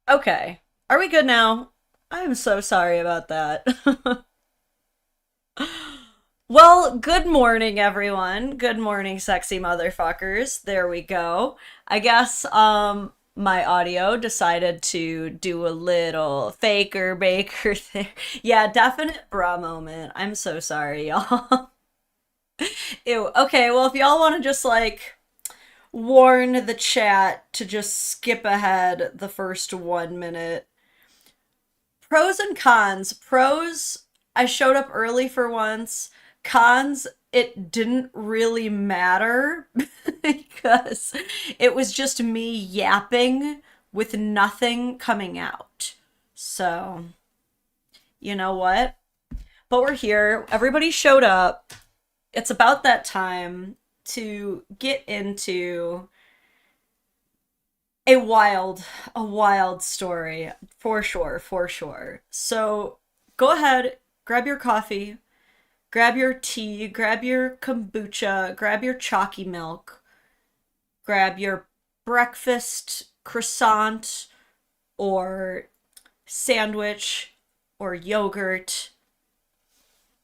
Okay. Are we good now? I'm so sorry about that. Well, good morning, everyone. Good morning, sexy motherfuckers. There we go. I guess my audio decided to do a little faker baker thing. Yeah, definite bra moment. I'm so sorry, y'all. Ew. Okay, well, if y'all want to just warn the chat to just skip ahead the first 1 minute. Pros and cons. Pros, I showed up early for once. Cons, it didn't really matter because it was just me yapping with nothing coming out. So, you know what? But we're here. Everybody showed up. It's about that time to get into a wild, a wild story for sure, for sure. So go ahead, grab your coffee, grab your tea, grab your kombucha, grab your chalky milk, grab your breakfast croissant or sandwich or yogurt,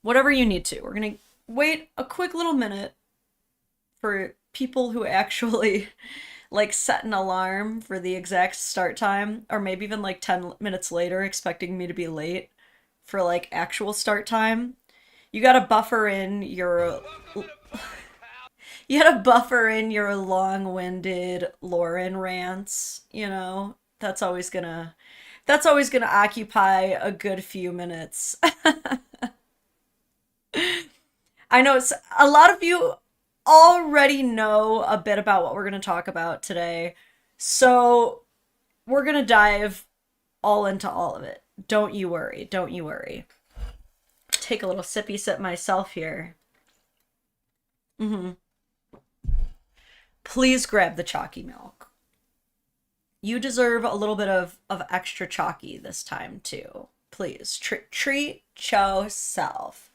whatever you need to. We're gonna wait a quick little minute for people who actually set an alarm for the exact start time, or maybe even 10 minutes later, expecting me to be late for actual start time. You gotta buffer in your you gotta buffer in your long-winded Lauren rants, that's always gonna occupy a good few minutes. I know a lot of you already know a bit about what we're going to talk about today. So we're going to dive all into all of it. Don't you worry. Don't you worry. Take a little sippy sip myself here. hmm Please grab the chalky milk. You deserve a little bit of extra chalky this time, too. Please treat yourself.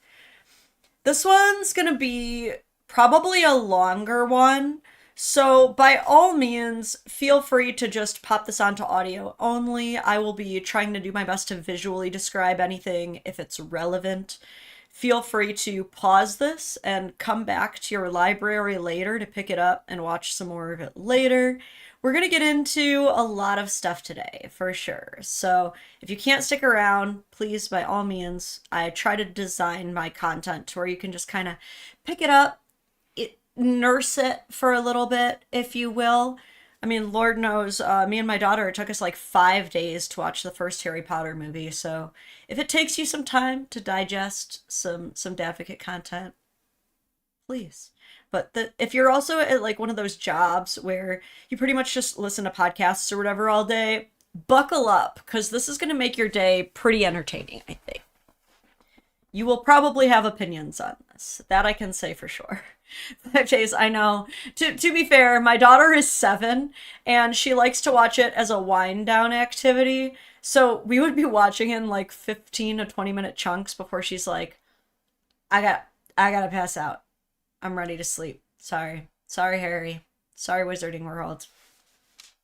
This one's gonna be probably a longer one. So, by all means, feel free to just pop this onto audio only. I will be trying to do my best to visually describe anything if it's relevant. Feel free to pause this and come back to your library later to pick it up and watch some more of it later. We're going to get into a lot of stuff today, for sure. So if you can't stick around, please, by all means, I try to design my content to where you can just kind of pick it up, nurse it for a little bit, if you will. I mean, Lord knows, me and my daughter, it took us like 5 days to watch the first Harry Potter movie. So if it takes you some time to digest some Dadvocate content, please. But if you're also at one of those jobs where you pretty much just listen to podcasts or whatever all day, buckle up because this is going to make your day pretty entertaining, I think. You will probably have opinions on this. That I can say for sure. 5 days, I know. To be fair, my daughter is 7 and she likes to watch it as a wind down activity. So we would be watching in 15 to 20 minute chunks before she's like, I got I gotta pass out. I'm ready to sleep. Sorry. Sorry, Harry. Sorry, Wizarding World.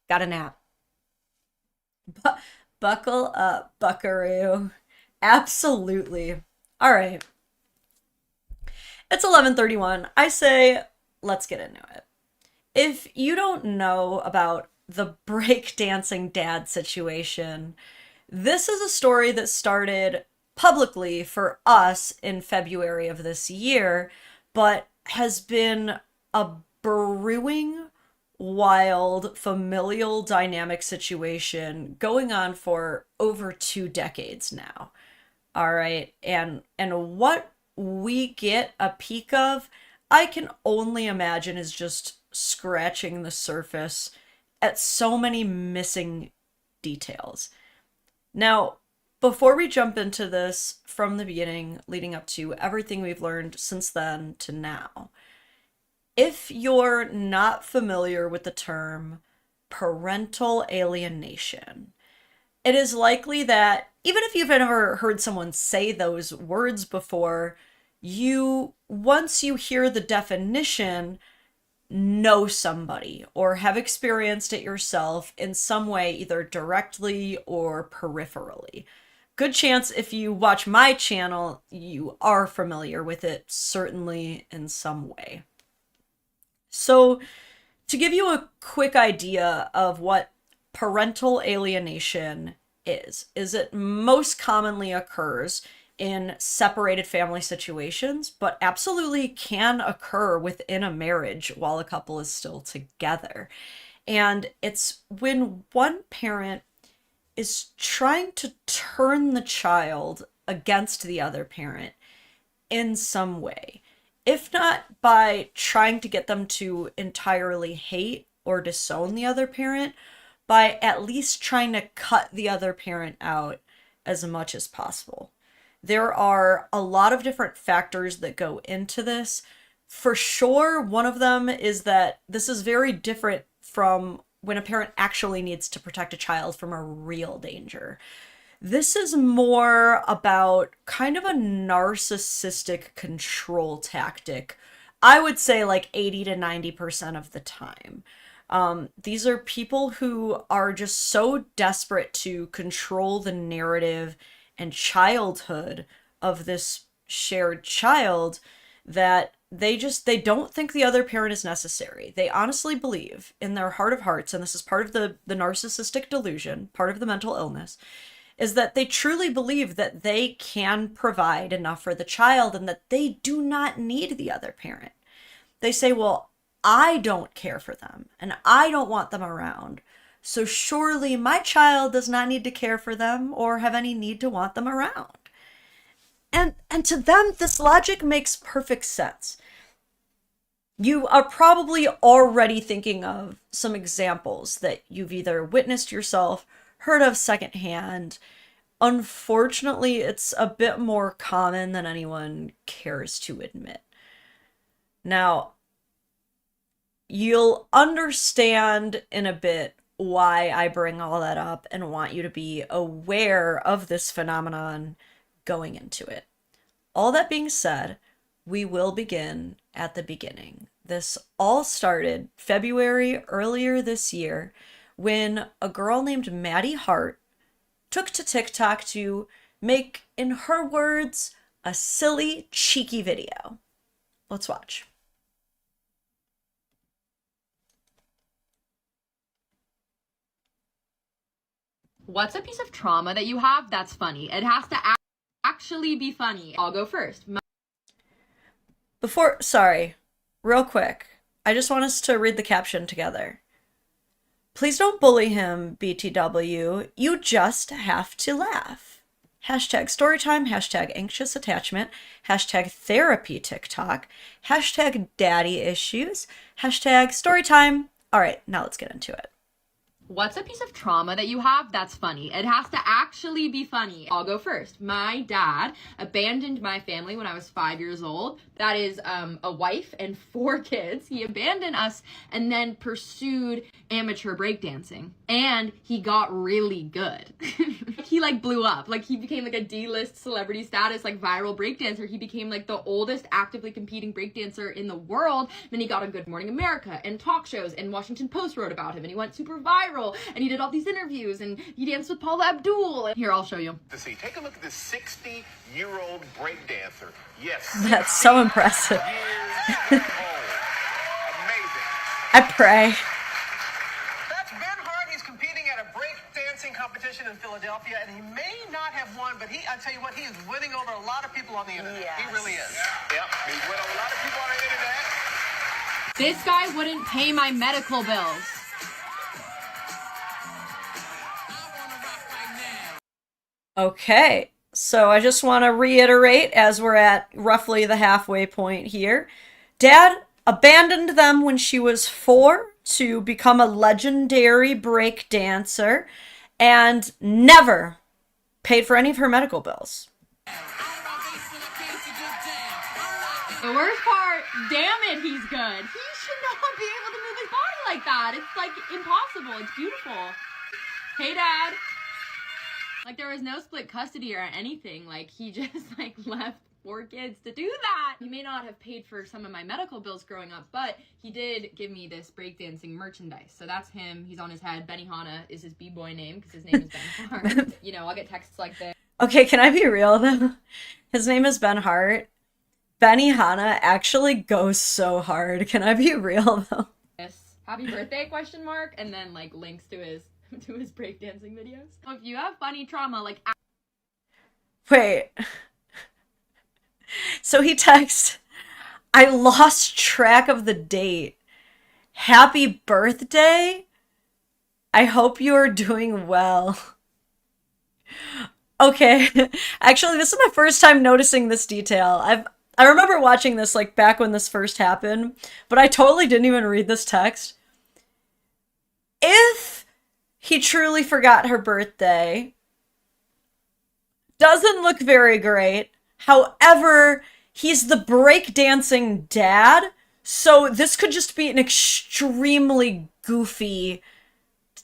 Got a nap. Bu- Buckle up, buckaroo. Absolutely. All right. It's 11:31. I say let's get into it. If you don't know about the breakdancing dad situation, this is a story that started publicly for us in February of this year, but has been a brewing, wild, familial dynamic situation going on for over 2 decades now. All right. And what we get a peek of, I can only imagine is just scratching the surface at so many missing details. Now, before we jump into this from the beginning, leading up to everything we've learned since then to now, if you're not familiar with the term parental alienation, it is likely that even if you've never heard someone say those words before, once you hear the definition, know somebody or have experienced it yourself in some way, either directly or peripherally. Good chance if you watch my channel, you are familiar with it, certainly in some way. So, to give you a quick idea of what parental alienation is it most commonly occurs in separated family situations, but absolutely can occur within a marriage while a couple is still together. And it's when one parent is trying to turn the child against the other parent in some way, if not by trying to get them to entirely hate or disown the other parent, by at least trying to cut the other parent out as much as possible. There are a lot of different factors that go into this. For sure, one of them is that this is very different from when a parent actually needs to protect a child from a real danger. This is more about kind of a narcissistic control tactic. I would say like 80 to 90% of the time. These are people who are just so desperate to control the narrative and childhood of this shared child that they don't think the other parent is necessary. They honestly believe in their heart of hearts, and this is part of the narcissistic delusion, part of the mental illness, is that they truly believe that they can provide enough for the child and that they do not need the other parent. They say, well, I don't care for them and I don't want them around. So surely my child does not need to care for them or have any need to want them around. And to them, this logic makes perfect sense. You are probably already thinking of some examples that you've either witnessed yourself, heard of secondhand. Unfortunately, it's a bit more common than anyone cares to admit. Now, you'll understand in a bit why I bring all that up and want you to be aware of this phenomenon going into it. All that being said, we will begin at the beginning. This all started February earlier this year when a girl named Maddie Hart took to TikTok to make, in her words, a silly, cheeky video. Let's watch. What's a piece of trauma that you have that's funny? It has to actually be funny. I'll go first. Sorry, real quick. I just want us to read the caption together. Please don't bully him, BTW. You just have to laugh. Hashtag storytime, hashtag anxious attachment, hashtag therapy TikTok, hashtag daddy issues, hashtag storytime. All right, now let's get into it. What's a piece of trauma that you have that's funny? It has to actually be funny. I'll go first. My dad abandoned my family when I was 5 years old. That is a wife and 4 kids. He abandoned us and then pursued amateur breakdancing. And he got really good. He like blew up. Like he became like a D-list celebrity status, like viral breakdancer. He became like the oldest actively competing breakdancer in the world. Then he got on Good Morning America and talk shows, and Washington Post wrote about him, and he went super viral, and he did all these interviews, and he danced with Paula Abdul. And here, I'll show you. Take a look at this 60-year-old breakdancer. Yes. That's so impressive. Amazing. I pray. That's Ben Hart. He's competing at a breakdancing competition in Philadelphia, and he may not have won, but I tell you what, he is winning over a lot of people on the internet. Yes. He really is. Yep. He's winning over a lot of people on the internet. This guy wouldn't pay my medical bills. Okay, so I just want to reiterate, as we're at roughly the halfway point here, Dad abandoned them when she was 4 to become a legendary break dancer and never paid for any of her medical bills. The worst part, damn it, he's good. He should not be able to move his body like that. It's like impossible. It's beautiful. Hey, Dad. Like, there was no split custody or anything. Like, he just, like, left 4 kids to do that. He may not have paid for some of my medical bills growing up, but he did give me this breakdancing merchandise. So that's him. He's on his head. Benihana is his b-boy name because his name is Ben Hart. You know, I'll get texts like this. Okay, can I be real though? His name is Ben Hart. Benihana actually goes so hard. Can I be real though? Happy birthday ? And then like links to his breakdancing videos. If you have funny trauma, like wait. So he texts, I lost track of the date. Happy birthday. I hope you are doing well. Okay. Actually, this is my first time noticing this detail. I remember watching this like back when this first happened, but I totally didn't even read this text. If he truly forgot her birthday, doesn't look very great. However, he's the breakdancing dad, so this could just be an extremely goofy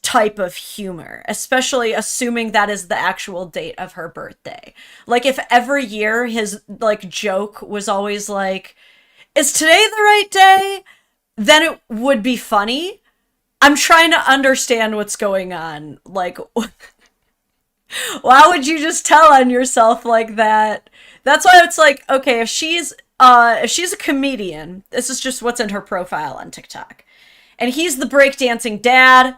type of humor, especially assuming that is the actual date of her birthday. Like if every year his like joke was always like, is today the right day? Then it would be funny. I'm trying to understand what's going on. Like, why would you just tell on yourself like that? That's why it's like, okay, if she's a comedian, this is just what's in her profile on TikTok, and he's the breakdancing dad,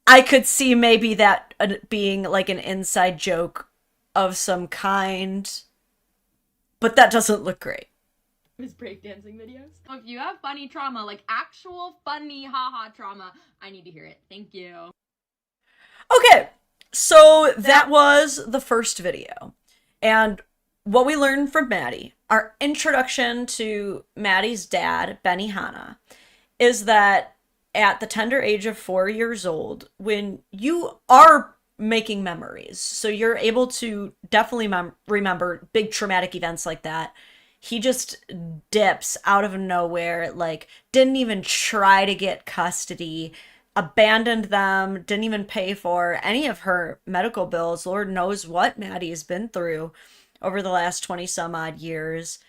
I could see maybe that being like an inside joke of some kind, but that doesn't look great. His breakdancing videos. If you have funny trauma, like actual funny haha trauma, I need to hear it. Thank you. Okay, so that was the first video. And what we learned from Madi, our introduction to Madi's dad, Benihana, is that at the tender age of 4 years old, when you are making memories, so you're able to definitely remember big traumatic events like that, he just dips out of nowhere, like didn't even try to get custody, abandoned them, didn't even pay for any of her medical bills. Lord knows what Madi's been through over the last 20 some odd years,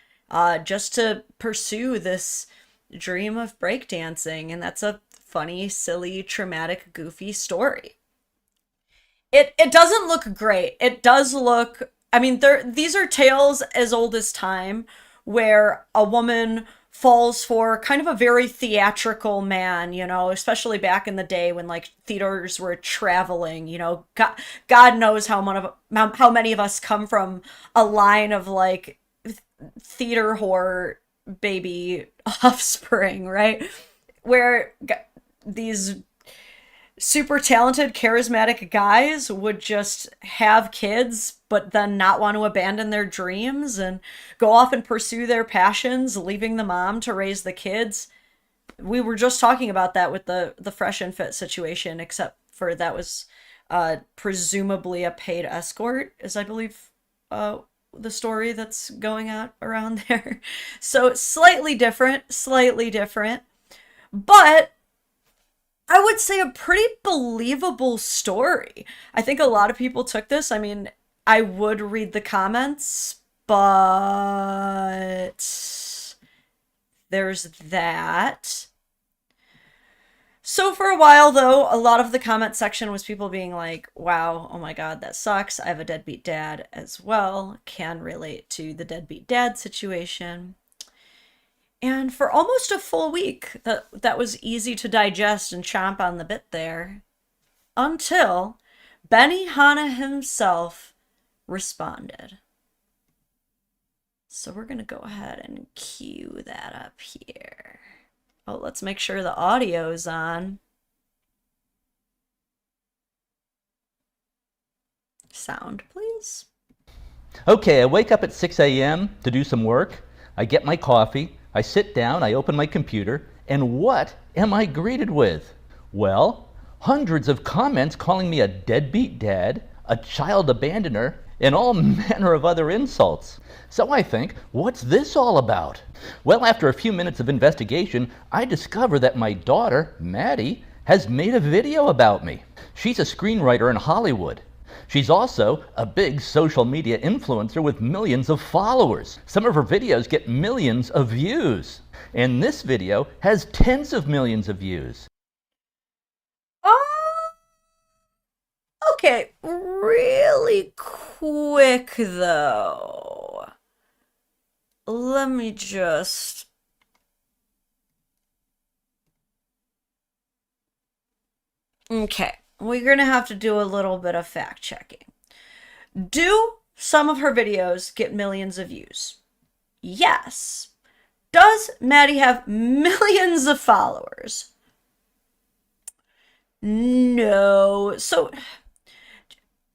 just to pursue this dream of breakdancing. And that's a funny, silly, traumatic, goofy story. It doesn't look great. It does look, I mean, these are tales as old as time where a woman falls for kind of a very theatrical man, you know, especially back in the day when like theaters were traveling, you know, God knows how many of us come from a line of like theater whore baby offspring, right? Where these super talented, charismatic guys would just have kids, but then not want to abandon their dreams and go off and pursue their passions, leaving the mom to raise the kids. We were just talking about that with the Fresh and Fit situation, except for that was presumably a paid escort, is I believe the story that's going out around there. So slightly different, but I would say a pretty believable story. I think a lot of people took this. I mean, I would read the comments, but there's that. So for a while, though, a lot of the comment section was people being like, wow, oh my God, that sucks. I have a deadbeat dad as well. Can relate to the deadbeat dad situation. And for almost a full week, that was easy to digest and chomp on the bit there, until Benihana himself responded. So we're going to go ahead and cue that up here. Oh, let's make sure the audio's on. Sound, please. Okay, I wake up at 6 a.m. to do some work. I get my coffee. I sit down, I open my computer, and what am I greeted with? Well, hundreds of comments calling me a deadbeat dad, a child abandoner, and all manner of other insults. So I think, what's this all about? Well, after a few minutes of investigation, I discover that my daughter, Madi, has made a video about me. She's a screenwriter in Hollywood. She's also a big social media influencer with millions of followers. Some of her videos get millions of views. And this video has tens of millions of views. Okay, really quick though. Let me just... Okay, we're gonna have to do a little bit of fact checking. Do some of her videos get millions of views? Yes. Does Madi have millions of followers? No. So,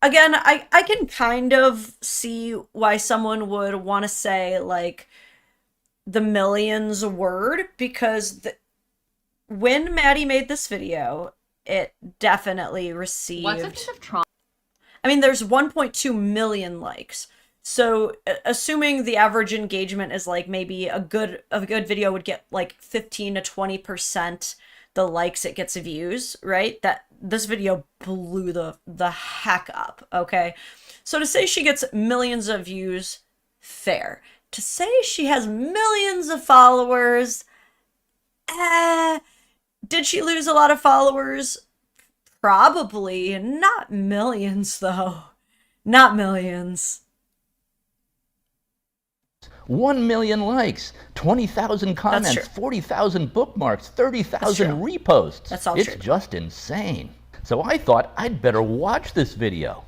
again, I can kind of see why someone would want to say, like, the millions word, because when Madi made this video, it definitely received... What's a piece of trauma? I mean, there's 1.2 million likes. So, assuming the average engagement is like maybe a good video would get like 15 to 20% the likes it gets views, right? That this video blew the heck up, okay? So to say she gets millions of views, fair. To say she has millions of followers, did she lose a lot of followers? Probably. Not millions, though. Not millions. 1 million likes, 20,000 comments, 40,000 bookmarks, 30,000 reposts. That's all it's true. just insane. So I thought I'd better watch this video.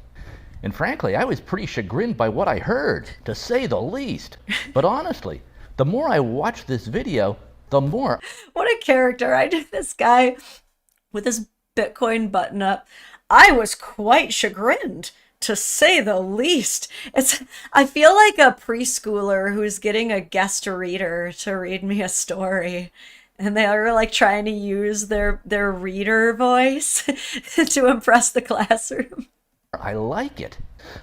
And frankly, I was pretty chagrined by what I heard, to say the least. But honestly, the more I watched this video, the more... What a character. I did this guy with his Bitcoin button up. I was quite chagrined, to say the least. I feel like a preschooler who's getting a guest reader to read me a story. And they are like trying to use their reader voice to impress the classroom. I like it.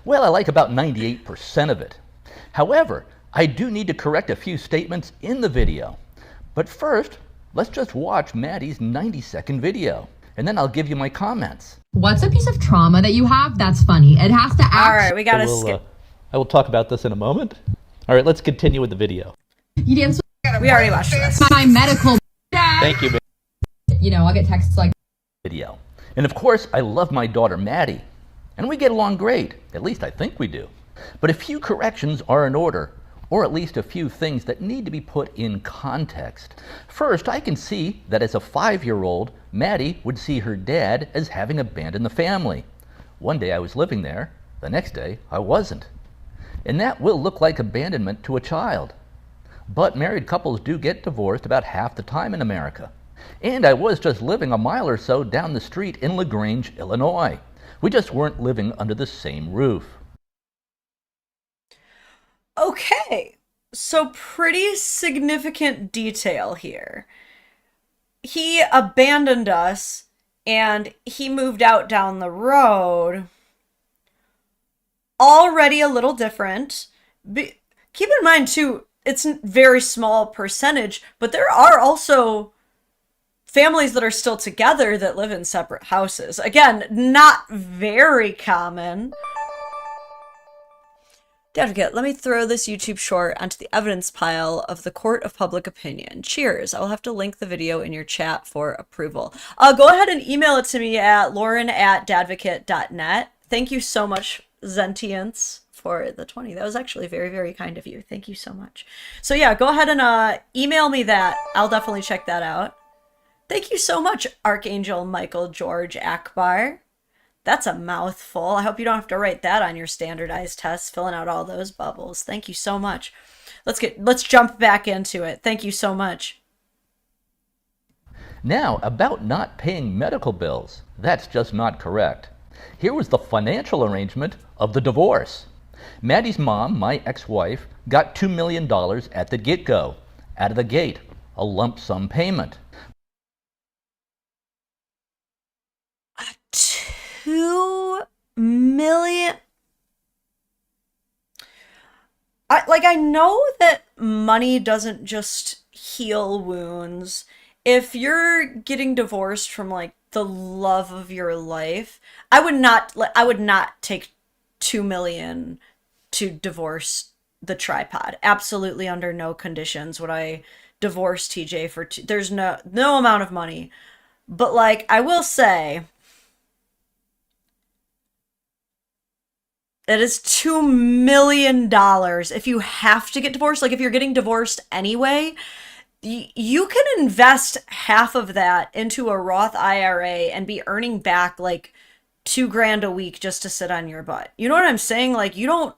Well, I like about 98% of it. However, I do need to correct a few statements in the video. But first, let's just watch Madi's 90-second video. And then I'll give you my comments. What's a piece of trauma that you have that's funny? It has to All right, we gotta skip. I will talk about this in a moment. All right, let's continue with the video. You dance We already watched this. with my medical dad. Thank you, You know, I'll get texts like video. And of course, I love my daughter, Madi. And we get along great. At least I think we do. But a few corrections are in order, or at least a few things that need to be put in context. First, I can see that as a 5-year-old, Madi would see her dad as having abandoned the family. One day I was living there, the next day I wasn't. And that will look like abandonment to a child. But married couples do get divorced about half the time in America. And I was just living a mile or so down the street in LaGrange, Illinois. We just weren't living under the same roof. Okay, so pretty significant detail here. He abandoned us and he moved out down the road. Already a little different. Keep in mind too, it's a very small percentage, but there are also families that are still together that live in separate houses. Again, not very common. Dadvocate, let me throw this YouTube short onto the evidence pile of the court of public opinion. Cheers. I will have to link the video in your chat for approval. Go ahead and email it to me at lauren@dadvocate.net. Thank you so much, Zentience, for the 20. That was actually very, very kind of you. Thank you so much. So yeah, go ahead and email me that. I'll definitely check that out. Thank you so much, Archangel Michael George Akbar. That's a mouthful. I hope you don't have to write that on your standardized tests, filling out all those bubbles. Thank you so much. Let's jump back into it. Thank you so much. Now, about not paying medical bills. That's just not correct. Here was the financial arrangement of the divorce. Madi's mom, my ex-wife, got $2 million at the get-go, out of the gate, a lump sum payment. 2 million. I know that money doesn't just heal wounds. If you're getting divorced from like the love of your life, I would not take 2 million to divorce the tripod. Absolutely under no conditions would I divorce TJ for there's no amount of money. But like I will say it is $2 million if you have to get divorced. Like if you're getting divorced anyway, you can invest half of that into a Roth IRA and be earning back like $2,000 a week just to sit on your butt. You know what I'm saying? Like you don't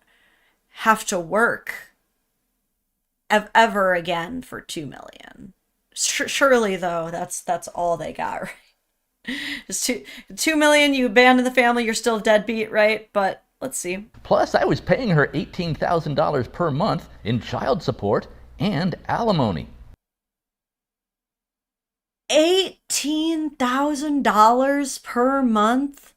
have to work ever again for 2 million. Surely though, that's all they got, right? Just 2 million, you abandon the family, you're still deadbeat, right? But let's see. Plus, I was paying her $18,000 per month in child support and alimony. $18,000 per month?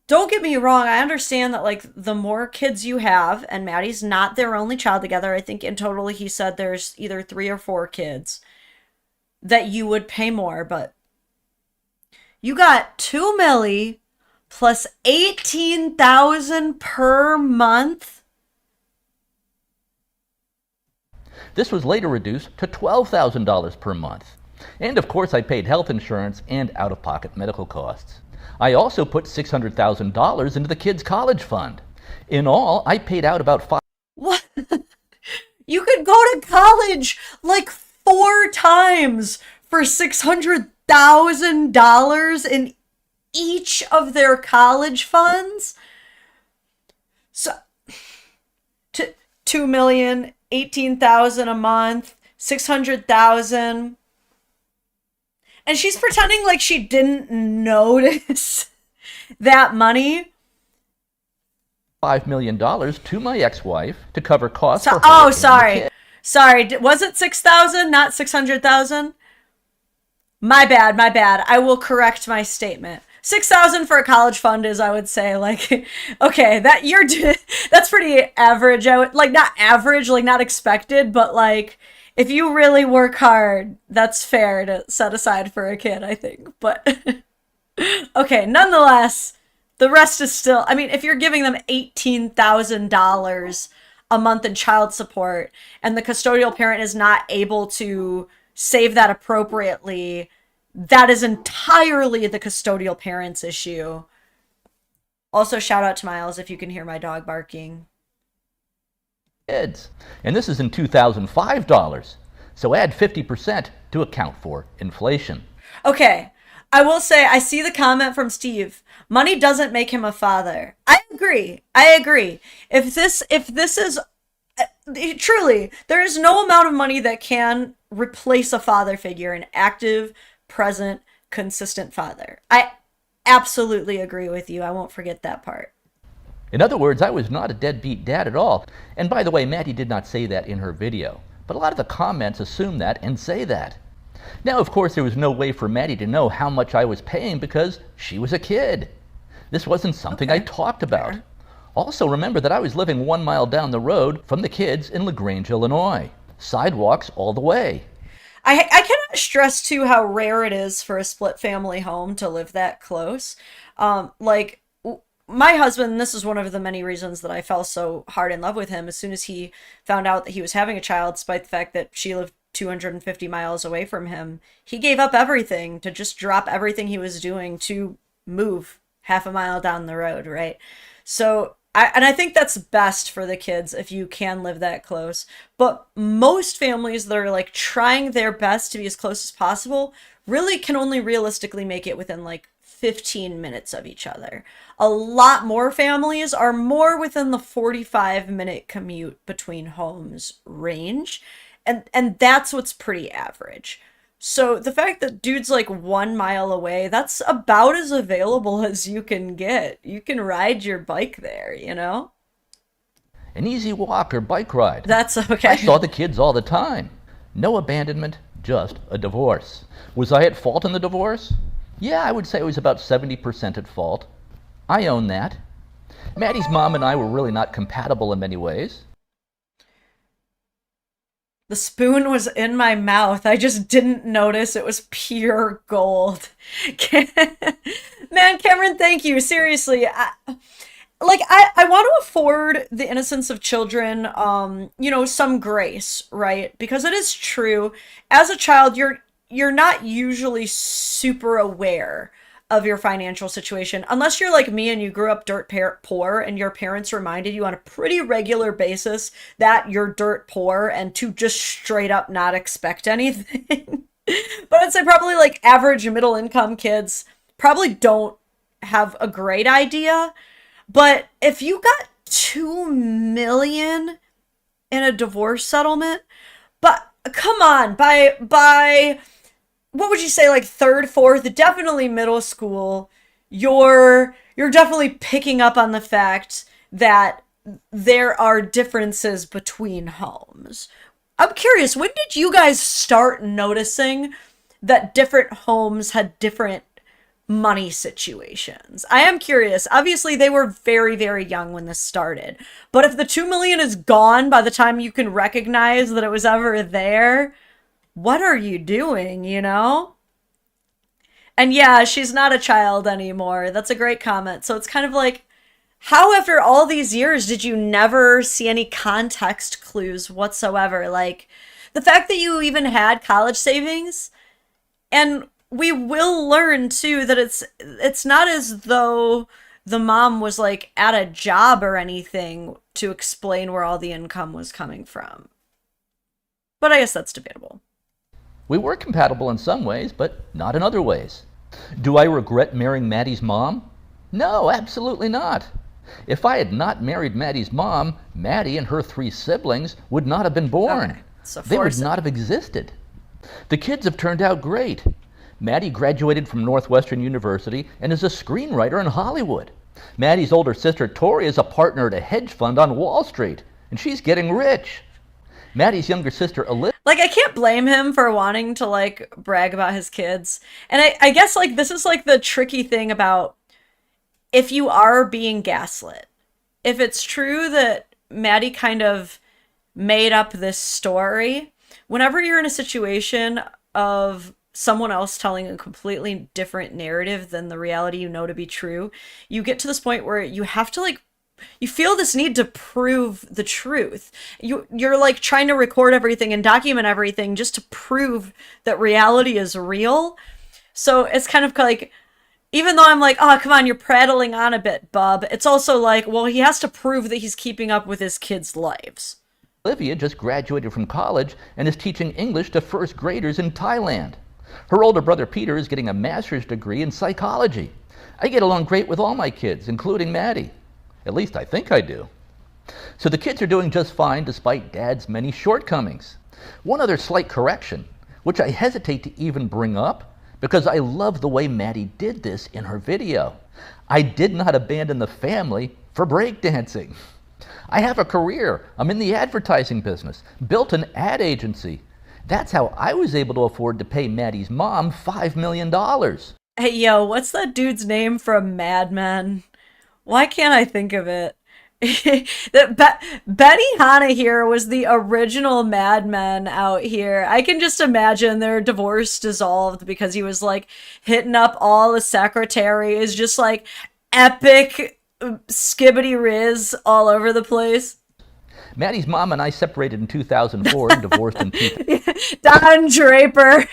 Don't get me wrong, I understand that like the more kids you have, and Maddie's not their only child together, I think in total he said there's either 3 or 4 kids, that you would pay more, but you got 2 milli plus 18,000 per month. This was later reduced to $12,000 per month. And of course I paid health insurance and out-of-pocket medical costs. I also put $600,000 into the kids' college fund. In all, I paid out about What? You could go to college like 4 times for $600,000 in each of their college funds. So, 2 million, 18,000 a month, 600,000. And she's pretending like she didn't notice that money. $5 million to my ex-wife to cover costs for her Oh, and the sorry. kids. Sorry. Was it 6,000, not 600,000? My bad. I will correct my statement. 6,000 for a college fund is, I would say, like, okay, that's pretty average. Like, not average, like, not expected, but like, if you really work hard, that's fair to set aside for a kid, I think. But okay, nonetheless, the rest is still, I mean, if you're giving them $18,000 a month in child support and the custodial parent is not able to save that appropriately, that is entirely the custodial parent's issue. Also, shout out to Miles if you can hear my dog barking. Kids. And this is in 2005 dollars. So add 50% to account for inflation. Okay, I will say I see the comment from Steve. Money doesn't make him a father. I agree. If this is truly, there is no amount of money that can replace a father figure, an active, present, consistent father. I absolutely agree with you. I won't forget that part. In other words, I was not a deadbeat dad at all. And by the way, Madi did not say that in her video. But a lot of the comments assume that and say that. Now, of course, there was no way for Madi to know how much I was paying because she was a kid. This wasn't something I talked about. Fair. Also, remember that I was living 1 mile down the road from the kids in LaGrange, Illinois. Sidewalks all the way. I cannot stress too how rare it is for a split family home to live that close. Like my husband, this is one of the many reasons that I fell so hard in love with him. As soon as he found out that he was having a child, despite the fact that she lived 250 miles away from him, he gave up everything to just drop everything he was doing to move half a mile down the road, right? So I think that's best for the kids if you can live that close. But most families that are like trying their best to be as close as possible really can only realistically make it within like 15 minutes of each other. A lot more families are more within the 45-minute commute between homes range. And that's what's pretty average. So the fact that dude's like 1 mile away, that's about as available as you can get. You can ride your bike there, you know? An easy walk or bike ride. That's okay. I saw the kids all the time. No abandonment, just a divorce. Was I at fault in the divorce? Yeah, I would say I was about 70% at fault. I own that. Maddie's mom and I were really not compatible in many ways. The spoon was in my mouth. I just didn't notice it was pure gold. Man, Cameron, thank you. Seriously. I want to afford the innocence of children, some grace, right? Because it is true. As a child, you're not usually super aware of your financial situation unless you're like me and you grew up dirt poor and your parents reminded you on a pretty regular basis that you're dirt poor and to just straight up not expect anything. But I'd say probably like average middle income kids probably don't have a great idea. But if you got 2 million in a divorce settlement, but come on, by what would you say, like third, fourth, definitely middle school, you're definitely picking up on the fact that there are differences between homes. I'm curious, when did you guys start noticing that different homes had different money situations? I am curious. Obviously, they were very, very young when this started. But if the 2 million is gone by the time you can recognize that it was ever there, what are you doing, you know? And yeah, she's not a child anymore. That's a great comment. So it's kind of like, how after all these years did you never see any context clues whatsoever? Like the fact that you even had college savings, and we will learn too that it's not as though the mom was like at a job or anything to explain where all the income was coming from. But I guess that's debatable. We were compatible in some ways, but not in other ways. Do I regret marrying Maddie's mom? No, absolutely not. If I had not married Maddie's mom, Maddie and her 3 siblings would not have been born. Okay, so they would not have existed. The kids have turned out great. Maddie graduated from Northwestern University and is a screenwriter in Hollywood. Maddie's older sister Tori is a partner at a hedge fund on Wall Street, and she's getting rich. Maddie's younger sister Elizabeth. Like, I can't blame him for wanting to like brag about his kids. And I guess like this is like the tricky thing about if you are being gaslit. If it's true that Maddie kind of made up this story, whenever you're in a situation of someone else telling a completely different narrative than the reality you know to be true, you get to this point where you have to like, you feel this need to prove the truth. You're like trying to record everything and document everything just to prove that reality is real. So it's kind of like, even though I'm like, oh, come on, you're prattling on a bit, bub, it's also like, well, he has to prove that he's keeping up with his kids' lives. Olivia just graduated from college and is teaching English to first graders in Thailand. Her older brother Peter is getting a master's degree in psychology. I get along great with all my kids, including Maddie. At least I think I do. So the kids are doing just fine despite Dad's many shortcomings. One other slight correction, which I hesitate to even bring up because I love the way Maddie did this in her video. I did not abandon the family for breakdancing. I have a career. I'm in the advertising business, built an ad agency. That's how I was able to afford to pay Maddie's mom $5 million. Hey, yo, what's that dude's name from Mad Men? Why can't I think of it? Benny Hanna here was the original Mad Men out here. I can just imagine their divorce dissolved because he was like hitting up all the secretaries, just like epic skibbity riz all over the place. Maddie's mom and I separated in 2004 and divorced in 2000. Don Draper,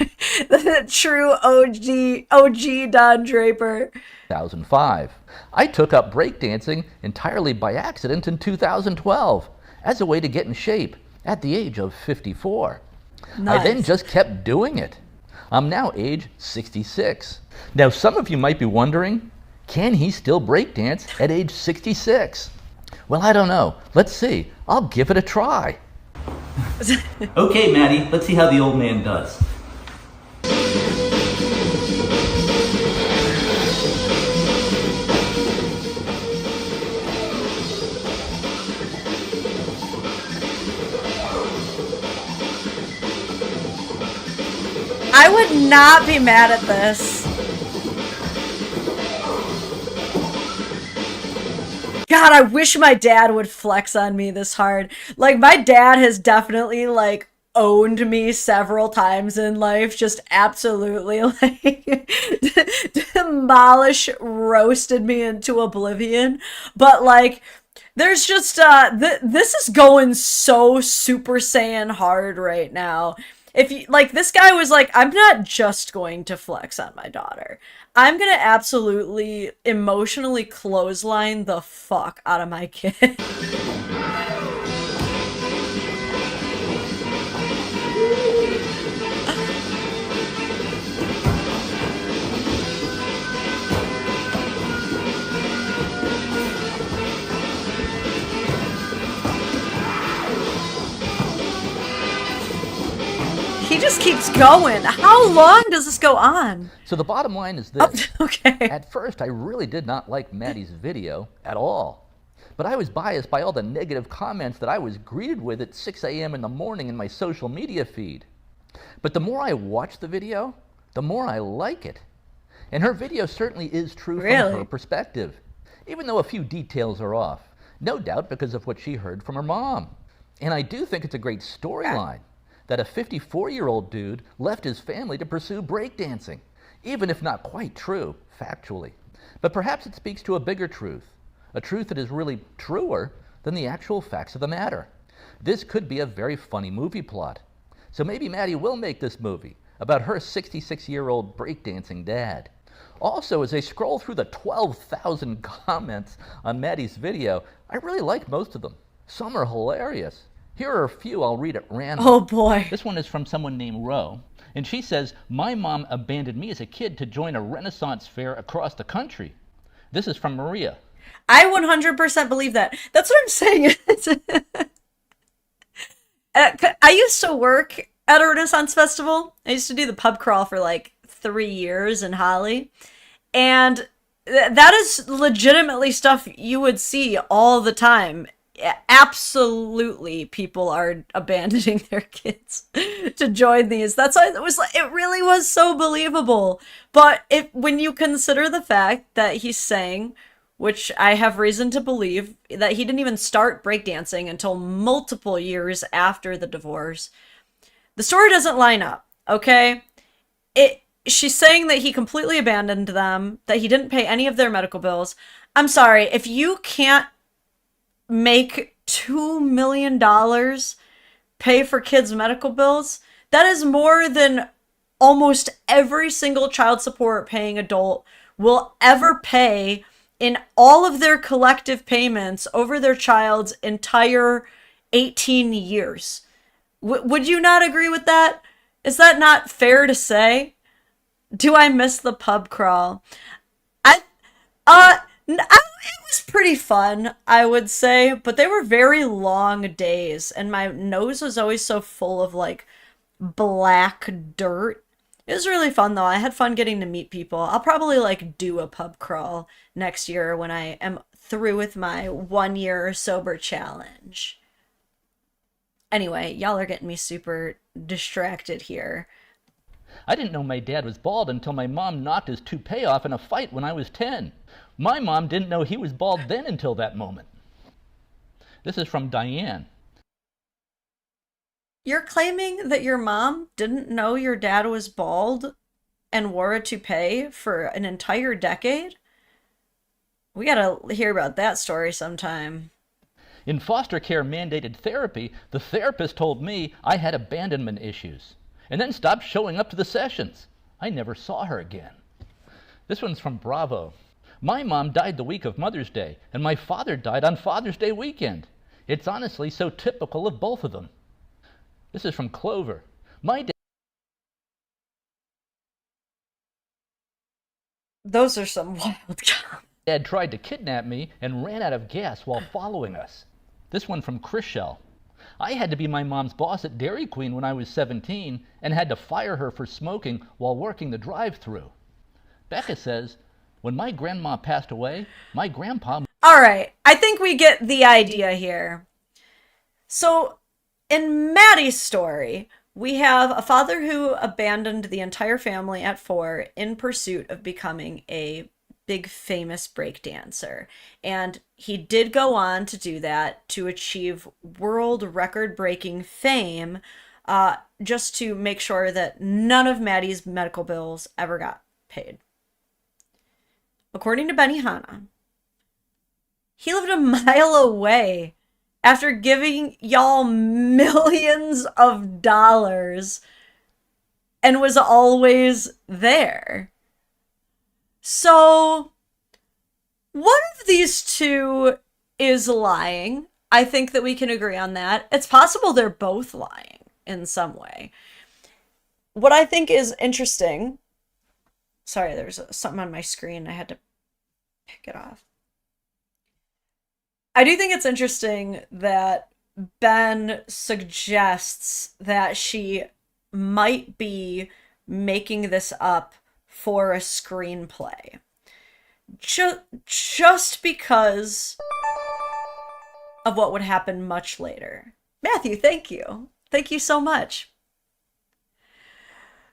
the true OG Don Draper. 2005. I took up breakdancing entirely by accident in 2012 as a way to get in shape at the age of 54. Nice. I then just kept doing it. I'm now age 66. Now some of you might be wondering, can he still breakdance at age 66? Well, I don't know. Let's see. I'll give it a try. Okay, Maddie, let's see how the old man does. I would not be mad at this. God, I wish my dad would flex on me this hard. Like, my dad has definitely, like, owned me several times in life, just absolutely like roasted me into oblivion. But like, there's just this is going so Super Saiyan hard right now. If you like, this guy was like, I'm not just going to flex on my daughter. I'm gonna absolutely emotionally clothesline the fuck out of my kid. He just keeps going. How long does this go on? So the bottom line is this. Oh, okay. At first, I really did not like Maddie's video at all. But I was biased by all the negative comments that I was greeted with at 6 a.m. in the morning in my social media feed. But the more I watch the video, the more I like it. And her video certainly is true from her perspective, even though a few details are off. No doubt because of what she heard from her mom. And I do think it's a great storyline that a 54-year-old dude left his family to pursue breakdancing, even if not quite true, factually. But perhaps it speaks to a bigger truth, a truth that is really truer than the actual facts of the matter. This could be a very funny movie plot. So maybe Maddie will make this movie about her 66-year-old breakdancing dad. Also, as I scroll through the 12,000 comments on Maddie's video, I really like most of them. Some are hilarious. Here are a few I'll read at random. Oh boy. This one is from someone named Ro, and she says, "My mom abandoned me as a kid to join a Renaissance fair across the country." This is from Maria. I 100% believe that. That's what I'm saying. I used to work at a Renaissance festival. I used to do the pub crawl for like 3 years in Holly. And that is legitimately stuff you would see all the time. Absolutely, people are abandoning their kids to join these. That's why it really was so believable. But when you consider the fact that he's saying, which I have reason to believe, that he didn't even start breakdancing until multiple years after the divorce, the story doesn't line up, okay? She's saying that he completely abandoned them, that he didn't pay any of their medical bills. I'm sorry, if you can't make $2 million pay for kids' medical bills, that is more than almost every single child support paying adult will ever pay in all of their collective payments over their child's entire 18 years. Would you not agree with that? Is that not fair to say? Do I miss the pub crawl? It was pretty fun, I would say, but they were very long days, and my nose was always so full of, like, black dirt. It was really fun, though. I had fun getting to meet people. I'll probably, like, do a pub crawl next year when I am through with my 1-year sober challenge. Anyway, y'all are getting me super distracted here. I didn't know my dad was bald until my mom knocked his toupee off in a fight when I was 10. My mom didn't know he was bald then until that moment. This is from Diane. You're claiming that your mom didn't know your dad was bald and wore a toupee for an entire decade? We gotta hear about that story sometime. In foster care mandated therapy, the therapist told me I had abandonment issues, and then stopped showing up to the sessions. I never saw her again. This one's from Bravo. My mom died the week of Mother's Day, and my father died on Father's Day weekend. It's honestly so typical of both of them. This is from Clover. My Those are some wild dad tried to kidnap me and ran out of gas while following us. This one from Chriselle. I had to be my mom's boss at Dairy Queen when I was 17 and had to fire her for smoking while working the drive-thru. Becca says, when my grandma passed away, my grandpa... All right, I think we get the idea here. So, in Maddie's story, we have a father who abandoned the entire family at 4 in pursuit of becoming a big famous breakdancer. And he did go on to do that to achieve world record-breaking fame just to make sure that none of Maddie's medical bills ever got paid. According to Benihana, he lived a mile away after giving y'all millions of dollars and was always there. So, one of these two is lying. I think that we can agree on that. It's possible they're both lying in some way. What I think is interesting... Sorry, there's something on my screen. I had to pick it off. I do think it's interesting that Ben suggests that she might be making this up for a screenplay. Just because of what would happen much later. Matthew, thank you. Thank you so much.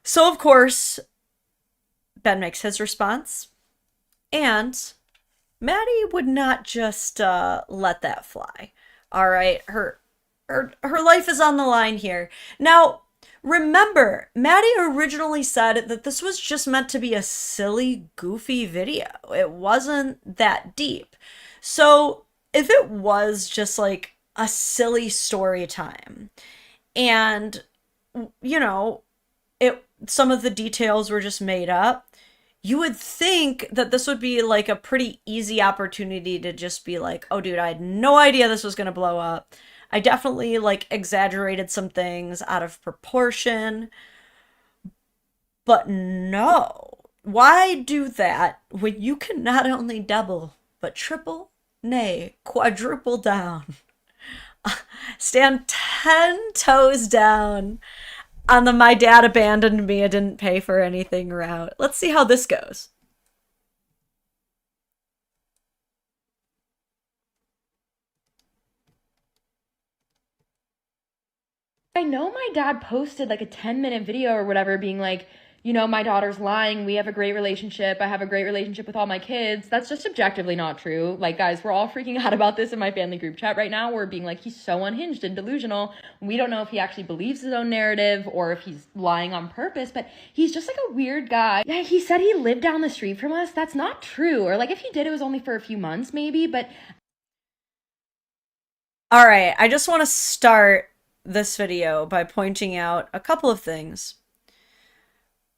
So, of course, Ben makes his response, and Maddie would not just let that fly. All right, her life is on the line here. Now, remember, Maddie originally said that this was just meant to be a silly, goofy video. It wasn't that deep. So if it was just like a silly story time and, you know, some of the details were just made up, you would think that this would be like a pretty easy opportunity to just be like, oh dude, I had no idea this was going to blow up. I definitely like exaggerated some things out of proportion. But no. Why do that when you can not only double, but triple, nay, quadruple down? Stand 10 toes down on the "my dad abandoned me, I didn't pay for anything" route. Let's see how this goes. I know my dad posted like a 10-minute video or whatever being like, you know, my daughter's lying. We have a great relationship. I have a great relationship with all my kids. That's just objectively not true. Like, guys, we're all freaking out about this in my family group chat right now. We're being like, he's so unhinged and delusional. We don't know if he actually believes his own narrative or if he's lying on purpose, but he's just like a weird guy. Yeah, he said he lived down the street from us. That's not true. Or like if he did, it was only for a few months maybe, but... All right, I just want to start this video by pointing out a couple of things.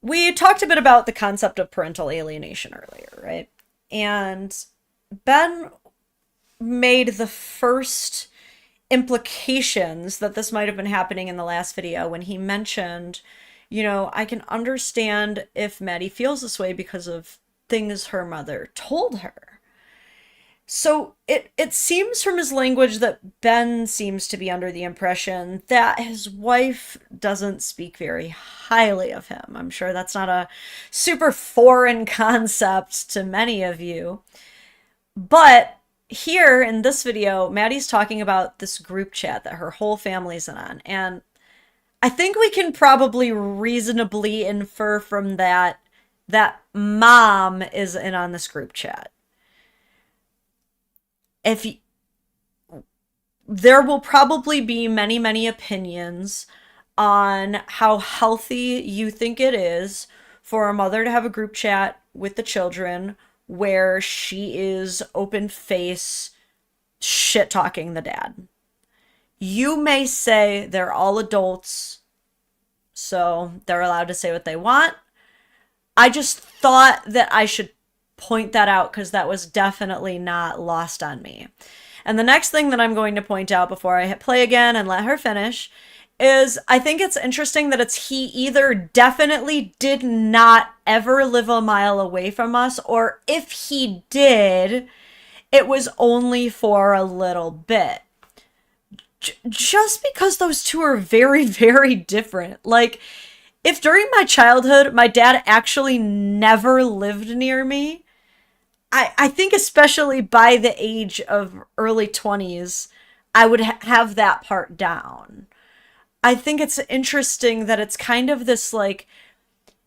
We talked a bit about the concept of parental alienation earlier, right? And Ben made the first implications that this might have been happening in the last video when he mentioned, you know, I can understand if Maddie feels this way because of things her mother told her. So it seems from his language that Ben seems to be under the impression that his wife doesn't speak very highly of him. I'm sure that's not a super foreign concept to many of you. But here in this video, Maddie's talking about this group chat that her whole family's in on. And I think we can probably reasonably infer from that that mom is in on this group chat. There will probably be many, many opinions on how healthy you think it is for a mother to have a group chat with the children where she is open face shit talking the dad. You may say they're all adults, so they're allowed to say what they want. I just thought that I should point that out because that was definitely not lost on me. And the next thing that I'm going to point out before I hit play again and let her finish is I think it's interesting that he either definitely did not ever live a mile away from us, or if he did, it was only for a little bit. Just because those two are very, very different. Like, if during my childhood my dad actually never lived near me, I think especially by the age of early 20s, I would have that part down. I think it's interesting that it's kind of this like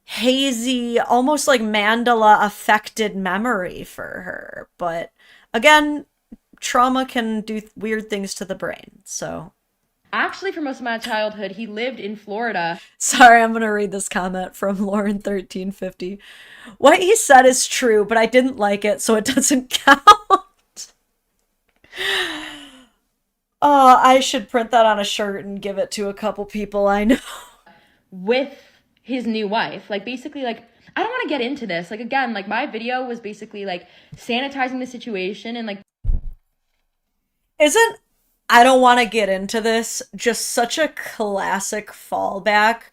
hazy, almost like Mandela affected memory for her. But again, trauma can do weird things to the brain. So Actually, for most of my childhood, he lived in Florida. Sorry, I'm gonna read this comment from Lauren1350. What he said is true, but I didn't like it, so it doesn't count. Oh, I should print that on a shirt and give it to a couple people I know. With his new wife. Like, basically, like, I don't want to get into this. Like, again, like, my video was basically, like, sanitizing the situation and, like... Isn't I don't want to get into this just such a classic fallback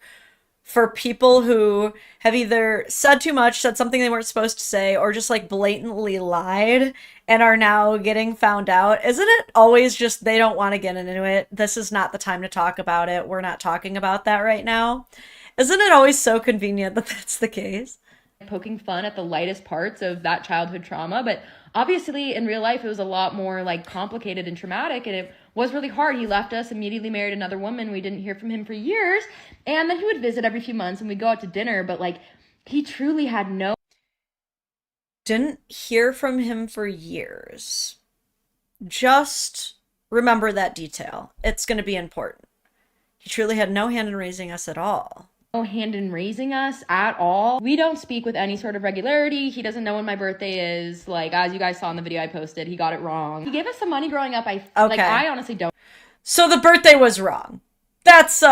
for people who have either said too much, said something they weren't supposed to say, or just like blatantly lied and are now getting found out? Isn't it always just they don't want to get into it? This is not the time to talk about it. We're not talking about that right now. Isn't it always so convenient that that's the case? Poking fun at the lightest parts of that childhood trauma, but obviously in real life it was a lot more like complicated and traumatic, and it was really hard. He left us, immediately married another woman. We didn't hear from him for years, and then he would visit every few months and we'd go out to dinner, but like he truly had no... Didn't hear from him for years. Just remember that detail. It's going to be important. He truly had no hand in raising us at all. No hand in raising us at all. We don't speak with any sort of regularity. He doesn't know when my birthday is. Like, as you guys saw in the video I posted, he got it wrong. He gave us some money growing up. I honestly don't. So the birthday was wrong. That's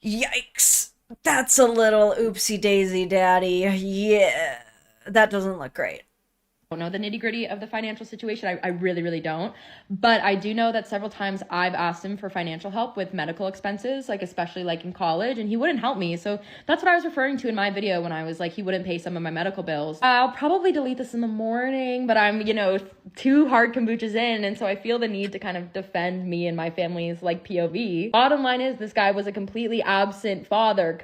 yikes. That's a little oopsie daisy, daddy. Yeah, that doesn't look great. Don't know the nitty-gritty of the financial situation. I really, really don't. But I do know that several times I've asked him for financial help with medical expenses, like especially like in college, and he wouldn't help me. So that's what I was referring to in my video when I was like, he wouldn't pay some of my medical bills. I'll probably delete this in the morning, but I'm, 2 hard kombuchas in, and so I feel the need to kind of defend me and my family's like POV. Bottom line is, this guy was a completely absent father.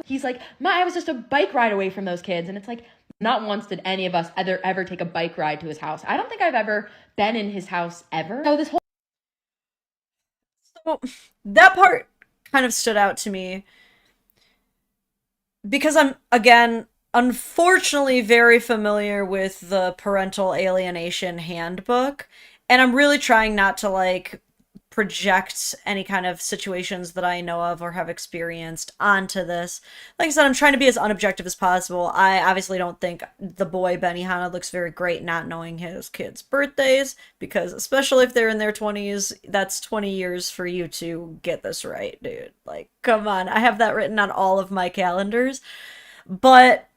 He's like, I was just a bike ride away from those kids, and it's like, not once did any of us ever take a bike ride to his house. I don't think I've ever been in his house ever. So that part kind of stood out to me because I'm, again, unfortunately very familiar with the parental alienation handbook, and I'm really trying not to like project any kind of situations that I know of or have experienced onto this. Like I said, I'm trying to be as unobjective as possible. I obviously don't think the boy Benihana looks very great not knowing his kids' birthdays, because especially if they're in their 20s, that's 20 years for you to get this right, dude. Like, come on. I have that written on all of my calendars. But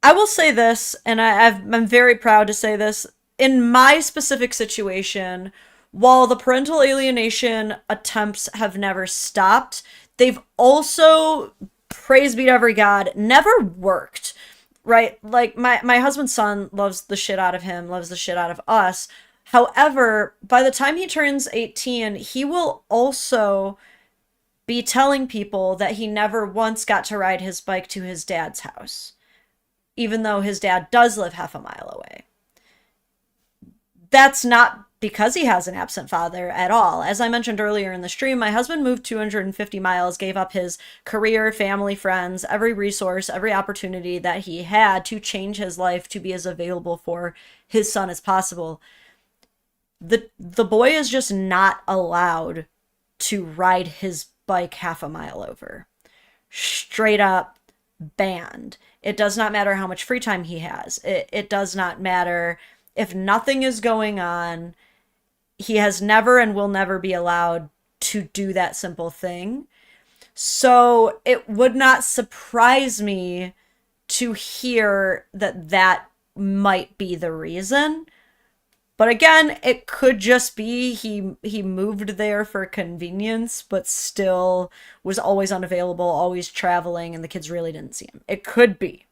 I will say this, and I'm very proud to say this. In my specific situation, while the parental alienation attempts have never stopped, they've also, praise be to every God, never worked, right? Like, my husband's son loves the shit out of him, loves the shit out of us. However, by the time he turns 18, he will also be telling people that he never once got to ride his bike to his dad's house, even though his dad does live half a mile away. That's not because he has an absent father at all. As I mentioned earlier in the stream, my husband moved 250 miles, gave up his career, family, friends, every resource, every opportunity that he had to change his life to be as available for his son as possible. The boy is just not allowed to ride his bike half a mile over. Straight up banned. It does not matter how much free time he has. It does not matter if nothing is going on. He has never and will never be allowed to do that simple thing. So it would not surprise me to hear that might be the reason. But again, it could just be he moved there for convenience, but still was always unavailable, always traveling, and the kids really didn't see him. It could be.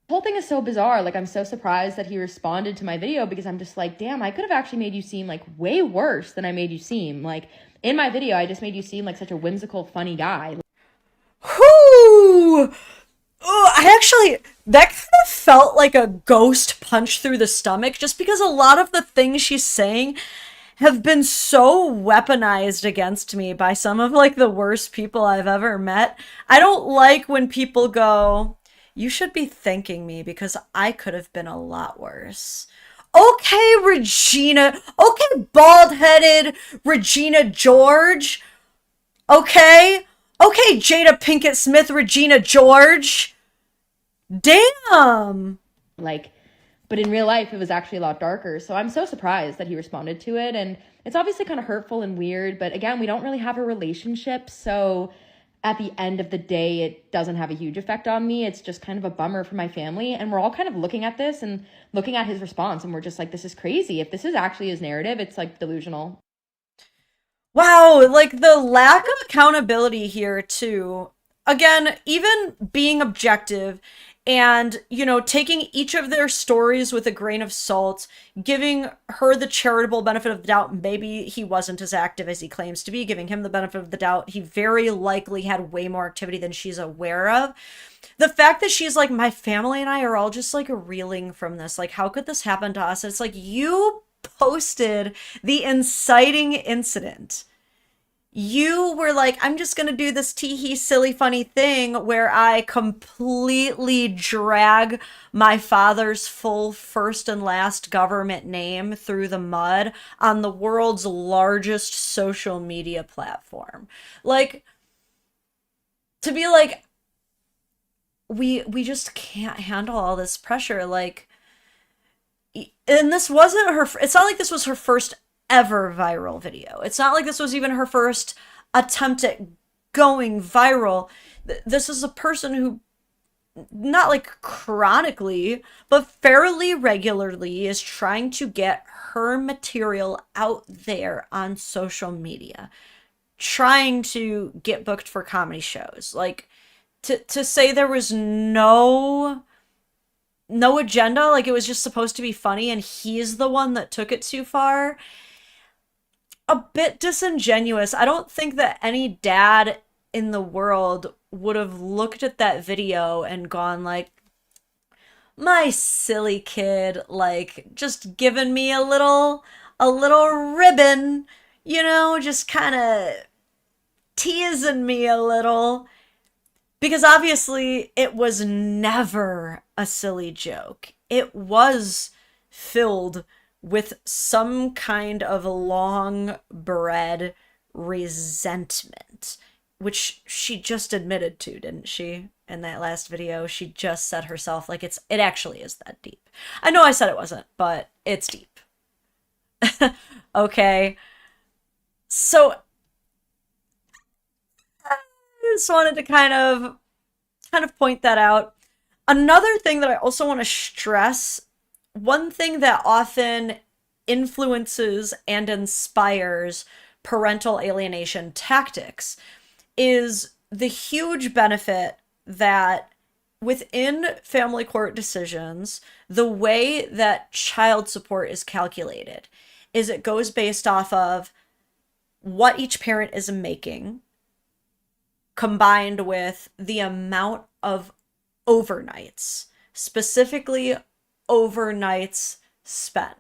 The whole thing is so bizarre. Like, I'm so surprised that he responded to my video, because I'm just like, damn, I could have actually made you seem like way worse than I made you seem. Like, in my video, I just made you seem like such a whimsical, funny guy. Whoo! Oh, that kind of felt like a ghost punch through the stomach, just because a lot of the things she's saying have been so weaponized against me by some of like the worst people I've ever met. I don't like when people go, You should be thanking me because I could have been a lot worse. Okay, Regina. Okay, bald-headed Regina George. Okay. Okay, Jada Pinkett Smith, Regina George. Damn. Like, but in real life, it was actually a lot darker. So I'm so surprised that he responded to it. And it's obviously kind of hurtful and weird. But again, we don't really have a relationship. So at the end of the day, it doesn't have a huge effect on me. It's just kind of a bummer for my family. And we're all kind of looking at this and looking at his response. And we're just like, this is crazy. If this is actually his narrative, it's like delusional. Wow, like the lack of accountability here too. Again, even being objective and, you know, taking each of their stories with a grain of salt, giving her the charitable benefit of the doubt. Maybe he wasn't as active as he claims to be, giving him the benefit of the doubt. He very likely had way more activity than she's aware of. The fact that she's like, my family and I are all just like reeling from this. Like, how could this happen to us? It's like, you posted the inciting incident. You were like, I'm just going to do this tee-hee silly funny thing where I completely drag my father's full first and last government name through the mud on the world's largest social media platform. Like, to be like, we just can't handle all this pressure. Like, and this wasn't her, it's not like this was her first ever viral video. It's not like this was even her first attempt at going viral. This is a person who, not like chronically, but fairly regularly is trying to get her material out there on social media, trying to get booked for comedy shows. Like, to say there was no agenda, like it was just supposed to be funny and he's the one that took it too far, a bit disingenuous. I don't think that any dad in the world would have looked at that video and gone like, my silly kid, like just giving me a little ribbon, you know, just kind of teasing me a little. Because obviously it was never a silly joke. It was filled with some kind of long-bred resentment, which she just admitted to, didn't she? In that last video, she just said herself, like, it actually is that deep. I know I said it wasn't, but it's deep. Okay. So I just wanted to kind of point that out. Another thing that I also want to stress, one thing that often influences and inspires parental alienation tactics is the huge benefit that within family court decisions, the way that child support is calculated is it goes based off of what each parent is making, combined with the amount of overnights, specifically overnights spent.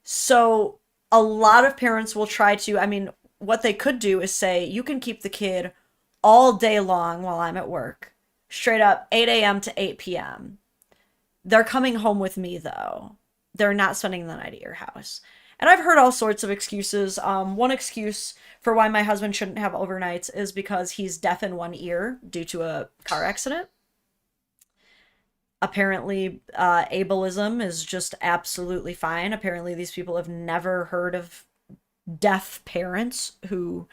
So a lot of parents will try to, I mean, what they could do is say, you can keep the kid all day long while I'm at work, straight up 8 a.m. to 8 p.m. They're coming home with me though. They're not spending the night at your house. And I've heard all sorts of excuses. One excuse for why my husband shouldn't have overnights is because he's deaf in one ear due to a car accident. Apparently, ableism is just absolutely fine. Apparently, these people have never heard of deaf parents who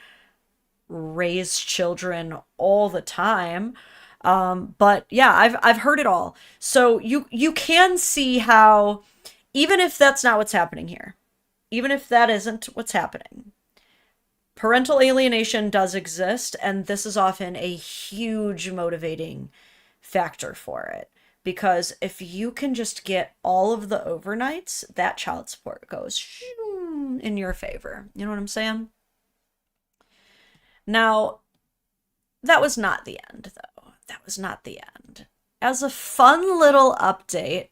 raise children all the time. But yeah, I've heard it all. So you can see how, even if that's not what's happening here, even if that isn't what's happening, parental alienation does exist, and this is often a huge motivating factor for it. Because if you can just get all of the overnights, that child support goes in your favor. You know what I'm saying? Now, that was not the end, though. That was not the end. As a fun little update,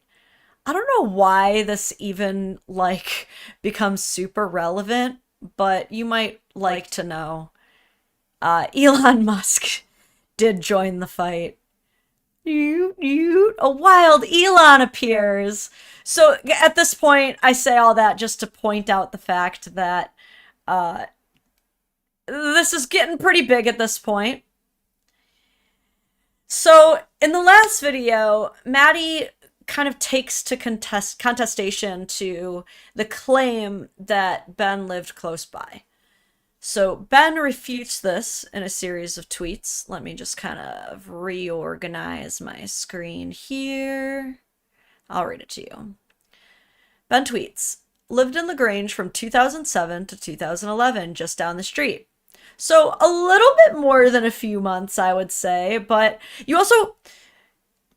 I don't know why this even, like, becomes super relevant, but you might like to know. Elon Musk did join the fight. A wild Elon appears. So at this point, I say all that just to point out the fact that this is getting pretty big at this point. So in the last video, Madi kind of takes to contestation to the claim that Ben lived close by. So Ben refutes this in a series of tweets. Let me just kind of reorganize my screen here. I'll read it to you. Ben tweets, lived in LaGrange from 2007 to 2011, just down the street. So a little bit more than a few months, I would say, but you also...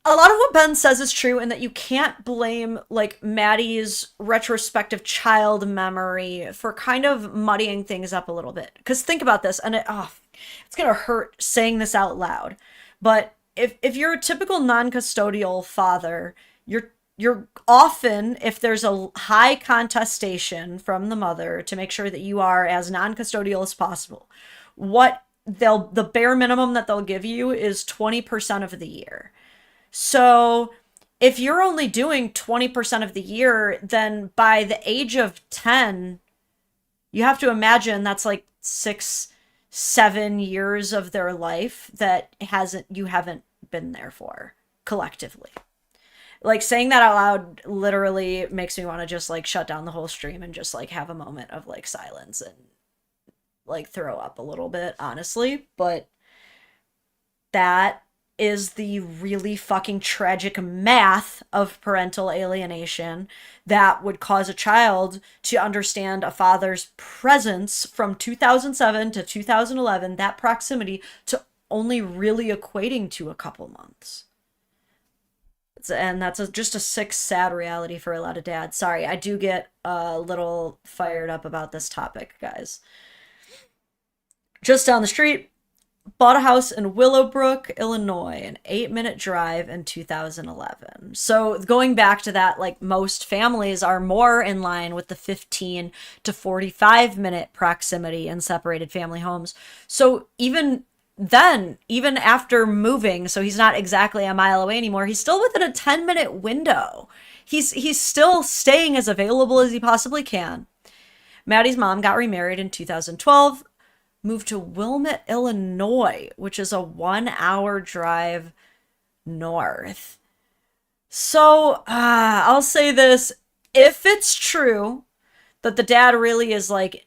A lot of what Ben says is true in that you can't blame, like, Madi's retrospective child memory for kind of muddying things up a little bit. Because think about this, and it's gonna hurt saying this out loud, but if you're a typical non-custodial father, you're often, if there's a high contestation from the mother to make sure that you are as non-custodial as possible, the bare minimum that they'll give you is 20% of the year. So if you're only doing 20% of the year, then by the age of 10, you have to imagine that's like 6-7 years of their life that you haven't been there for collectively. Like, saying that out loud literally makes me want to just like shut down the whole stream and just like have a moment of like silence and like throw up a little bit, honestly. But that is the really fucking tragic math of parental alienation that would cause a child to understand a father's presence from 2007 to 2011, that proximity, to only really equating to a couple months. And that's just a sick, sad reality for a lot of dads. Sorry, I do get a little fired up about this topic, guys. Just down the street, bought a house in Willowbrook, Illinois, an 8-minute drive in 2011. So going back to that, like, most families are more in line with the 15 to 45-minute proximity in separated family homes. So even then, even after moving, so he's not exactly a mile away anymore, he's still within a 10-minute window. He's still staying as available as he possibly can. Madi's mom got remarried in 2012, moved to Wilmette, Illinois, which is a 1-hour drive north. So, I'll say this. If it's true that the dad really is, like,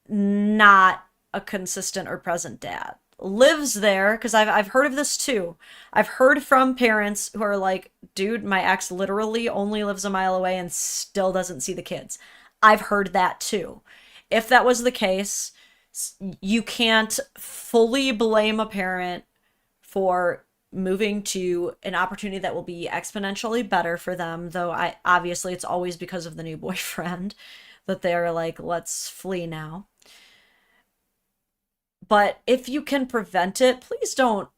not a consistent or present dad, lives there, because I've heard of this too. I've heard from parents who are like, dude, my ex literally only lives a mile away and still doesn't see the kids. I've heard that too. If that was the case, you can't fully blame a parent for moving to an opportunity that will be exponentially better for them, though obviously it's always because of the new boyfriend that they're like, let's flee now. But if you can prevent it, please don't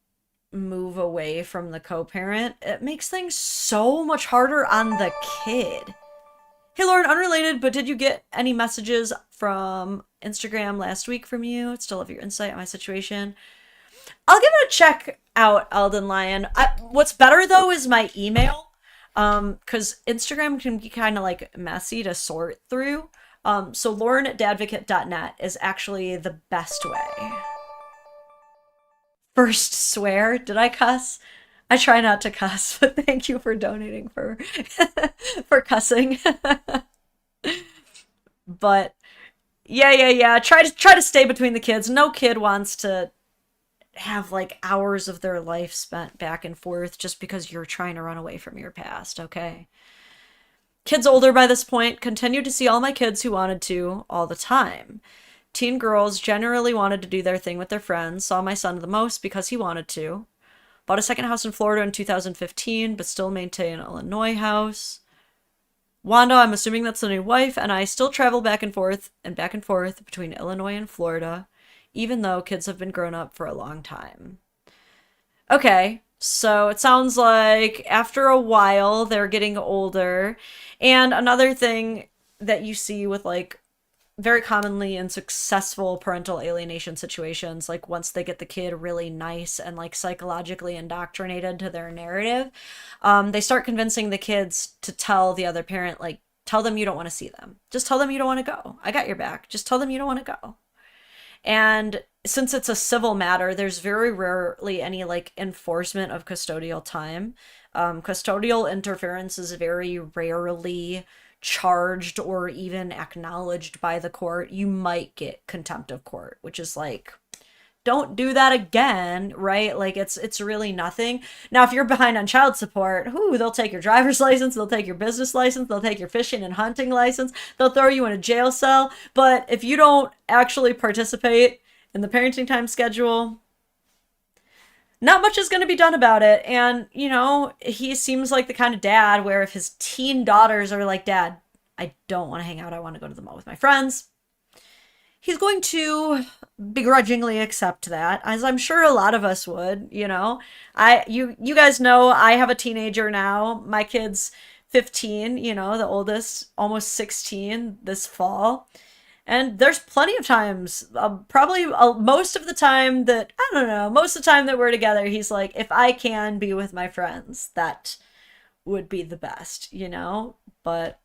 move away from the co-parent. It makes things so much harder on the kid. Hey Lauren, unrelated, but did you get any messages from Instagram last week from you? I'd still love your insight on my situation. I'll give it a check out, Elden Lion. What's better though is my email, because Instagram can be kind of like messy to sort through. So Lauren@Dadvocate.net is actually the best way. First swear, did I cuss? I try not to cuss, but thank you for donating for for cussing. But yeah. Try to stay between the kids. No kid wants to have like hours of their life spent back and forth just because you're trying to run away from your past, okay? Kids older by this point continued to see all my kids who wanted to all the time. Teen girls generally wanted to do their thing with their friends, saw my son the most because he wanted to. Bought a second house in Florida in 2015, but still maintain an Illinois house. Wanda, I'm assuming that's the new wife, and I still travel back and forth between Illinois and Florida, even though kids have been grown up for a long time. Okay, so it sounds like after a while they're getting older. And another thing that you see with like very commonly in successful parental alienation situations, like once they get the kid really nice and like psychologically indoctrinated to their narrative, they start convincing the kids to tell the other parent, like, tell them you don't want to see them. Just tell them you don't want to go. I got your back. Just tell them you don't want to go. And since it's a civil matter, there's very rarely any like enforcement of custodial time. Custodial interference is very rarely charged or even acknowledged by the court. You might get contempt of court, which is like, don't do that again, right? Like it's really nothing. Now, if you're behind on child support, they'll take your driver's license, they'll take your business license, they'll take your fishing and hunting license, they'll throw you in a jail cell. But if you don't actually participate in the parenting time schedule, not much is going to be done about it. And, you know, he seems like the kind of dad where if his teen daughters are like, Dad, I don't want to hang out, I want to go to the mall with my friends, he's going to begrudgingly accept that, as I'm sure a lot of us would. You know, you guys know I have a teenager now. My kid's 15, you know, the oldest almost 16 this fall. And there's plenty of times, probably most of the time that, I don't know, most of the time that we're together, he's like, if I can be with my friends, that would be the best, you know? But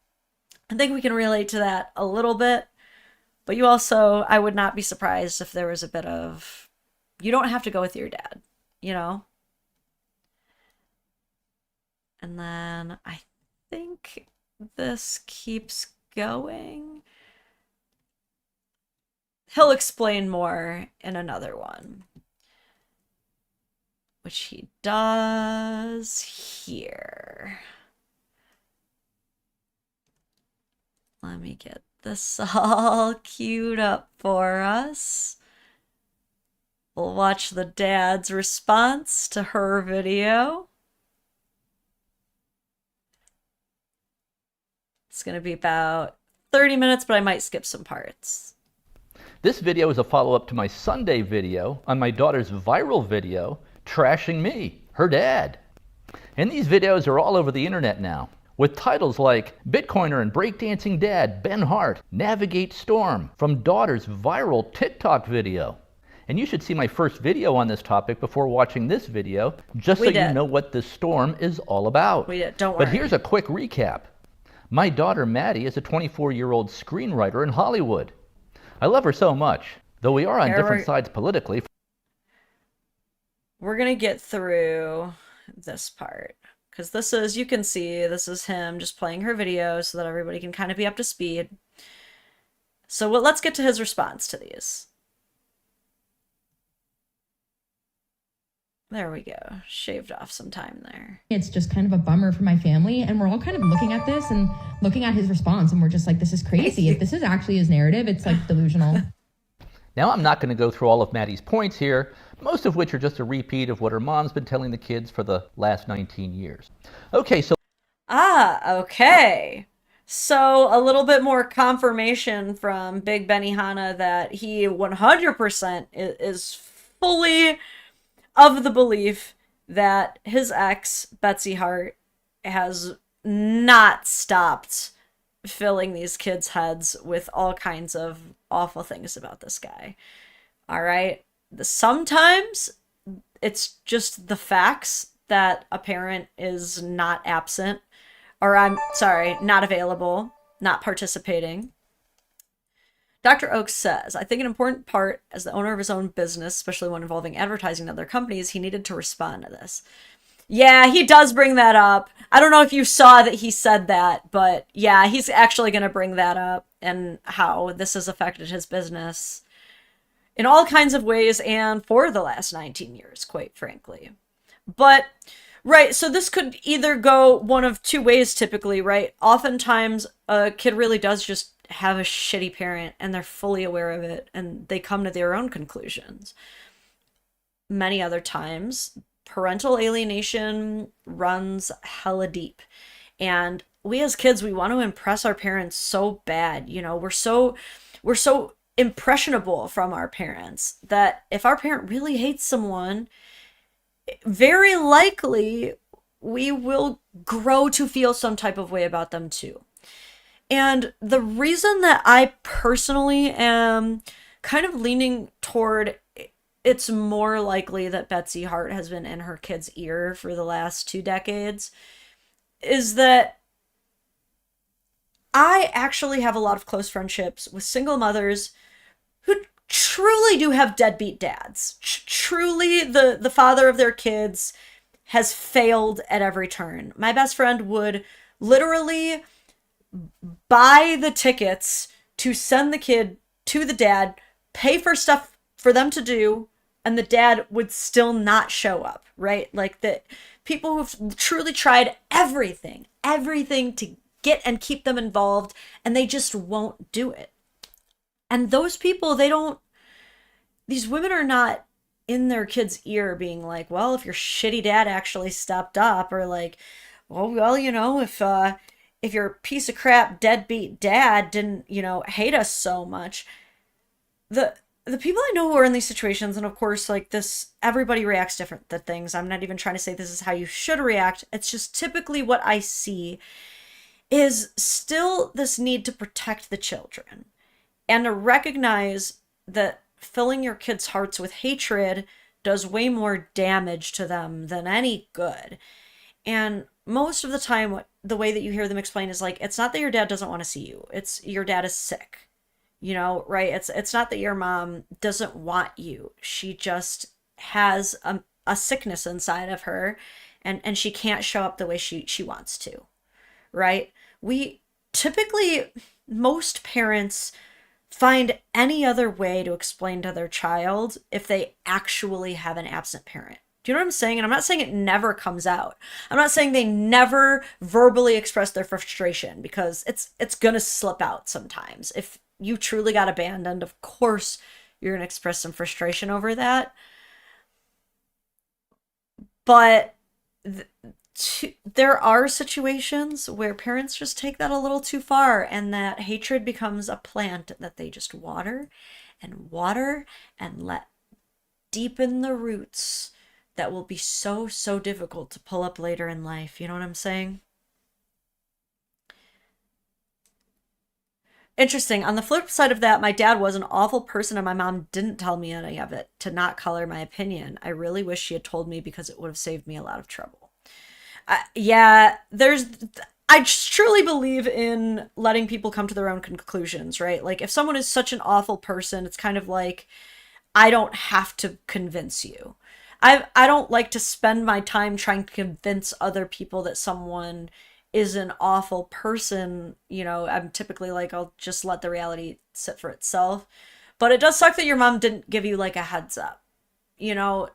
I think we can relate to that a little bit. But you also, I would not be surprised if there was a bit of, you don't have to go with your dad, you know? And then I think this keeps going. He'll explain more in another one, which he does here. Let me get this all queued up for us. We'll watch the dad's response to her video. It's going to be about 30 minutes, but I might skip some parts. This video is a follow-up to my Sunday video on my daughter's viral video, trashing me, her dad. And these videos are all over the internet now, with titles like Bitcoiner and Breakdancing Dad, Ben Hart, Navigate Storm, from daughter's viral TikTok video. And you should see my first video on this topic before watching this video, just so you know what this storm is all about. We did, don't worry. But here's a quick recap. My daughter Maddie is a 24-year-old screenwriter in Hollywood. I love her so much, though we are on different sides politically. We're going to get through this part, because this is, you can see, this is him just playing her video so that everybody can kind of be up to speed. So let's get to his response to these. There we go. Shaved off some time there. It's just kind of a bummer for my family. And we're all kind of looking at this and looking at his response. And we're just like, this is crazy. If this is actually his narrative, it's like delusional. Now, I'm not going to go through all of Maddie's points here, most of which are just a repeat of what her mom's been telling the kids for the last 19 years. Okay, so... okay. So a little bit more confirmation from Big Benihana that he 100% is fully of the belief that his ex, Betsy Hart, has not stopped filling these kids' heads with all kinds of awful things about this guy. All right? Sometimes it's just the facts that a parent is not absent, or not available, not participating. Dr. Oakes says, I think an important part as the owner of his own business, especially one involving advertising to other companies, he needed to respond to this. Yeah, he does bring that up. I don't know if you saw that he said that, but yeah, he's actually going to bring that up and how this has affected his business in all kinds of ways and for the last 19 years, quite frankly. But, right, so this could either go one of two ways typically, right? Oftentimes, a kid really does just have a shitty parent and they're fully aware of it and they come to their own conclusions. Many other times, parental alienation runs hella deep. And we as kids, we want to impress our parents so bad. You know, we're so impressionable from our parents that if our parent really hates someone, very likely we will grow to feel some type of way about them too. And the reason that I personally am kind of leaning toward it's more likely that Betsy Hart has been in her kid's ear for the last 2 decades is that I actually have a lot of close friendships with single mothers who truly do have deadbeat dads. Truly, the father of their kids has failed at every turn. My best friend would literally buy the tickets to send the kid to the dad, pay for stuff for them to do, and the dad would still not show up, right? Like the people who've truly tried everything to get and keep them involved, and they just won't do it. And those people, these women are not in their kid's ear being like, well, if your shitty dad actually stepped up, or like, well, you know, if your piece of crap deadbeat dad didn't, you know, hate us so much. The people I know who are in these situations, and of course, like this, everybody reacts different to things. I'm not even trying to say this is how you should react. It's just typically what I see is still this need to protect the children and to recognize that filling your kids' hearts with hatred does way more damage to them than any good. And most of the time, the way that you hear them explain is like, it's not that your dad doesn't want to see you. It's your dad is sick, you know, right? It's not that your mom doesn't want you. She just has a sickness inside of her, and she can't show up the way she wants to, right? We typically, most parents find any other way to explain to their child if they actually have an absent parent. Do you know what I'm saying? And I'm not saying it never comes out. I'm not saying they never verbally express their frustration, because it's gonna slip out sometimes. If you truly got abandoned, of course you're gonna express some frustration over that. But there are situations where parents just take that a little too far, and that hatred becomes a plant that they just water and let deepen the roots that will be so difficult to pull up later in life. You know what I'm saying? Interesting. On the flip side of that, my dad was an awful person and my mom didn't tell me any of it to not color my opinion. I really wish she had told me, because it would have saved me a lot of trouble. Yeah, I just truly believe in letting people come to their own conclusions, right? Like, if someone is such an awful person, it's kind of like, I don't have to convince you. I don't like to spend my time trying to convince other people that someone is an awful person. You know, I'm typically like, I'll just let the reality sit for itself. But it does suck that your mom didn't give you like a heads up. You know,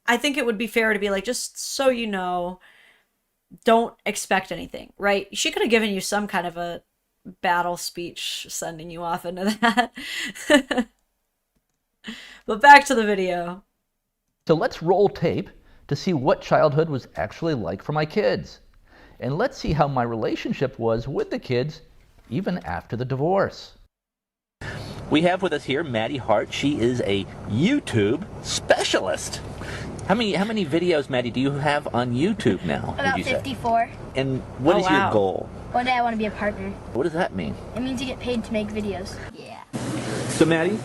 I think it would be fair to be like, just so you know, don't expect anything, right? She could have given you some kind of a battle speech sending you off into that. But back to the video. So let's roll tape to see what childhood was actually like for my kids. And let's see how my relationship was with the kids even after the divorce. We have with us here Maddie Hart. She is a YouTube specialist. How many videos, Maddie, do you have on YouTube now? About 54. And what is your goal? One day I want to be a partner. What does that mean? It means you get paid to make videos. Yeah. So, Maddie,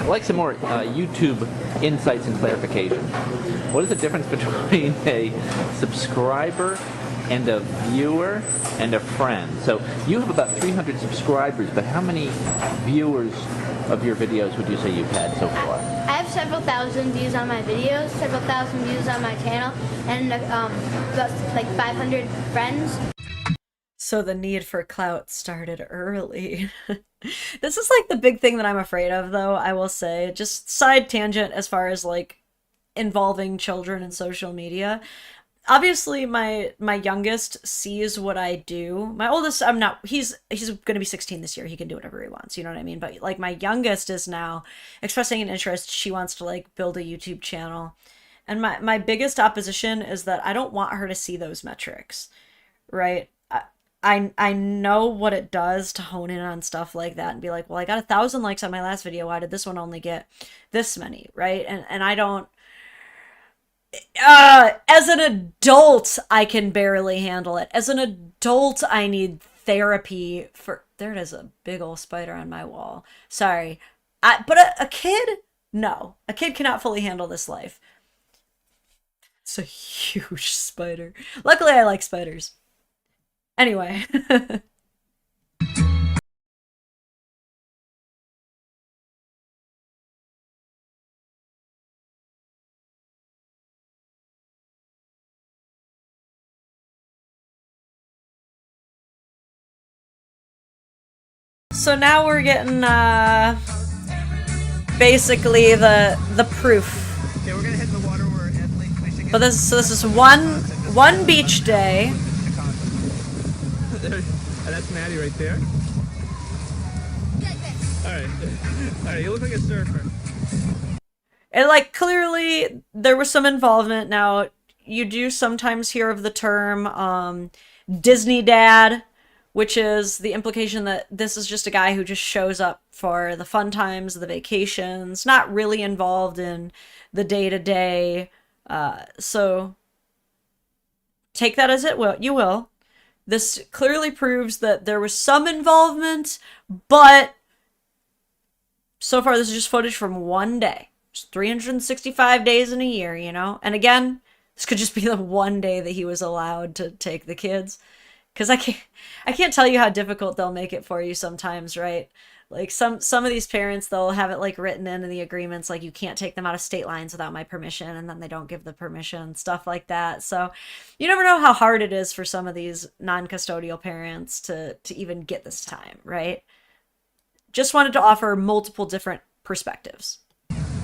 I'd like some more YouTube insights and clarification. What is the difference between a subscriber and a viewer and a friend? So you have about 300 subscribers, but how many viewers of your videos would you say you've had so far? I have several thousand views on my videos, several thousand views on my channel, and about like 500 friends. So the need for clout started early. This is like the big thing that I'm afraid of, though, I will say. Just side tangent as far as like involving children in social media. Obviously my youngest sees what I do. My oldest, he's going to be 16 this year. He can do whatever he wants, you know what I mean? But like my youngest is now expressing an interest. She wants to like build a YouTube channel. And my biggest opposition is that I don't want her to see those metrics, right? I know what it does to hone in on stuff like that and be like, well, I got 1,000 likes on my last video. Why did this one only get this many, right? And I don't, as an adult, I can barely handle it. As an adult, I need therapy for, there it is, a big old spider on my wall. Sorry. But a kid? No. A kid cannot fully handle this life. It's a huge spider. Luckily, I like spiders. Anyway. So now we're getting basically the proof. Okay, we're gonna head in the water where But this is one beach day. And that's Maddie right there. Alright, you look like a surfer. And like clearly there was some involvement. Now you do sometimes hear of the term Disney dad, which is the implication that this is just a guy who just shows up for the fun times, the vacations, not really involved in the day-to-day. So take that as it will. You will. This clearly proves that there was some involvement, but so far this is just footage from one day. It's 365 days in a year, you know? And again, this could just be the one day that he was allowed to take the kids. Because I can't tell you how difficult they'll make it for you sometimes, right? Like some of these parents, they'll have it like written in the agreements, like you can't take them out of state lines without my permission, and then they don't give the permission, stuff like that. So you never know how hard it is for some of these non-custodial parents to even get this time, right? Just wanted to offer multiple different perspectives.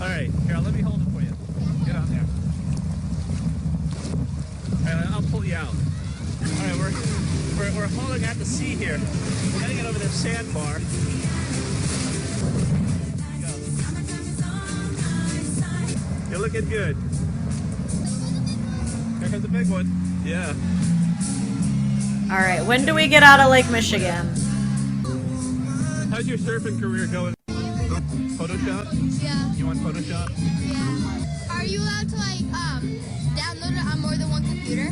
All right, here, let me hold it for you. Get on there. All right, I'll pull you out. All right, we're holding at the sea here. We're gonna get over this sandbar. You're looking good. Here comes the big one. Yeah. All right, when do we get out of Lake Michigan? How's your surfing career going? Photoshop? Yeah. You want Photoshop? Yeah. Are you allowed to like download it on more than one computer?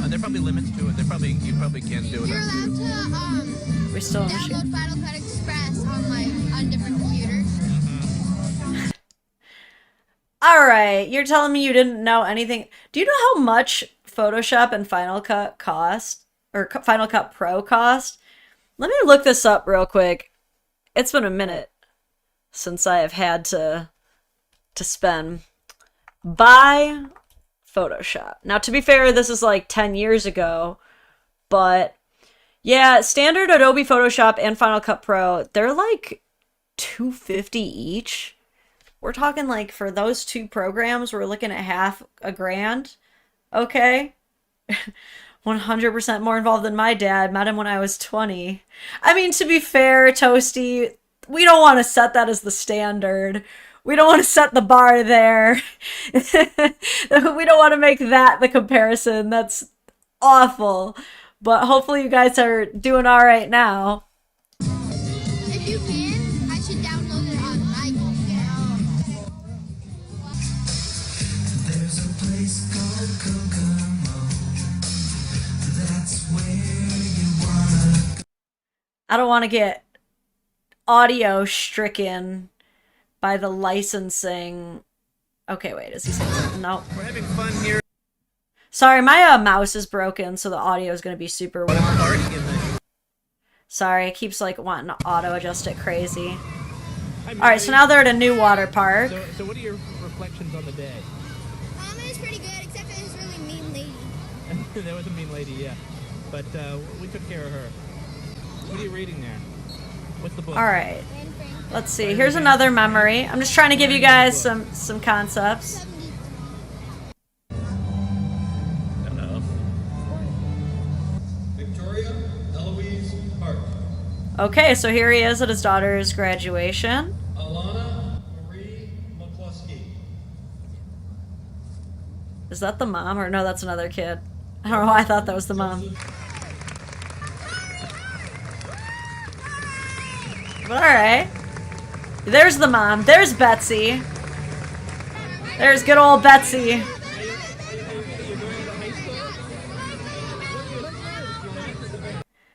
There are probably limits to it. You probably can do it. You're allowed to We still in download Michigan. Final Cut Express on different computers. All right, you're telling me you didn't know anything. Do you know how much Photoshop and Final Cut cost, or Final Cut Pro cost? Let me look this up real quick. It's been a minute since I have had to spend. Buy Photoshop. Now, to be fair, this is like 10 years ago, but yeah, standard Adobe Photoshop and Final Cut Pro, they're like $250 each. We're talking like for those two programs, we're looking at half a grand. Okay. 100% more involved than my dad. Met him when I was 20. I mean, to be fair, Toasty, we don't want to set that as the standard. We don't want to set the bar there. We don't want to make that the comparison. That's awful. But hopefully you guys are doing all right now. If you can, I should download it on my computer. There's a place called Kokomo. That's where you wanna go. I don't want to get audio stricken by the licensing. Okay, wait, is he saying something? No. We're having fun here. Sorry, my mouse is broken, so the audio is going to be super warm. Sorry, it keeps like wanting to auto adjust it crazy. Alright, so now they're at a new water park. So what are your reflections on the day? It was pretty good, except for this really mean lady. There was a mean lady, yeah. But we took care of her. What are you reading there? What's the book? Alright, let's see. Here's another memory. I'm just trying to give you guys some concepts. Hello. Victoria Eloise Hart. Okay, so here he is at his daughter's graduation. Alana Marie McCluskey. Is that the mom? Or no, that's another kid. I don't know why I thought that was the mom. But alright. There's the mom. There's Betsy. There's good old Betsy.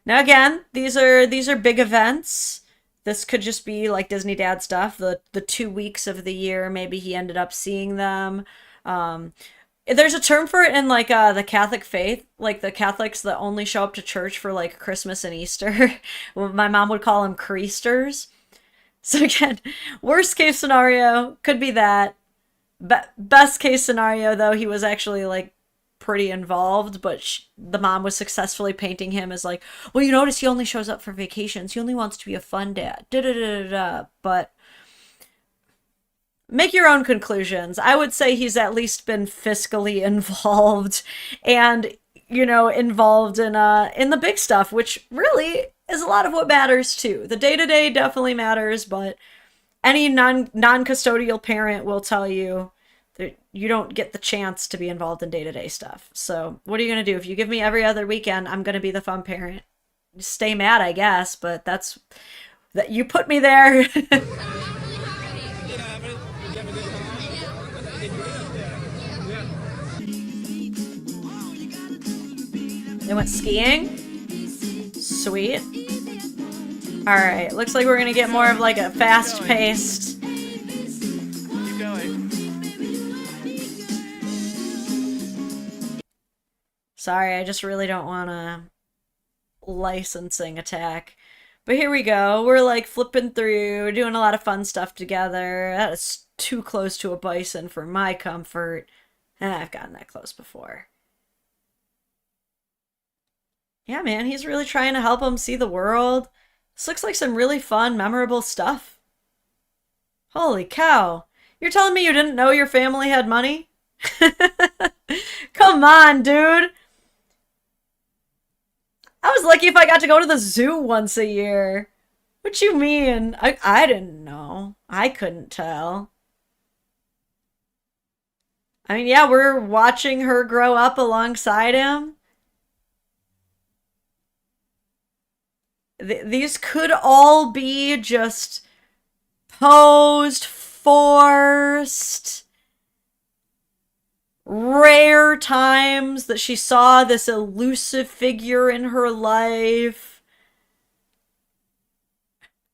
Now again, these are big events. This could just be like Disney Dad stuff. The 2 weeks of the year, maybe he ended up seeing them. There's a term for it in like the Catholic faith, like the Catholics that only show up to church for like Christmas and Easter. Well, my mom would call them creasters. So again, worst case scenario could be that. Best case scenario, though, he was actually like pretty involved, but the mom was successfully painting him as like, well, you notice he only shows up for vacations. He only wants to be a fun dad. Da da da da da. But make your own conclusions. I would say he's at least been fiscally involved and, involved in the big stuff, which really is a lot of what matters too. The day-to-day definitely matters, but any non-custodial parent will tell you that you don't get the chance to be involved in day-to-day stuff. So what are you going to do? If you give me every other weekend, I'm going to be the fun parent. Stay mad, I guess, but that you put me there. They went skiing? Sweet. Alright, looks like we're gonna get more of like a fast-paced... Keep going. Sorry, I just really don't want a licensing attack. But here we go. We're like flipping through, we're doing a lot of fun stuff together. That is too close to a bison for my comfort. I've gotten that close before. Yeah, man, he's really trying to help him see the world. This looks like some really fun, memorable stuff. Holy cow. You're telling me you didn't know your family had money? Come on, dude. I was lucky if I got to go to the zoo once a year. What you mean? I didn't know. I couldn't tell. I mean, yeah, we're watching her grow up alongside him. These could all be just posed, forced, rare times that she saw this elusive figure in her life.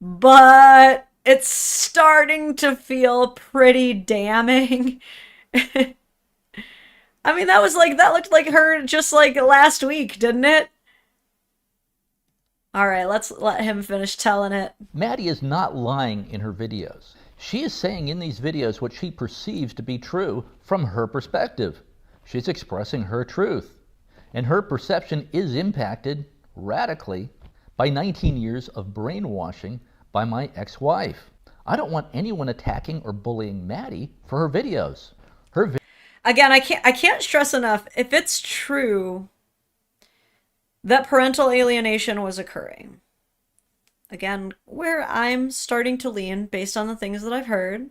But it's starting to feel pretty damning. I mean, that looked like her just like last week, didn't it? Alright, let's let him finish telling it. Madi is not lying in her videos. She is saying in these videos what she perceives to be true from her perspective. She's expressing her truth. And her perception is impacted radically by 19 years of brainwashing by my ex-wife. I don't want anyone attacking or bullying Madi for her videos. Again, I can't stress enough, if it's true that parental alienation was occurring. Again, where I'm starting to lean based on the things that I've heard,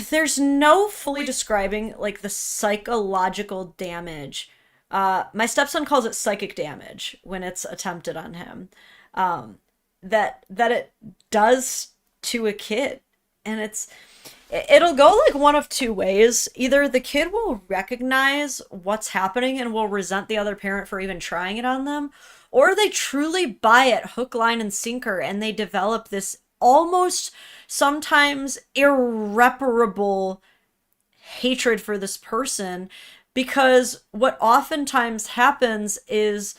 there's no fully describing like the psychological damage. My stepson calls it psychic damage when it's attempted on him. That it does to a kid. And it'll go like one of two ways. Either the kid will recognize what's happening and will resent the other parent for even trying it on them, or they truly buy it hook, line, and sinker, and they develop this almost sometimes irreparable hatred for this person, because what oftentimes happens is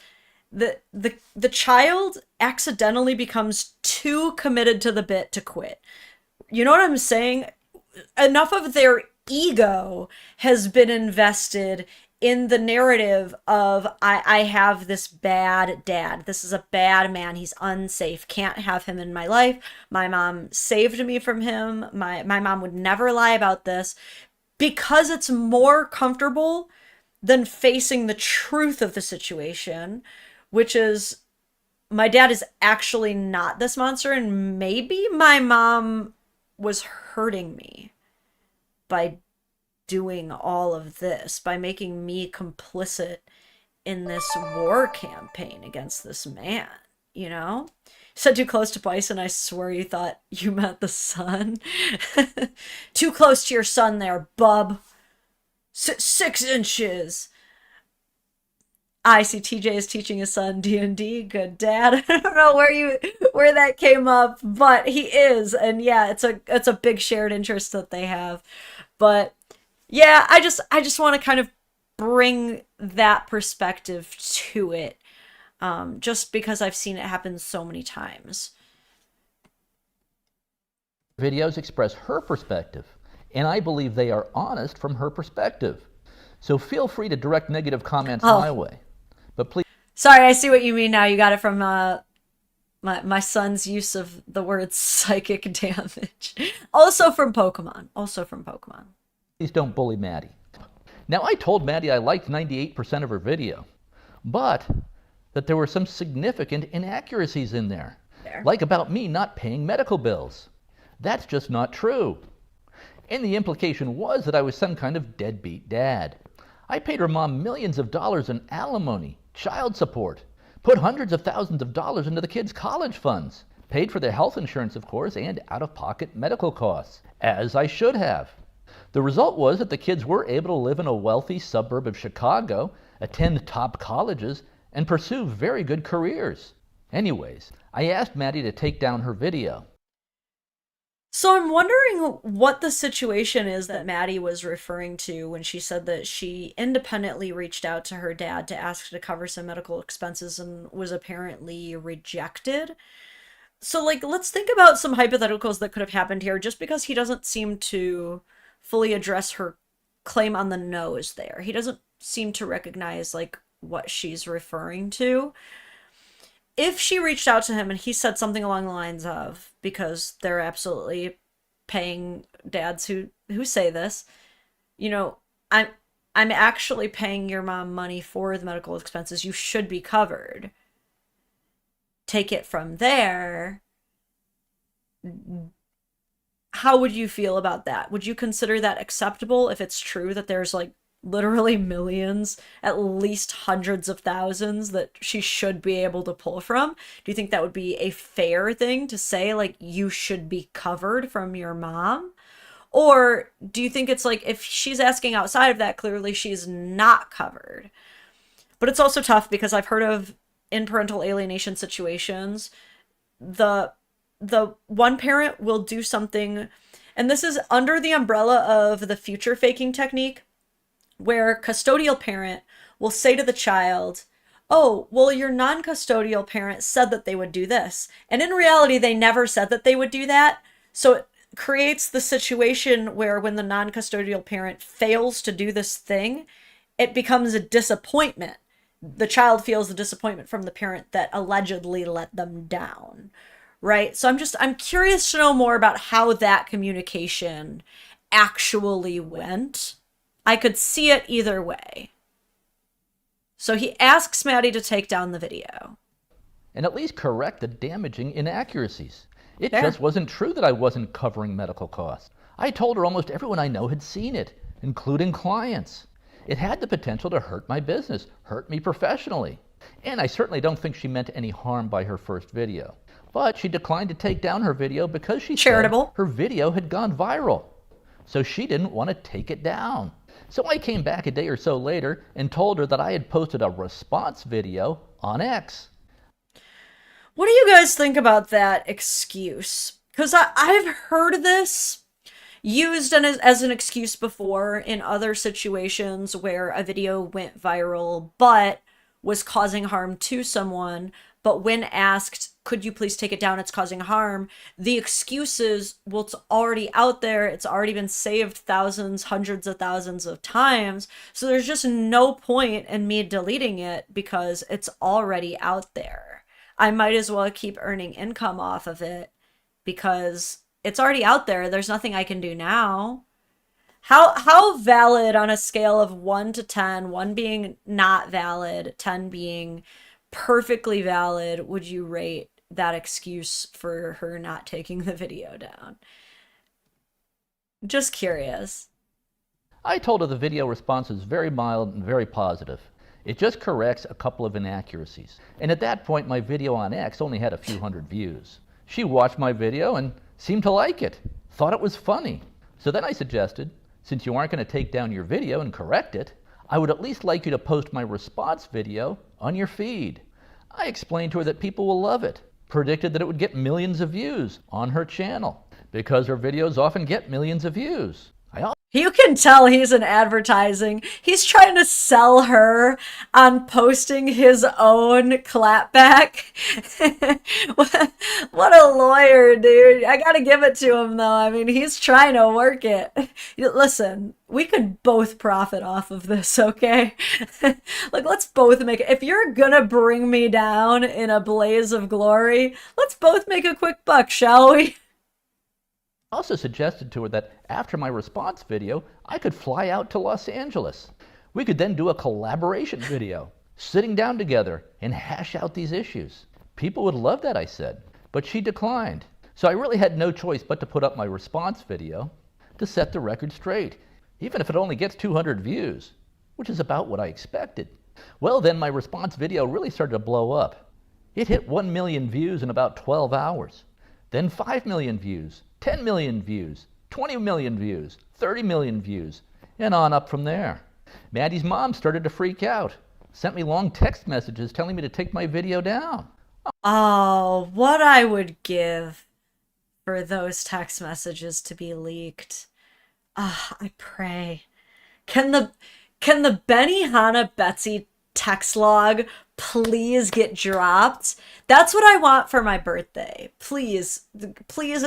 that the child accidentally becomes too committed to the bit to quit. You know what I'm saying? Enough of their ego has been invested in the narrative of I have this bad dad. This is a bad man. He's unsafe. Can't have him in my life. My mom saved me from him. My mom would never lie about this, because it's more comfortable than facing the truth of the situation, which is my dad is actually not this monster, and maybe my mom was hurting me by doing all of this, by making me complicit in this war campaign against this man, you know? You said too close to Bison, I swear you thought you meant the sun. Too close to your son there, bub. 6 inches. I see TJ is teaching his son D&D. Good dad. I don't know where that came up, but he is, and yeah, it's a big shared interest that they have. But yeah, I just want to kind of bring that perspective to it, just because I've seen it happen so many times. Videos express her perspective, and I believe they are honest from her perspective. So feel free to direct negative comments my way. But please... Sorry, I see what you mean now. You got it from my son's use of the word psychic damage. Also from Pokemon. Please don't bully Maddie. Now, I told Maddie I liked 98% of her video, but that there were some significant inaccuracies in there. Like about me not paying medical bills. That's just not true. And the implication was that I was some kind of deadbeat dad. I paid her mom millions of dollars in alimony, child support, put hundreds of thousands of dollars into the kids' college funds, paid for their health insurance, of course, and out-of-pocket medical costs, as I should have. The result was that the kids were able to live in a wealthy suburb of Chicago, attend top colleges, and pursue very good careers. Anyways, I asked Maddie to take down her video. So I'm wondering what the situation is that Maddie was referring to when she said that she independently reached out to her dad to ask to cover some medical expenses and was apparently rejected. So, like, let's think about some hypotheticals that could have happened here, just because he doesn't seem to fully address her claim on the nose there. He doesn't seem to recognize, like, what she's referring to. If she reached out to him and he said something along the lines of, because they're absolutely paying dads who say this, you know, I'm actually paying your mom money for the medical expenses. You should be covered. Take it from there. How would you feel about that? Would you consider that acceptable if it's true that there's like literally millions, at least hundreds of thousands that she should be able to pull from? Do you think that would be a fair thing to say, like, you should be covered from your mom? Or do you think it's like, if she's asking outside of that, clearly she's not covered? But it's also tough because I've heard of, in parental alienation situations, the one parent will do something, and this is under the umbrella of the future faking technique, where custodial parent will say to the child, oh, well, your non-custodial parent said that they would do this. And in reality, they never said that they would do that. So it creates the situation where when the non-custodial parent fails to do this thing, it becomes a disappointment. The child feels the disappointment from the parent that allegedly let them down, right? So I'm curious to know more about how that communication actually went. I could see it either way. So he asks Maddie to take down the video. And at least correct the damaging inaccuracies. It just wasn't true that I wasn't covering medical costs. I told her almost everyone I know had seen it, including clients. It had the potential to hurt my business, hurt me professionally. And I certainly don't think she meant any harm by her first video. But she declined to take down her video because she said her video had gone viral. So she didn't want to take it down. So I came back a day or so later and told her that I had posted a response video on X. What do you guys think about that excuse? Because I've heard this used as an excuse before in other situations where a video went viral but was causing harm to someone, but when asked, could you please take it down, it's causing harm, the excuse is, well, it's already out there, it's already been saved thousands, hundreds of thousands of times, so there's just no point in me deleting it because it's already out there. I might as well keep earning income off of it because it's already out there. There's nothing I can do now. How valid on a scale of 1 to 10, 1 being not valid, 10 being perfectly valid, would you rate that excuse for her not taking the video down? Just curious. I told her the video response is very mild and very positive. It just corrects a couple of inaccuracies. And at that point, my video on X only had a few hundred views. She watched my video and seemed to like it, thought it was funny. So then I suggested, since you aren't going to take down your video and correct it, I would at least like you to post my response video on your feed. I explained to her that people will love it, predicted that it would get millions of views on her channel, because her videos often get millions of views. You can tell he's in advertising. He's trying to sell her on posting his own clapback. What a lawyer, dude. I gotta give it to him, though. I mean, he's trying to work it. Listen, we could both profit off of this, okay? Like, let's both make it. If you're gonna bring me down in a blaze of glory, let's both make a quick buck, shall we? I also suggested to her that after my response video, I could fly out to Los Angeles. We could then do a collaboration video, sitting down together and hash out these issues. People would love that, I said, but she declined. So I really had no choice but to put up my response video to set the record straight, even if it only gets 200 views, which is about what I expected. Well, then my response video really started to blow up. It hit 1 million views in about 12 hours, then 5 million views, 10 million views, 20 million views, 30 million views, and on up from there. Maddie's mom started to freak out, sent me long text messages telling me to take my video down. Oh, what I would give for those text messages to be leaked. Ah, I pray. Can the Benihana Betsy text log please get dropped? That's what I want for my birthday. Please,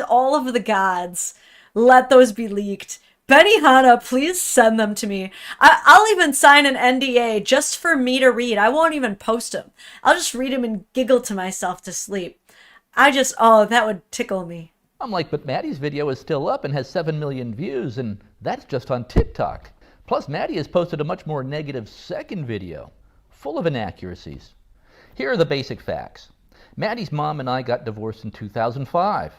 all of the gods, let those be leaked. Benihana, please send them to me. I'll even sign an NDA just for me to read. I won't even post them. I'll just read them and giggle to myself to sleep. Oh, that would tickle me. I'm like, but Maddie's video is still up and has 7 million views, and that's just on TikTok. Plus, Maddie has posted a much more negative second video, full of inaccuracies. Here are the basic facts. Maddie's mom and I got divorced in 2005.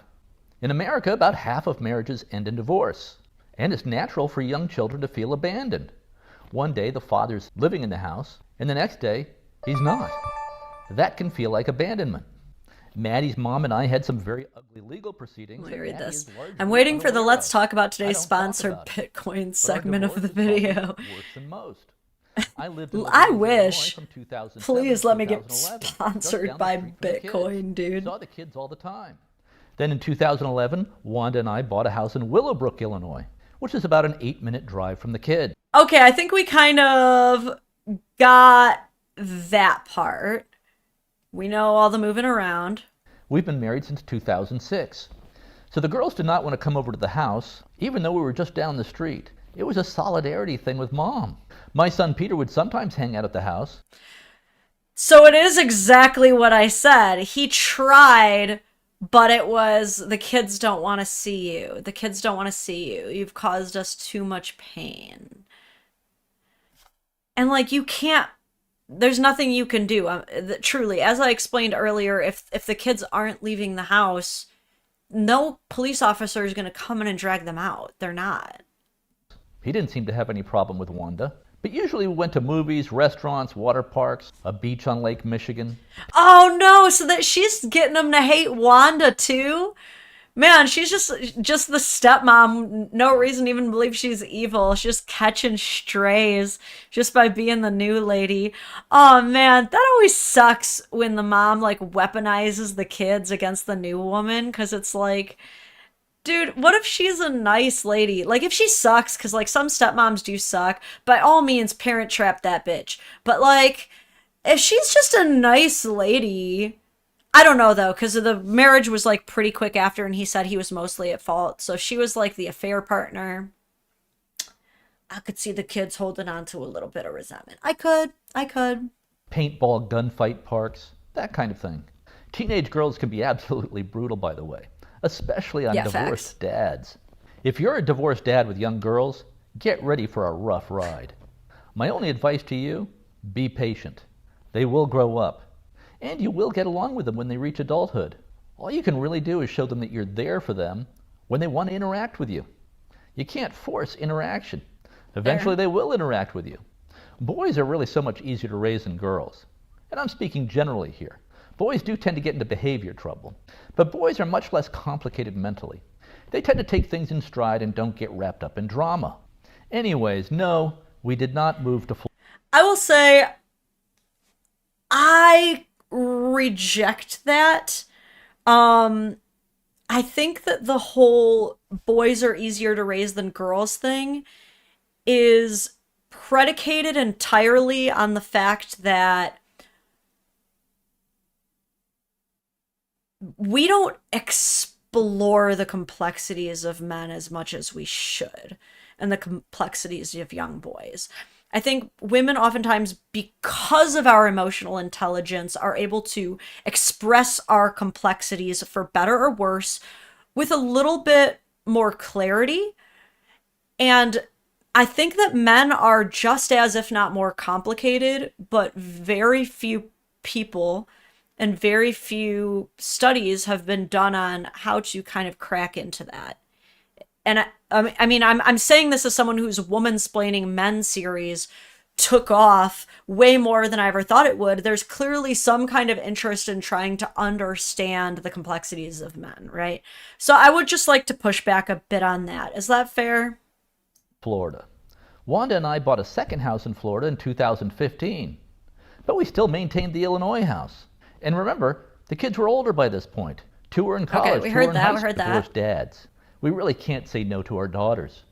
In America, about half of marriages end in divorce, and it's natural for young children to feel abandoned. One day, the father's living in the house, and the next day, he's not. That can feel like abandonment. Maddie's mom and I had some very ugly legal proceedings. Let me read this. I'm waiting for the Let's Talk About Today's sponsored Bitcoin segment of the video. Worse than most. I lived in I wish. From 2007 Please let me get 2011, sponsored by Bitcoin, dude. Saw the kids all the time. Then in 2011, Wanda and I bought a house in Willowbrook, Illinois, which is about an 8-minute drive from the kid. Okay, I think we kind of got that part. We know all the moving around. We've been married since 2006. So the girls did not want to come over to the house, even though we were just down the street. It was a solidarity thing with Mom. My son Peter would sometimes hang out at the house. So it is exactly what I said. He tried, but it was, the kids don't want to see you. The kids don't want to see you. You've caused us too much pain. And like, you can't, there's nothing you can do. Truly, as I explained earlier, if the kids aren't leaving the house, no police officer is going to come in and drag them out. They're not. He didn't seem to have any problem with Wanda. But usually we went to movies, restaurants, water parks, a beach on Lake Michigan. Oh no, so that she's getting them to hate Wanda too? Man, she's just the stepmom. No reason to even believe she's evil. She's just catching strays just by being the new lady. Oh man, that always sucks when the mom like weaponizes the kids against the new woman, because it's like, dude, what if she's a nice lady? Like, if she sucks, because, like, some stepmoms do suck, by all means, parent trap that bitch. But, like, if she's just a nice lady, I don't know, though, because the marriage was, like, pretty quick after, and he said he was mostly at fault. So she was, like, the affair partner. I could see the kids holding on to a little bit of resentment. I could. Paintball gunfight parks, that kind of thing. Teenage girls can be absolutely brutal, by the way. Especially on divorced dads. If you're a divorced dad with young girls, get ready for a rough ride. My only advice to you, be patient. They will grow up, and you will get along with them when they reach adulthood. All you can really do is show them that you're there for them when they want to interact with you. You can't force interaction. Eventually they will interact with you. Boys are really so much easier to raise than girls. And I'm speaking generally here. Boys do tend to get into behavior trouble, but boys are much less complicated mentally. They tend to take things in stride and don't get wrapped up in drama. Anyways, no, we did not move to Florida. I will say I reject that. I think that the whole boys are easier to raise than girls thing is predicated entirely on the fact that we don't explore the complexities of men as much as we should, and the complexities of young boys. I think women oftentimes, because of our emotional intelligence, are able to express our complexities for better or worse with a little bit more clarity. And I think that men are just as, if not more complicated, but very few people and very few studies have been done on how to kind of crack into that. And I'm saying this as someone whose Womansplaining Men series took off way more than I ever thought it would. There's clearly some kind of interest in trying to understand the complexities of men, right? So I would just like to push back a bit on that. Is that fair? Florida. Wanda and I bought a second house in Florida in 2015, but we still maintained the Illinois house. And remember, the kids were older by this point. 2 were in college, Okay, we 2 heard were in that, high we school, heard that. divorced dads. We really can't say no to our daughters.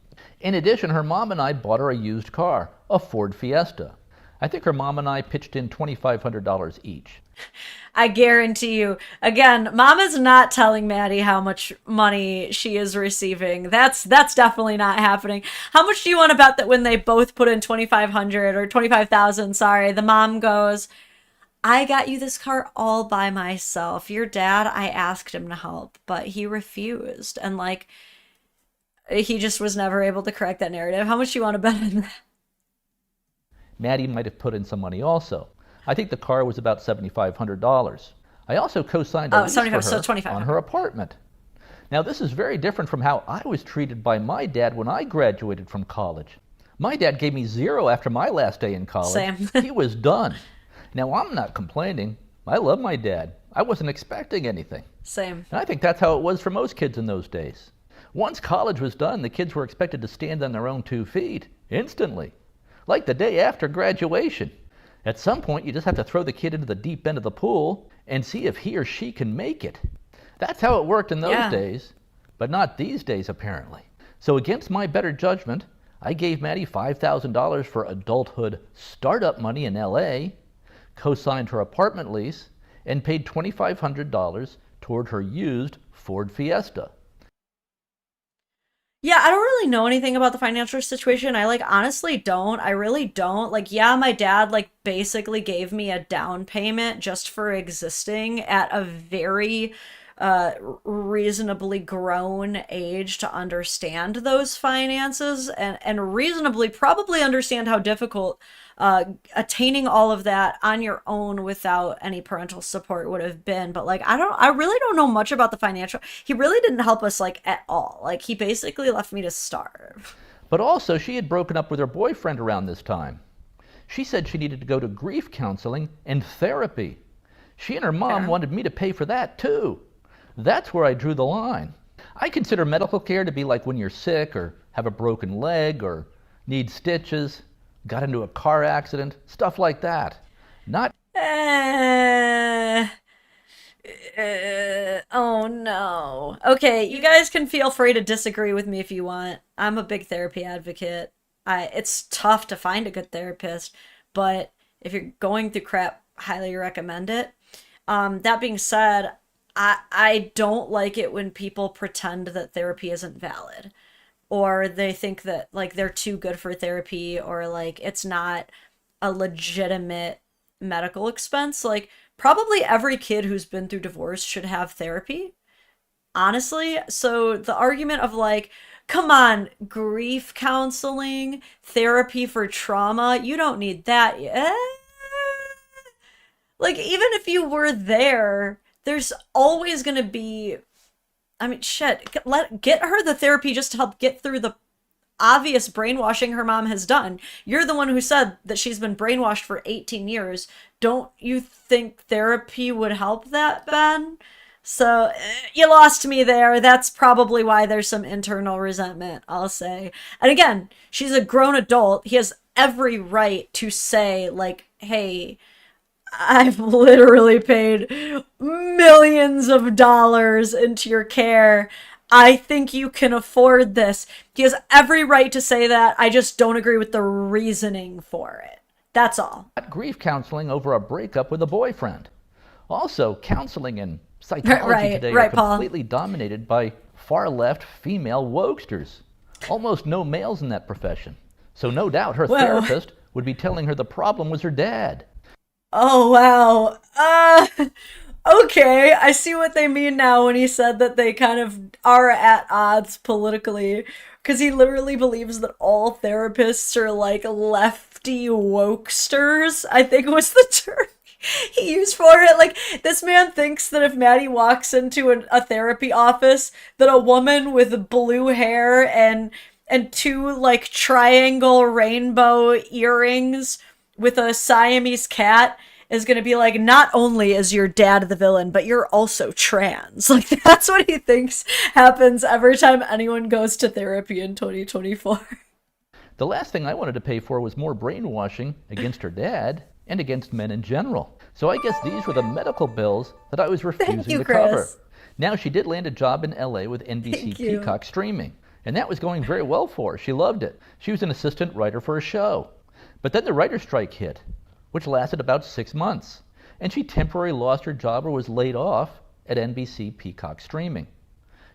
In addition, her mom and I bought her a used car, a Ford Fiesta. I think her mom and I pitched in $2,500 each. I guarantee you, again, Mama's not telling Maddie how much money she is receiving. That's definitely not happening. How much do you want to bet that when they both put in 2,500 or 25,000, sorry, the mom goes, I got you this car all by myself. Your dad, I asked him to help, but he refused. And like, he just was never able to correct that narrative. How much do you want to bet on that? Maddie might have put in some money also. I think the car was about $7,500. I also co-signed a lease for her so on her apartment. Now this is very different from how I was treated by my dad when I graduated from college. My dad gave me 0 after my last day in college. Same. He was done. Now I'm not complaining. I love my dad. I wasn't expecting anything. Same. And I think that's how it was for most kids in those days. Once college was done, the kids were expected to stand on their own 2 feet, instantly. Like the day after graduation. At some point, you just have to throw the kid into the deep end of the pool and see if he or she can make it. That's how it worked in those days, but not these days, apparently. So against my better judgment, I gave Maddie $5,000 for adulthood startup money in LA, co-signed her apartment lease, and paid $2,500 toward her used Ford Fiesta. Yeah, I don't really know anything about the financial situation. I honestly don't. I really don't. Yeah, my dad basically gave me a down payment just for existing at a very reasonably grown age to understand those finances and reasonably probably understand how difficult attaining all of that on your own without any parental support would have been. But I really don't know much about the financial. He really didn't help us at all. He basically left me to starve. But also, she had broken up with her boyfriend around this time. She said she needed to go to grief counseling and therapy. She and her mom wanted me to pay for that too. That's where I drew the line. I consider medical care to be like when you're sick or have a broken leg or need stitches, got into a car accident, stuff like that. Not oh no. Okay, you guys can feel free to disagree with me if you want. I'm a big therapy advocate. It's tough to find a good therapist, but if you're going through crap, highly recommend it. That being said, I don't like it when people pretend that therapy isn't valid, or they think that they're too good for therapy, or it's not a legitimate medical expense. Probably every kid who's been through divorce should have therapy, honestly. So the argument of come on, grief counseling, therapy for trauma, you don't need that. Even if you were there, there's always going to be, shit, get her the therapy just to help get through the obvious brainwashing her mom has done. You're the one who said that she's been brainwashed for 18 years. Don't you think therapy would help that, Ben? So you lost me there. That's probably why there's some internal resentment, I'll say. And again, she's a grown adult. He has every right to say, like, hey, I've literally paid millions of dollars into your care. I think you can afford this. He has every right to say that. I just don't agree with the reasoning for it. That's all. Grief counseling over a breakup with a boyfriend. Also, counseling and psychology today are Paul. completely dominated by far-left female wokesters. Almost no males in that profession. So no doubt her therapist would be telling her the problem was her dad. Oh, wow. Okay, I see what they mean now when he said that they kind of are at odds politically. Because he literally believes that all therapists are like lefty wokesters, I think was the term he used for it. Like, this man thinks that if Maddie walks into a therapy office, that a woman with blue hair and two like triangle rainbow earrings with a Siamese cat is going to be like, not only is your dad the villain, but you're also trans. Like, that's what he thinks happens every time anyone goes to therapy in 2024. The last thing I wanted to pay for was more brainwashing against her dad and against men in general. So I guess these were the medical bills that I was refusing to cover. Now, she did land a job in LA with NBC Peacock streaming, and that was going very well for her. She loved it. She was an assistant writer for a show. But then the writer's strike hit, which lasted about 6 months, and she temporarily lost her job or was laid off at NBC Peacock streaming.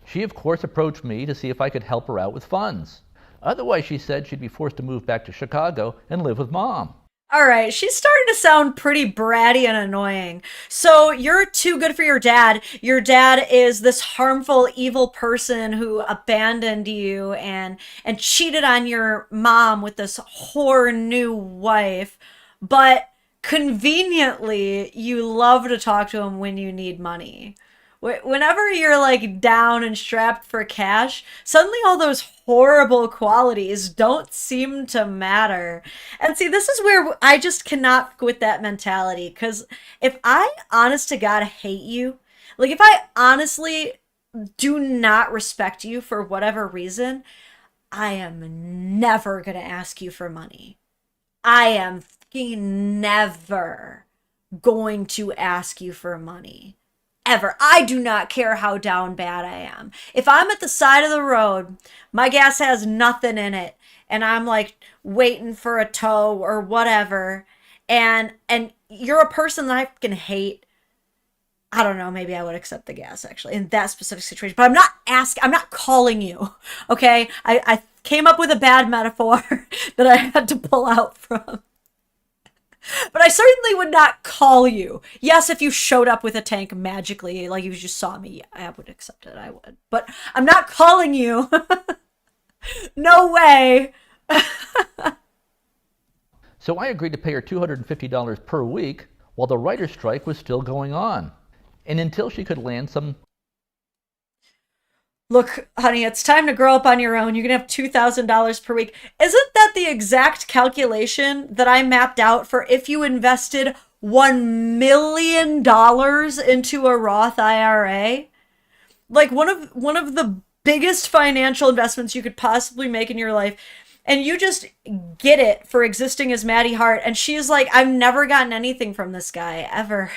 She, of course, approached me to see if I could help her out with funds. Otherwise, she said she'd be forced to move back to Chicago and live with Mom. All right, she's starting to sound pretty bratty and annoying. So you're too good for your dad. Your dad is this harmful, evil person who abandoned you and cheated on your mom with this whore new wife. But conveniently, you love to talk to him when you need money. Whenever you're like down and strapped for cash, suddenly all those horrible qualities don't seem to matter. And see, this is where I just cannot with that mentality. Because if I, honest to God, hate you, like if I honestly do not respect you for whatever reason, I am never going to ask you for money. I am never going to ask you for money. Ever. I do not care how down bad I am. If I'm at the side of the road, my gas has nothing in it, and I'm like waiting for a tow or whatever, and you're a person that I can hate, I don't know, maybe I would accept the gas actually in that specific situation. But I'm not calling you, okay? I came up with a bad metaphor that I had to pull out from. But I certainly would not call you. Yes, if you showed up with a tank magically, like you just saw me, I would accept it. I would. But I'm not calling you. No way. So I agreed to pay her $250 per week while the writer's strike was still going on, and until she could land some... Look, honey, it's time to grow up on your own. You can have $2,000 per week. Isn't that the exact calculation that I mapped out for if you invested $1 million into a Roth IRA? Like one of the biggest financial investments you could possibly make in your life. And you just get it for existing as Maddie Hart. And she's like, I've never gotten anything from this guy, ever.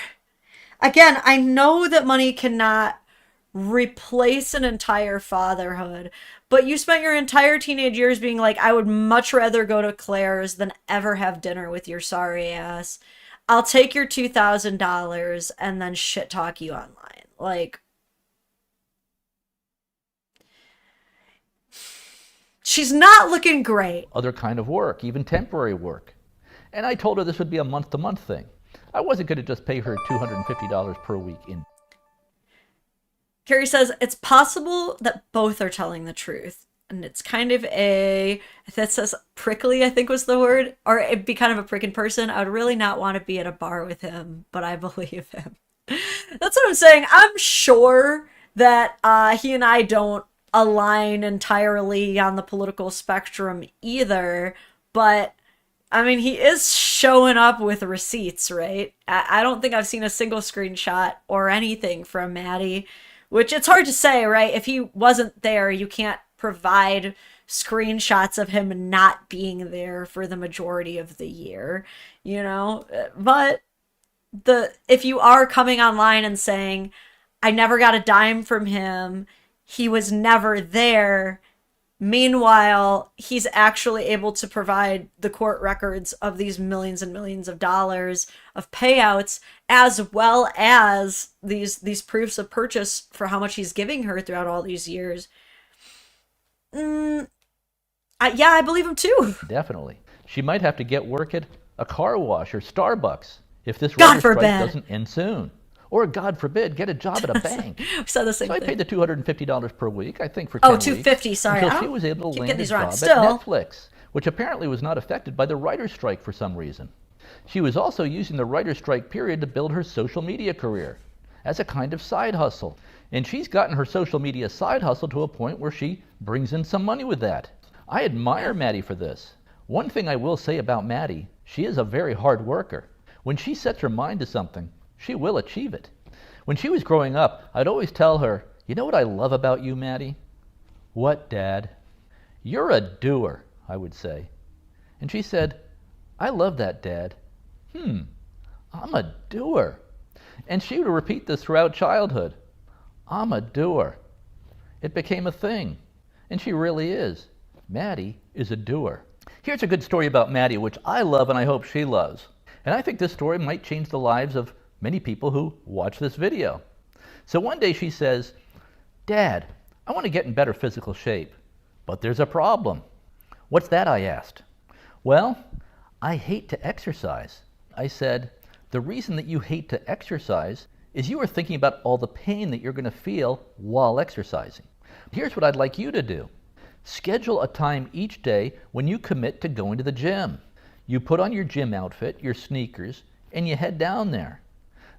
Again, I know that money cannot replace an entire fatherhood, but you spent your entire teenage years being like, I would much rather go to Claire's than ever have dinner with your sorry ass. I'll take your $2,000 and then shit talk you online. Like, she's not looking great. Other kind of work, even temporary work. And I told her this would be a month-to-month thing. I wasn't going to just pay her $250 per week in. Carrie says, it's possible that both are telling the truth. And it's kind of that says prickly, I think was the word. Or it'd be kind of a pricking person. I would really not want to be at a bar with him, but I believe him. That's what I'm saying. I'm sure that he and I don't align entirely on the political spectrum either. But, I mean, he is showing up with receipts, right? I don't think I've seen a single screenshot or anything from Maddie. Which it's hard to say, right? If he wasn't there, you can't provide screenshots of him not being there for the majority of the year, you know? But if you are coming online and saying, I never got a dime from him, he was never there, meanwhile, he's actually able to provide the court records of these millions and millions of dollars of payouts, as well as these proofs of purchase for how much he's giving her throughout all these years. Yeah, I believe him too. Definitely. She might have to get work at a car wash or Starbucks if this God writer's strike forbid. doesn't end soon. Or, God forbid, get a job at a bank. We said the same So I thing. paid the $250 per week, I think, for 10 weeks. $250, sorry. Until I she don't was able to keep land getting a these wrong. job at Still. Netflix, which apparently was not affected by the writer's strike for some reason. She was also using the writer's strike period to build her social media career as a kind of side hustle. And she's gotten her social media side hustle to a point where she brings in some money with that. I admire Madi for this. One thing I will say about Madi, she is a very hard worker. When she sets her mind to something, she will achieve it. When she was growing up, I'd always tell her, you know what I love about you, Madi? What, Dad? You're a doer, I would say. And she said, I love that, Dad. I'm a doer. And she would repeat this throughout childhood. I'm a doer. It became a thing. And she really is. Madi is a doer. Here's a good story about Madi, which I love and I hope she loves. And I think this story might change the lives of many people who watch this video. So one day she says, Dad, I want to get in better physical shape, but there's a problem. What's that? I asked. Well, I hate to exercise. I said, the reason that you hate to exercise is you are thinking about all the pain that you're going to feel while exercising. Here's what I'd like you to do. Schedule a time each day when you commit to going to the gym. You put on your gym outfit, your sneakers, and you head down there.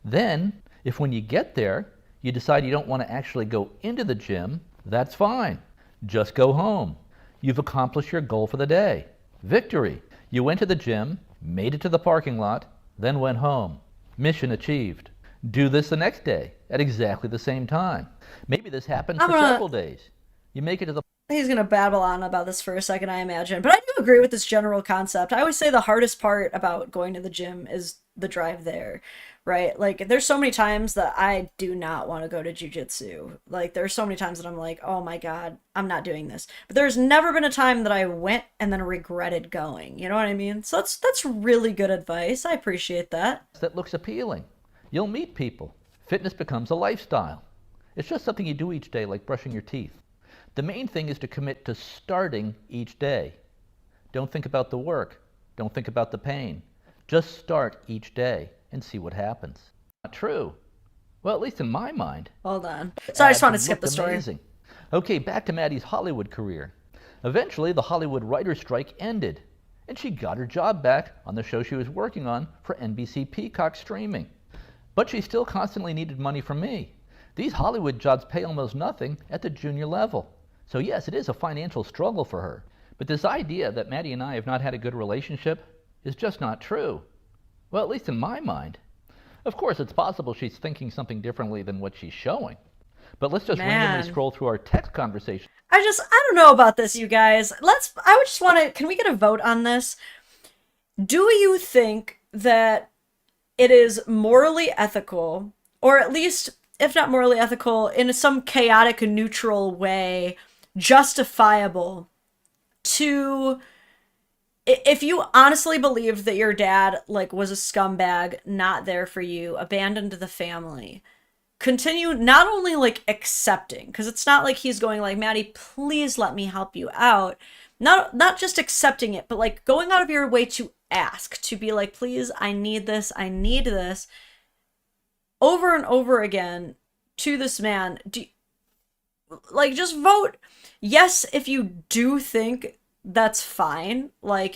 Then, if when you get there, you decide you don't want to actually go into the gym, that's fine. Just go home. You've accomplished your goal for the day. Victory! You went to the gym, made it to the parking lot, then went home. Mission achieved. Do this the next day at exactly the same time. Maybe this happens for several days. You make it to the He's going to babble on about this for a second, I imagine. But I do agree with this general concept. I always say the hardest part about going to the gym is the drive there, right? Like, there's so many times that I do not want to go to jujitsu. Like, there's so many times that I'm like, oh my God, I'm not doing this. But there's never been a time that I went and then regretted going. You know what I mean? So that's really good advice. I appreciate that. that looks appealing. You'll meet people. Fitness becomes a lifestyle. It's just something you do each day, like brushing your teeth. The main thing is to commit to starting each day. Don't think about the work. Don't think about the pain. Just start each day and see what happens. Not true. Well, at least in my mind. Hold on. So I just want to Ads skip the looked story. amazing. Okay, back to Madi's Hollywood career. Eventually, the Hollywood writer's strike ended, and she got her job back on the show she was working on for NBC Peacock streaming. But she still constantly needed money from me. These Hollywood jobs pay almost nothing at the junior level. So yes, it is a financial struggle for her. But this idea that Madi and I have not had a good relationship is just not true. Well, at least in my mind. Of course, it's possible she's thinking something differently than what she's showing. But let's just randomly scroll through our text conversation. I don't know about this, you guys. I would just want to, can we get a vote on this? Do you think that it is morally ethical, or at least, if not morally ethical, in some chaotic, neutral way, justifiable to, if you honestly believed that your dad was a scumbag, not there for you, abandoned the family, continue not only accepting, because it's not like he's going Madi, please let me help you out, not just accepting it, but going out of your way to ask, to be please, I need this over and over again to this man. Just vote yes if you do think that's fine.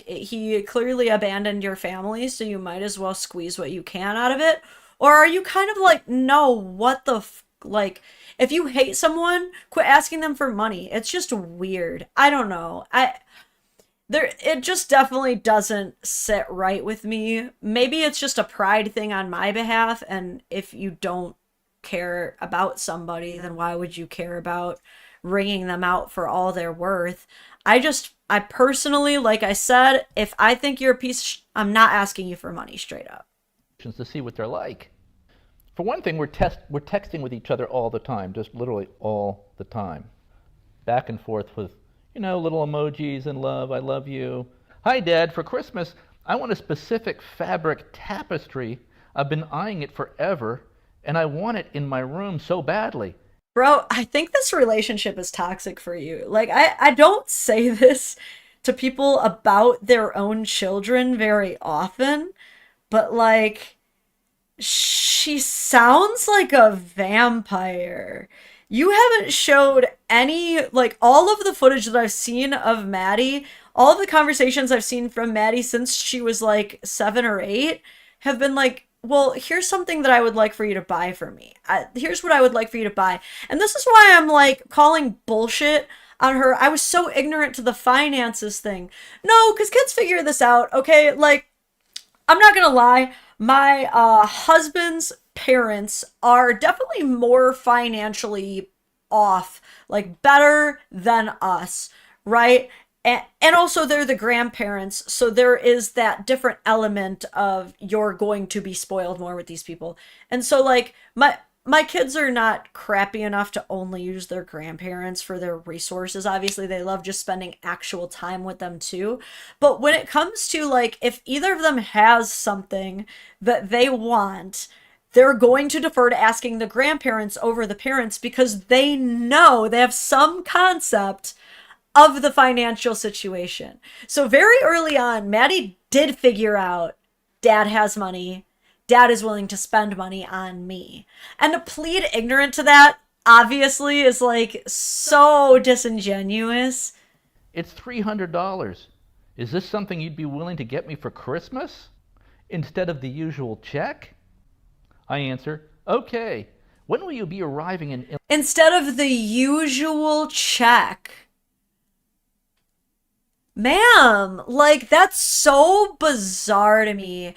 He clearly abandoned your family, so you might as well squeeze what you can out of it. Or are you kind of no, what the if you hate someone, quit asking them for money. It's just weird. I don't know. It just definitely doesn't sit right with me. Maybe it's just a pride thing on my behalf, and if you don't care about somebody, then why would you care about wringing them out for all they're worth? I personally, like I said, if I think you're a piece, I'm not asking you for money straight up. To see what they're like. For one thing, we're texting with each other all the time, just literally all the time. Back and forth with, little emojis and love, I love you. Hi, Dad, for Christmas, I want a specific fabric tapestry. I've been eyeing it forever, and I want it in my room so badly. Bro, I think this relationship is toxic for you. Like, I don't say this to people about their own children very often, but like, she sounds like a vampire. You haven't showed any, like, all of the footage that I've seen of Maddie, all of the conversations I've seen from Maddie since she was like 7 or 8 have been like, well, here's something that I would like for you to buy for me. Here's what I would like for you to buy. And this is why I'm like calling bullshit on her. I was so ignorant to the finances thing. No, because kids figure this out, okay? Like, I'm not gonna lie, my husband's parents are definitely more financially off, like better than us, right? And also they're the grandparents, so there is that different element of you're going to be spoiled more with these people. And so like my kids are not crappy enough to only use their grandparents for their resources. Obviously, they love just spending actual time with them too. But when it comes to like, if either of them has something that they want, they're going to defer to asking the grandparents over the parents because they know they have some concept of the financial situation. So very early on, Maddie did figure out dad has money. Dad is willing to spend money on me. And to plead ignorant to that, obviously, is like so disingenuous. It's $300. Is this something you'd be willing to get me for Christmas instead of the usual check? I answer, okay. When will you be arriving in Illinois? Instead of the usual check. Ma'am, like, that's so bizarre to me.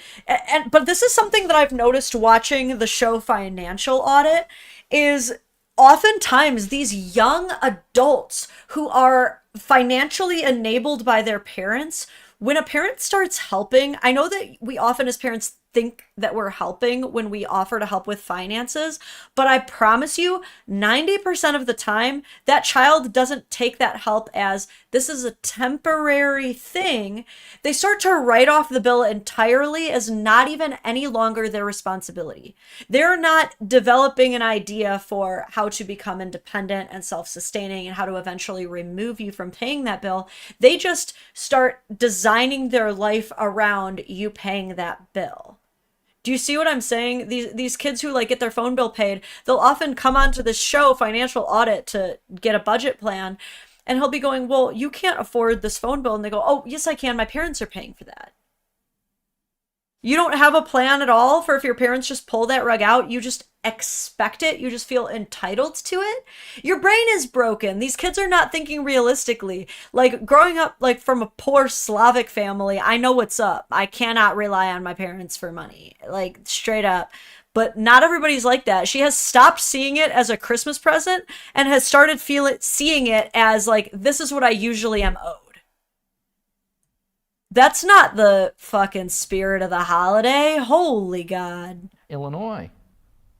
But this is something that I've noticed watching the show Financial Audit, is oftentimes these young adults who are financially enabled by their parents, when a parent starts helping, I know that we often as parents think that we're helping when we offer to help with finances, but I promise you 90% of the time that child doesn't take that help as this is a temporary thing. They start to write off the bill entirely as not even any longer their responsibility. They're not developing an idea for how to become independent and self-sustaining and how to eventually remove you from paying that bill. They just start designing their life around you paying that bill. Do you see what I'm saying? These kids who like get their phone bill paid, they'll often come onto this show, Financial Audit, to get a budget plan. And he'll be going, well, you can't afford this phone bill. And they go, oh, yes, I can. My parents are paying for that. You don't have a plan at all for if your parents just pull that rug out. You just expect it. You just feel entitled to it. Your brain is broken. These kids are not thinking realistically. Like growing up like from a poor Slavic family, I know what's up. I cannot rely on my parents for money, like straight up. But not everybody's like that. She has stopped seeing it as a Christmas present and has started seeing it as like, this is what I usually am owed. That's not the fucking spirit of the holiday. Holy God. Illinois.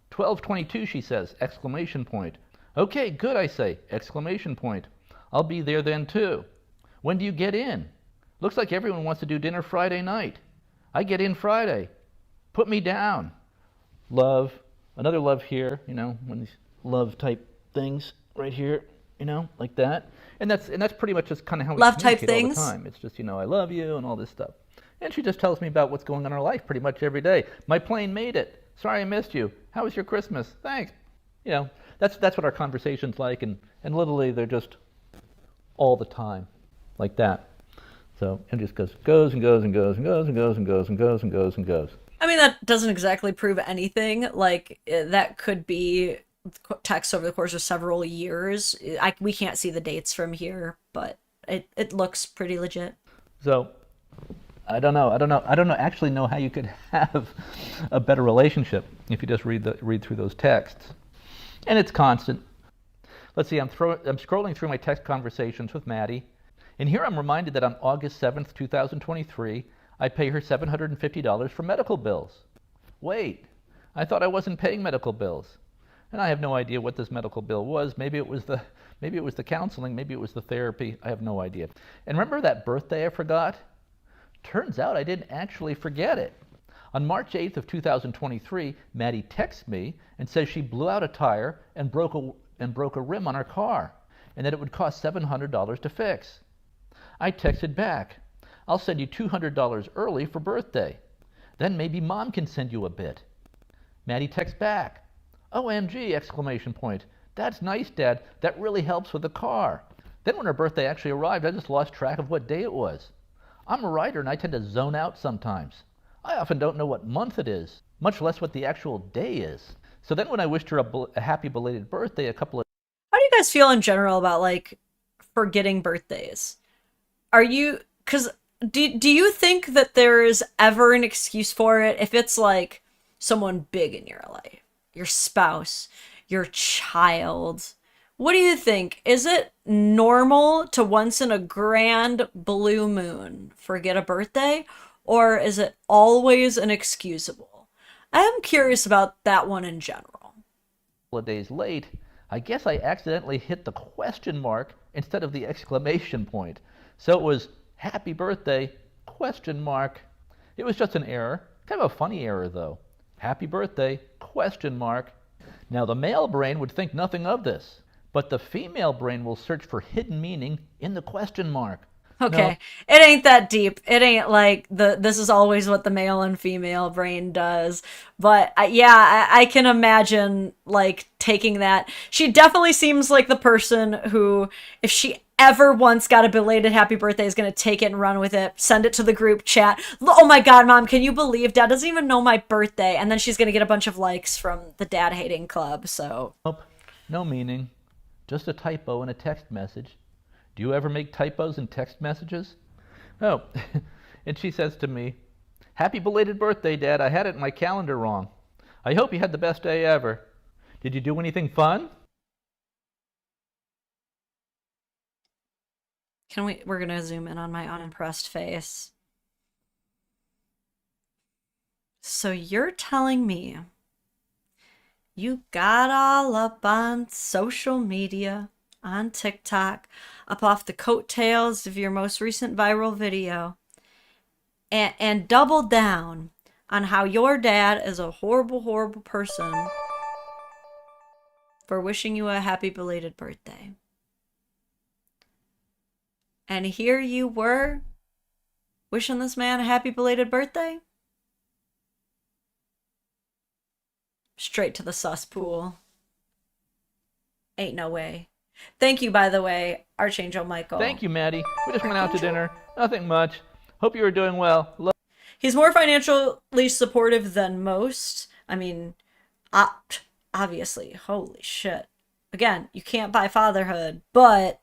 12:22, she says, exclamation point. Okay, good, I say, exclamation point. I'll be there then too. When do you get in? Looks like everyone wants to do dinner Friday night. I get in Friday. Put me down. Love, another love here, when these love type things right here, like that. And that's pretty much just kind of how we love type communicate things all the time. It's just, I love you and all this stuff. And she just tells me about what's going on in her life pretty much every day. My plane made it. Sorry I missed you. How was your Christmas? Thanks. That's what our conversation's like, and literally they're just all the time like that. So it just goes and goes and goes and goes and goes and goes and goes and goes and goes. I mean, that doesn't exactly prove anything. Like, that could be text over the course of several years. We can't see the dates from here, but it looks pretty legit. So I don't actually know how you could have a better relationship if you just read through those texts. And it's constant. Let's see, I'm scrolling through my text conversations with Maddie, And here I'm reminded that on August 7th, 2023, I pay her $750 for medical bills. Wait, I thought I wasn't paying medical bills. And I have no idea what this medical bill was. Maybe it was the counseling, maybe it was the therapy. I have no idea. And remember that birthday I forgot? Turns out I didn't actually forget it. On March 8th of 2023, Maddie texts me and says she blew out a tire and broke a rim on her car, and that it would cost $700 to fix. I texted back, I'll send you $200 early for birthday. Then maybe mom can send you a bit. Maddie texts back, OMG, exclamation point. That's nice, Dad. That really helps with the car. Then when her birthday actually arrived, I just lost track of what day it was. I'm a writer and I tend to zone out sometimes. I often don't know what month it is, much less what the actual day is. So then when I wished her a happy belated birthday a couple of... How do you guys feel in general about, like, forgetting birthdays? Are you... Because do you think that there is ever an excuse for it if it's, like, someone big in your life? Your spouse, your child. What do you think? Is it normal to once in a grand blue moon forget a birthday? Or is it always inexcusable? I am curious about that one in general. Of days late, I guess I accidentally hit the question mark instead of the exclamation point. So it was happy birthday, question mark. It was just an error, kind of a funny error though. Happy birthday, question mark. Now the male brain would think nothing of this, but the female brain will search for hidden meaning in the question mark. Okay, no. It ain't that deep. It ain't like this is always what the male and female brain does. But I can imagine like taking that. She definitely seems like the person who, if she ever once got a belated happy birthday, is going to take it and run with it, send it to the group chat. Oh my God, Mom, can you believe Dad doesn't even know my birthday? And then she's going to get a bunch of likes from the dad hating club. So nope, no meaning, just a typo in a text message. Do you ever make typos in text messages? Oh, and she says to me, happy belated birthday, Dad. I had it in my calendar wrong. I hope you had the best day ever. Did you do anything fun? We're going to zoom in on my unimpressed face. So you're telling me you got all up on social media, on TikTok, up off the coattails of your most recent viral video, and doubled down on how your dad is a horrible, horrible person for wishing you a happy belated birthday. And here you were, wishing this man a happy belated birthday? Straight to the cesspool. Ain't no way. Thank you, by the way, Archangel Michael. Thank you, Maddie. We just went out to dinner. Nothing much. Hope you were doing well. He's more financially supportive than most. I mean, obviously, holy shit. Again, you can't buy fatherhood, but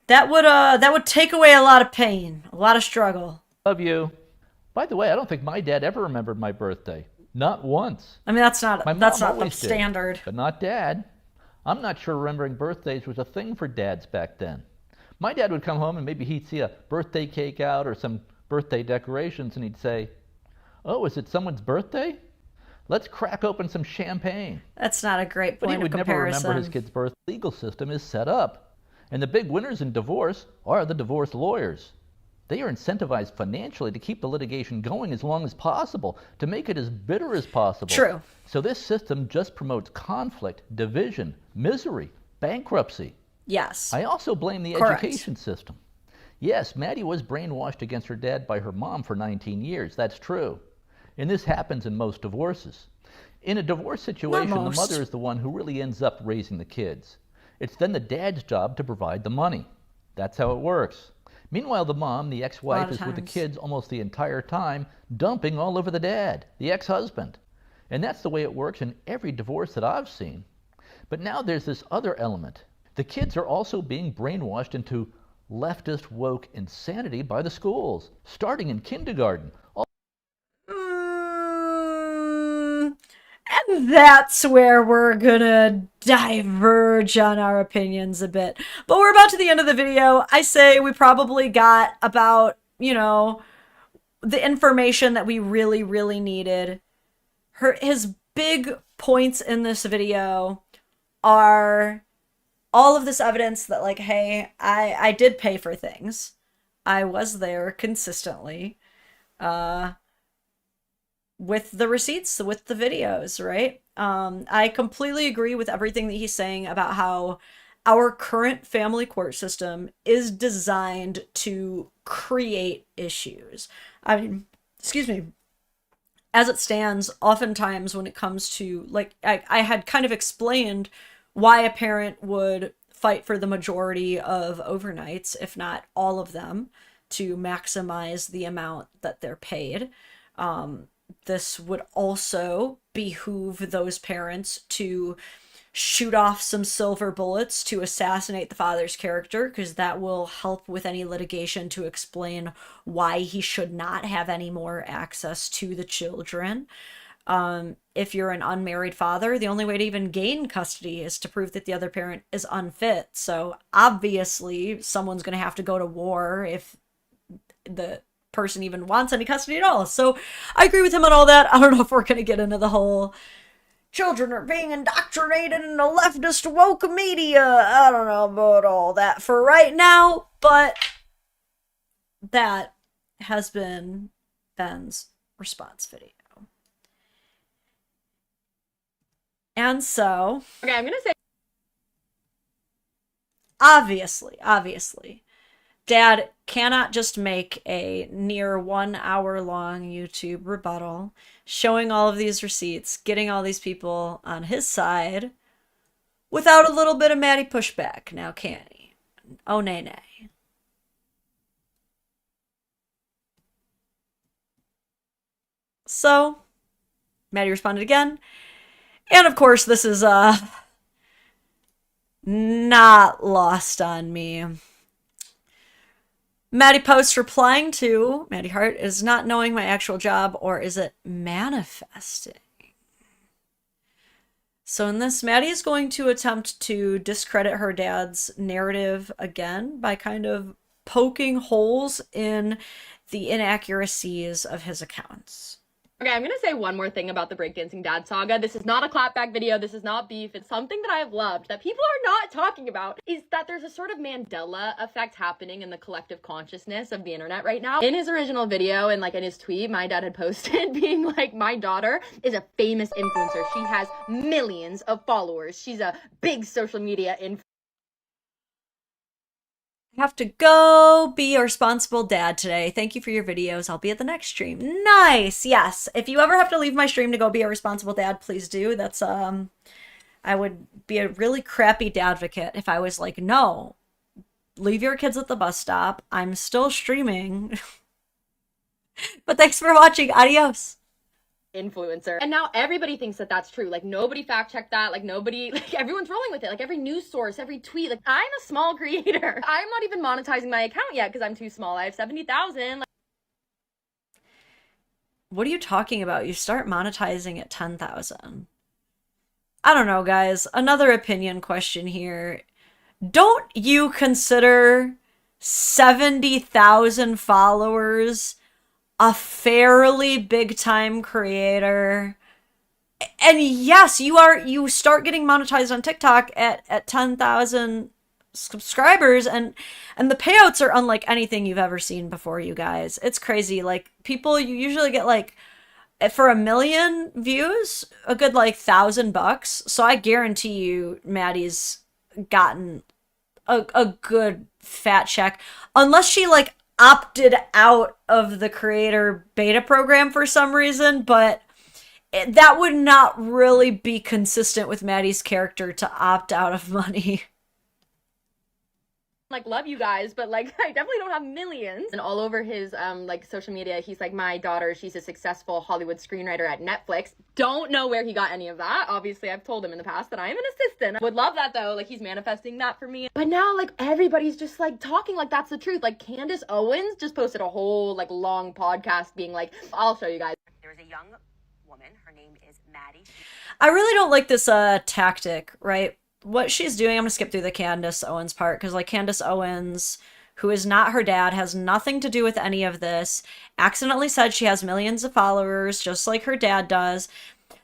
that would take away a lot of pain, a lot of struggle. Love you. By the way, I don't think my dad ever remembered my birthday. Not once. I mean, that's not the standard. Did, but not Dad. I'm not sure remembering birthdays was a thing for dads back then. My dad would come home and maybe he'd see a birthday cake out or some birthday decorations and he'd say, oh, is it someone's birthday? Let's crack open some champagne. That's not a great point of comparison. But he would never remember his kid's birth. The legal system is set up. And the big winners in divorce are the divorce lawyers. They are incentivized financially to keep the litigation going as long as possible, to make it as bitter as possible. True. So this system just promotes conflict, division, misery, bankruptcy. Yes. I also blame the education system. Yes, Maddie was brainwashed against her dad by her mom for 19 years. That's true. And this happens in most divorces. In a divorce situation, the mother is the one who really ends up raising the kids. It's then the dad's job to provide the money. That's how it works. Meanwhile, the mom, the ex-wife, is with the kids almost the entire time, dumping all over the dad, the ex-husband. And that's the way it works in every divorce that I've seen. But now there's this other element. The kids are also being brainwashed into leftist woke insanity by the schools, starting in kindergarten. And that's where we're gonna diverge on our opinions a bit. But we're about to the end of the video. I say we probably got about, you know, the information that we really, really needed. His big points in this video are all of this evidence that, like, hey, I did pay for things. I was there consistently. With the receipts, with the videos, right? I completely agree with everything that he's saying about how our current family court system is designed to create issues. I mean, excuse me, as it stands, oftentimes when it comes to, like, I had kind of explained why a parent would fight for the majority of overnights, if not all of them, to maximize the amount that they're paid. This would also behoove those parents to shoot off some silver bullets to assassinate the father's character, because that will help with any litigation to explain why he should not have any more access to the children. If you're an unmarried father, the only way to even gain custody is to prove that the other parent is unfit. So obviously someone's going to have to go to war if the person even wants any custody at all. So I agree with him on all that. I don't know if we're going to get into the whole children are being indoctrinated in the leftist woke media. I don't know about all that for right now, but that has been Ben's response video. And so, Okay, I'm gonna say, obviously, Dad cannot just make a near 1 hour long YouTube rebuttal showing all of these receipts, getting all these people on his side without a little bit of Madi pushback, now can he? Oh, nay. So, Madi responded again. And of course, this is not lost on me. Madi posts replying to Madi Hart is not knowing my actual job, or is it manifesting? So in this, Madi is going to attempt to discredit her dad's narrative again by kind of poking holes in the inaccuracies of his accounts. okay, I'm gonna say one more thing about the Breakdancing Dad saga. This is not a clapback video, this is not beef, it's something that I have loved that people are not talking about, is that there's a sort of Mandela effect happening in the collective consciousness of the internet right now. In his original video and like in his tweet, my dad had posted being like, my daughter is a famous influencer. She has millions of followers. She's a big social media influencer. Have to go be a responsible dad today. Thank you for your videos. I'll be at the next stream. Nice. Yes. If you ever have to leave my stream to go be a responsible dad, please do. That's I would be a really crappy dadvocate if I was like, no, leave your kids at the bus stop. I'm still streaming. But thanks for watching. Adios. Influencer. And now everybody thinks that that's true. Like nobody fact checked that. Like nobody, like everyone's rolling with it. Like every news source, every tweet. Like I'm a small creator. I'm not even monetizing my account yet because I'm too small. I have 70,000. Like, what are you talking about? You start monetizing at 10,000. I don't know, guys. Another opinion question here. Don't you consider 70,000 followers a fairly big time creator? And yes, you start getting monetized on TikTok at 10,000 subscribers, and the payouts are unlike anything you've ever seen before, you guys. It's crazy. Like, people, you usually get like, for 1 million views, a good like $1,000. So I guarantee you Madi's gotten a good fat check, unless she like opted out of the creator beta program for some reason, but that would not really be consistent with Madi's character to opt out of money. like love you guys, but like I definitely don't have millions. And all over his like social media, he's like, my daughter, she's a successful Hollywood screenwriter at Netflix. Don't know where he got any of that. Obviously, I've told him in the past that I am an assistant. Would love that though. Like he's manifesting that for me. But now like everybody's just like talking like that's the truth. Like Candace Owens just posted a whole like long podcast being like, I'll show you guys. There was a young woman. Her name is Madi. I really don't like this tactic, right? What she's doing, I'm gonna skip through the Candace Owens part, because like Candace Owens, who is not her dad, has nothing to do with any of this, accidentally said she has millions of followers, just like her dad does.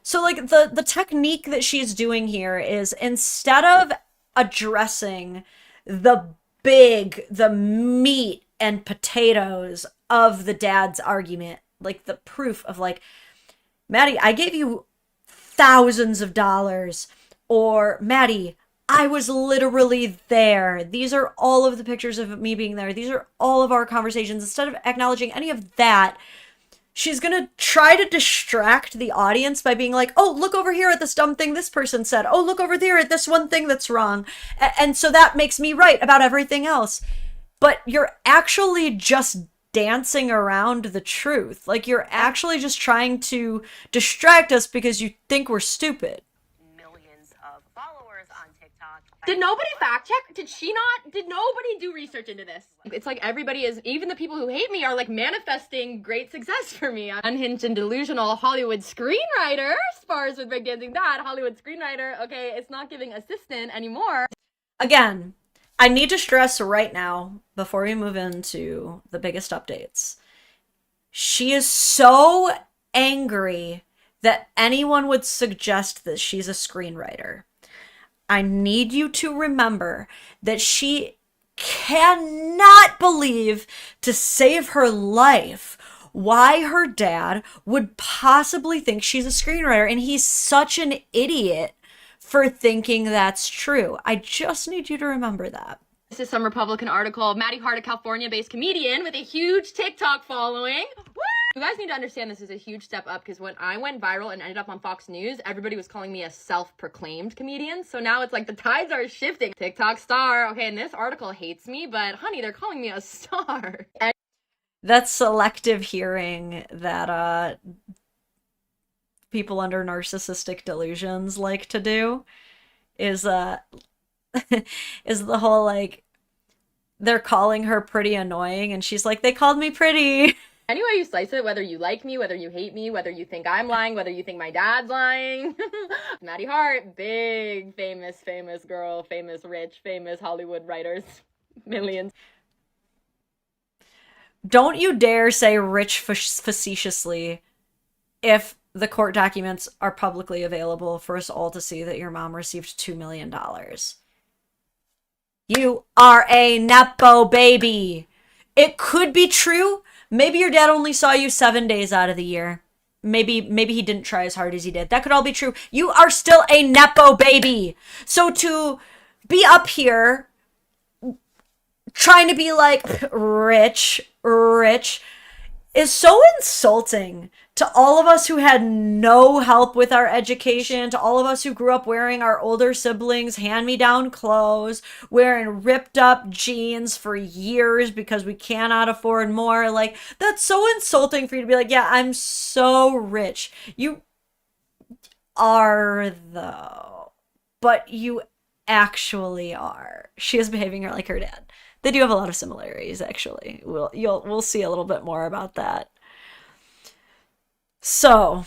So like the technique that she's doing here is, instead of addressing the meat and potatoes of the dad's argument, like the proof of like, Madi, I gave you thousands of dollars, or Madi, I was literally there. These are all of the pictures of me being there. These are all of our conversations. Instead of acknowledging any of that, she's gonna try to distract the audience by being like, oh, look over here at this dumb thing this person said. Oh, look over there at this one thing that's wrong. And so that makes me right about everything else. But you're actually just dancing around the truth. Like, you're actually just trying to distract us because you think we're stupid. Millions of followers on TikTok. Did nobody fact check? Did nobody do research into this? It's like everybody is, even the people who hate me are like manifesting great success for me. Unhinged and delusional Hollywood screenwriter, spars with breakdancing dad, Hollywood screenwriter. Okay, it's not giving assistant anymore. Again, I need to stress right now, before we move into the biggest updates, she is so angry that anyone would suggest that she's a screenwriter. I need you to remember that she cannot believe, to save her life, why her dad would possibly think she's a screenwriter, and he's such an idiot for thinking that's true. I just need you to remember that. This is some Republican article. Madi Hart, a California-based comedian with a huge TikTok following. Woo! You guys need to understand this is a huge step up, because when I went viral and ended up on Fox News, everybody was calling me a self-proclaimed comedian. So now it's like the tides are shifting. TikTok star. Okay, and this article hates me, but honey, they're calling me a star. That's selective hearing that people under narcissistic delusions like to do, is is the whole like, they're calling her pretty annoying and she's like, they called me pretty. Anyway you slice it, whether you like me, whether you hate me, whether you think I'm lying, whether you think my dad's lying. Madi Hart, big, famous girl, famous, rich, famous Hollywood writers. Millions. Don't you dare say rich facetiously if the court documents are publicly available for us all to see that your mom received $2 million. You are a Nepo baby. It could be true. Maybe your dad only saw you 7 days out of the year. Maybe he didn't try as hard as he did. That could all be true. You are still a Nepo baby. So to be up here trying to be like rich is so insulting to all of us who had no help with our education, to all of us who grew up wearing our older siblings' hand-me-down clothes, wearing ripped up jeans for years because we cannot afford more. Like, that's so insulting for you to be like, yeah, I'm so rich. You are, though. But you actually are. She is behaving like her dad. They do have a lot of similarities, actually. We'll see a little bit more about that. So,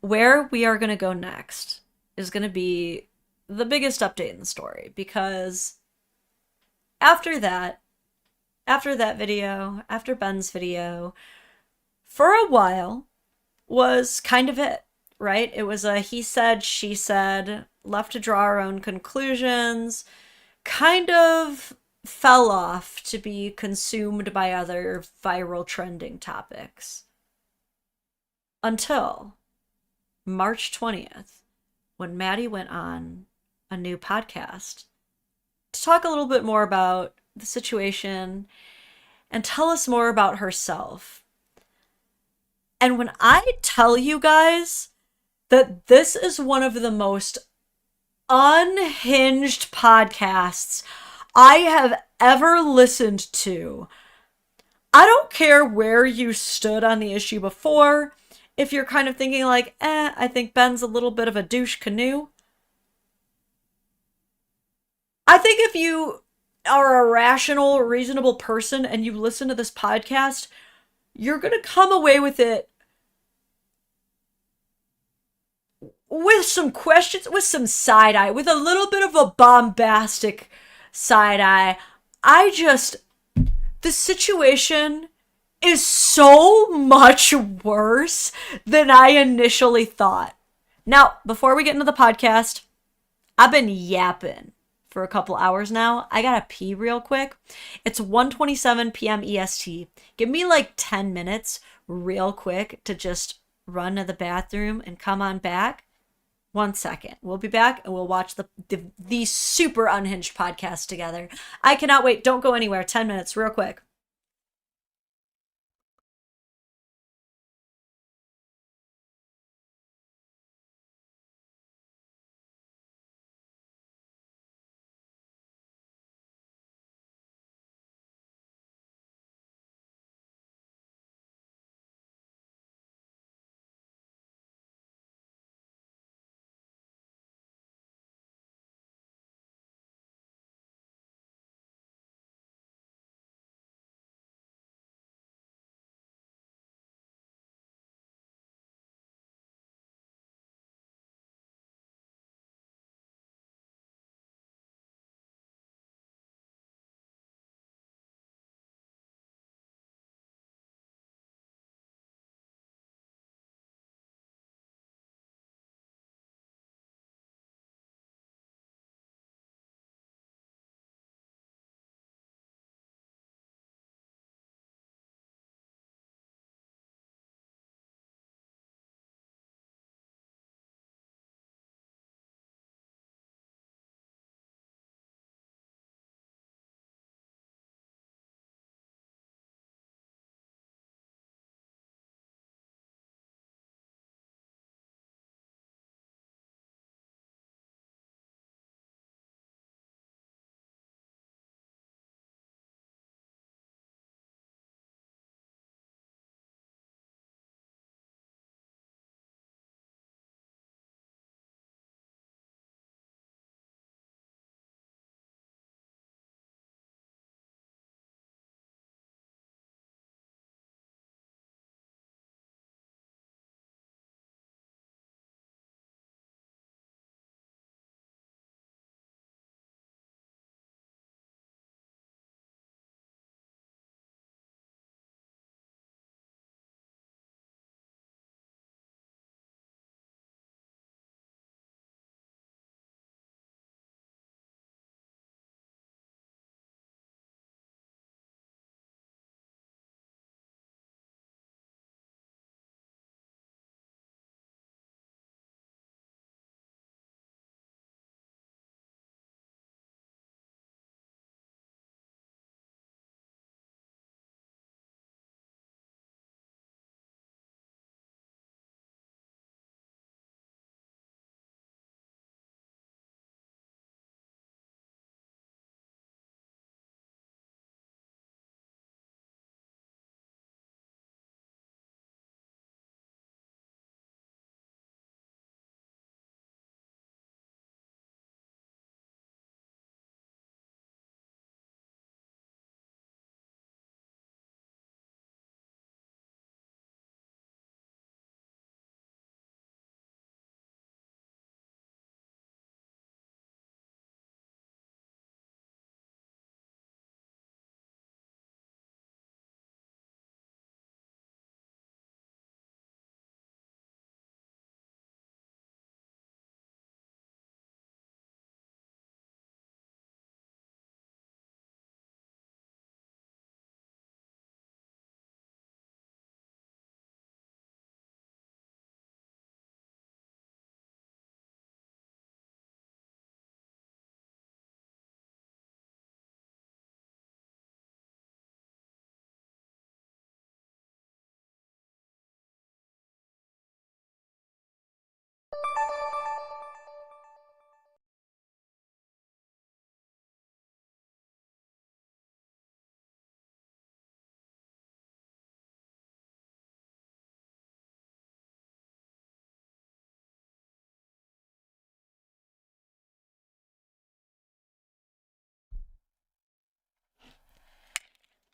where we are going to go next is going to be the biggest update in the story, because after that video, after Ben's video, for a while was kind of it, right? It was a he said, she said, left to draw our own conclusions, kind of fell off to be consumed by other viral trending topics. Until March 20th, when Madi went on a new podcast to talk a little bit more about the situation and tell us more about herself. And when I tell you guys that this is one of the most unhinged podcasts I have ever listened to, I don't care where you stood on the issue before, if you're kind of thinking like, I think Ben's a little bit of a douche canoe. I think if you are a rational, reasonable person and you listen to this podcast, you're going to come away with it with some questions, with some side eye, with a little bit of a bombastic side eye. The situation is so much worse than I initially thought. Now, before we get into the podcast, I've been yapping for a couple hours now. I gotta pee real quick. It's 1:27 p.m. EST. Give me like 10 minutes real quick to just run to the bathroom and come on back. 1 second. We'll be back and we'll watch the super unhinged podcast together. I cannot wait. Don't go anywhere. 10 minutes real quick.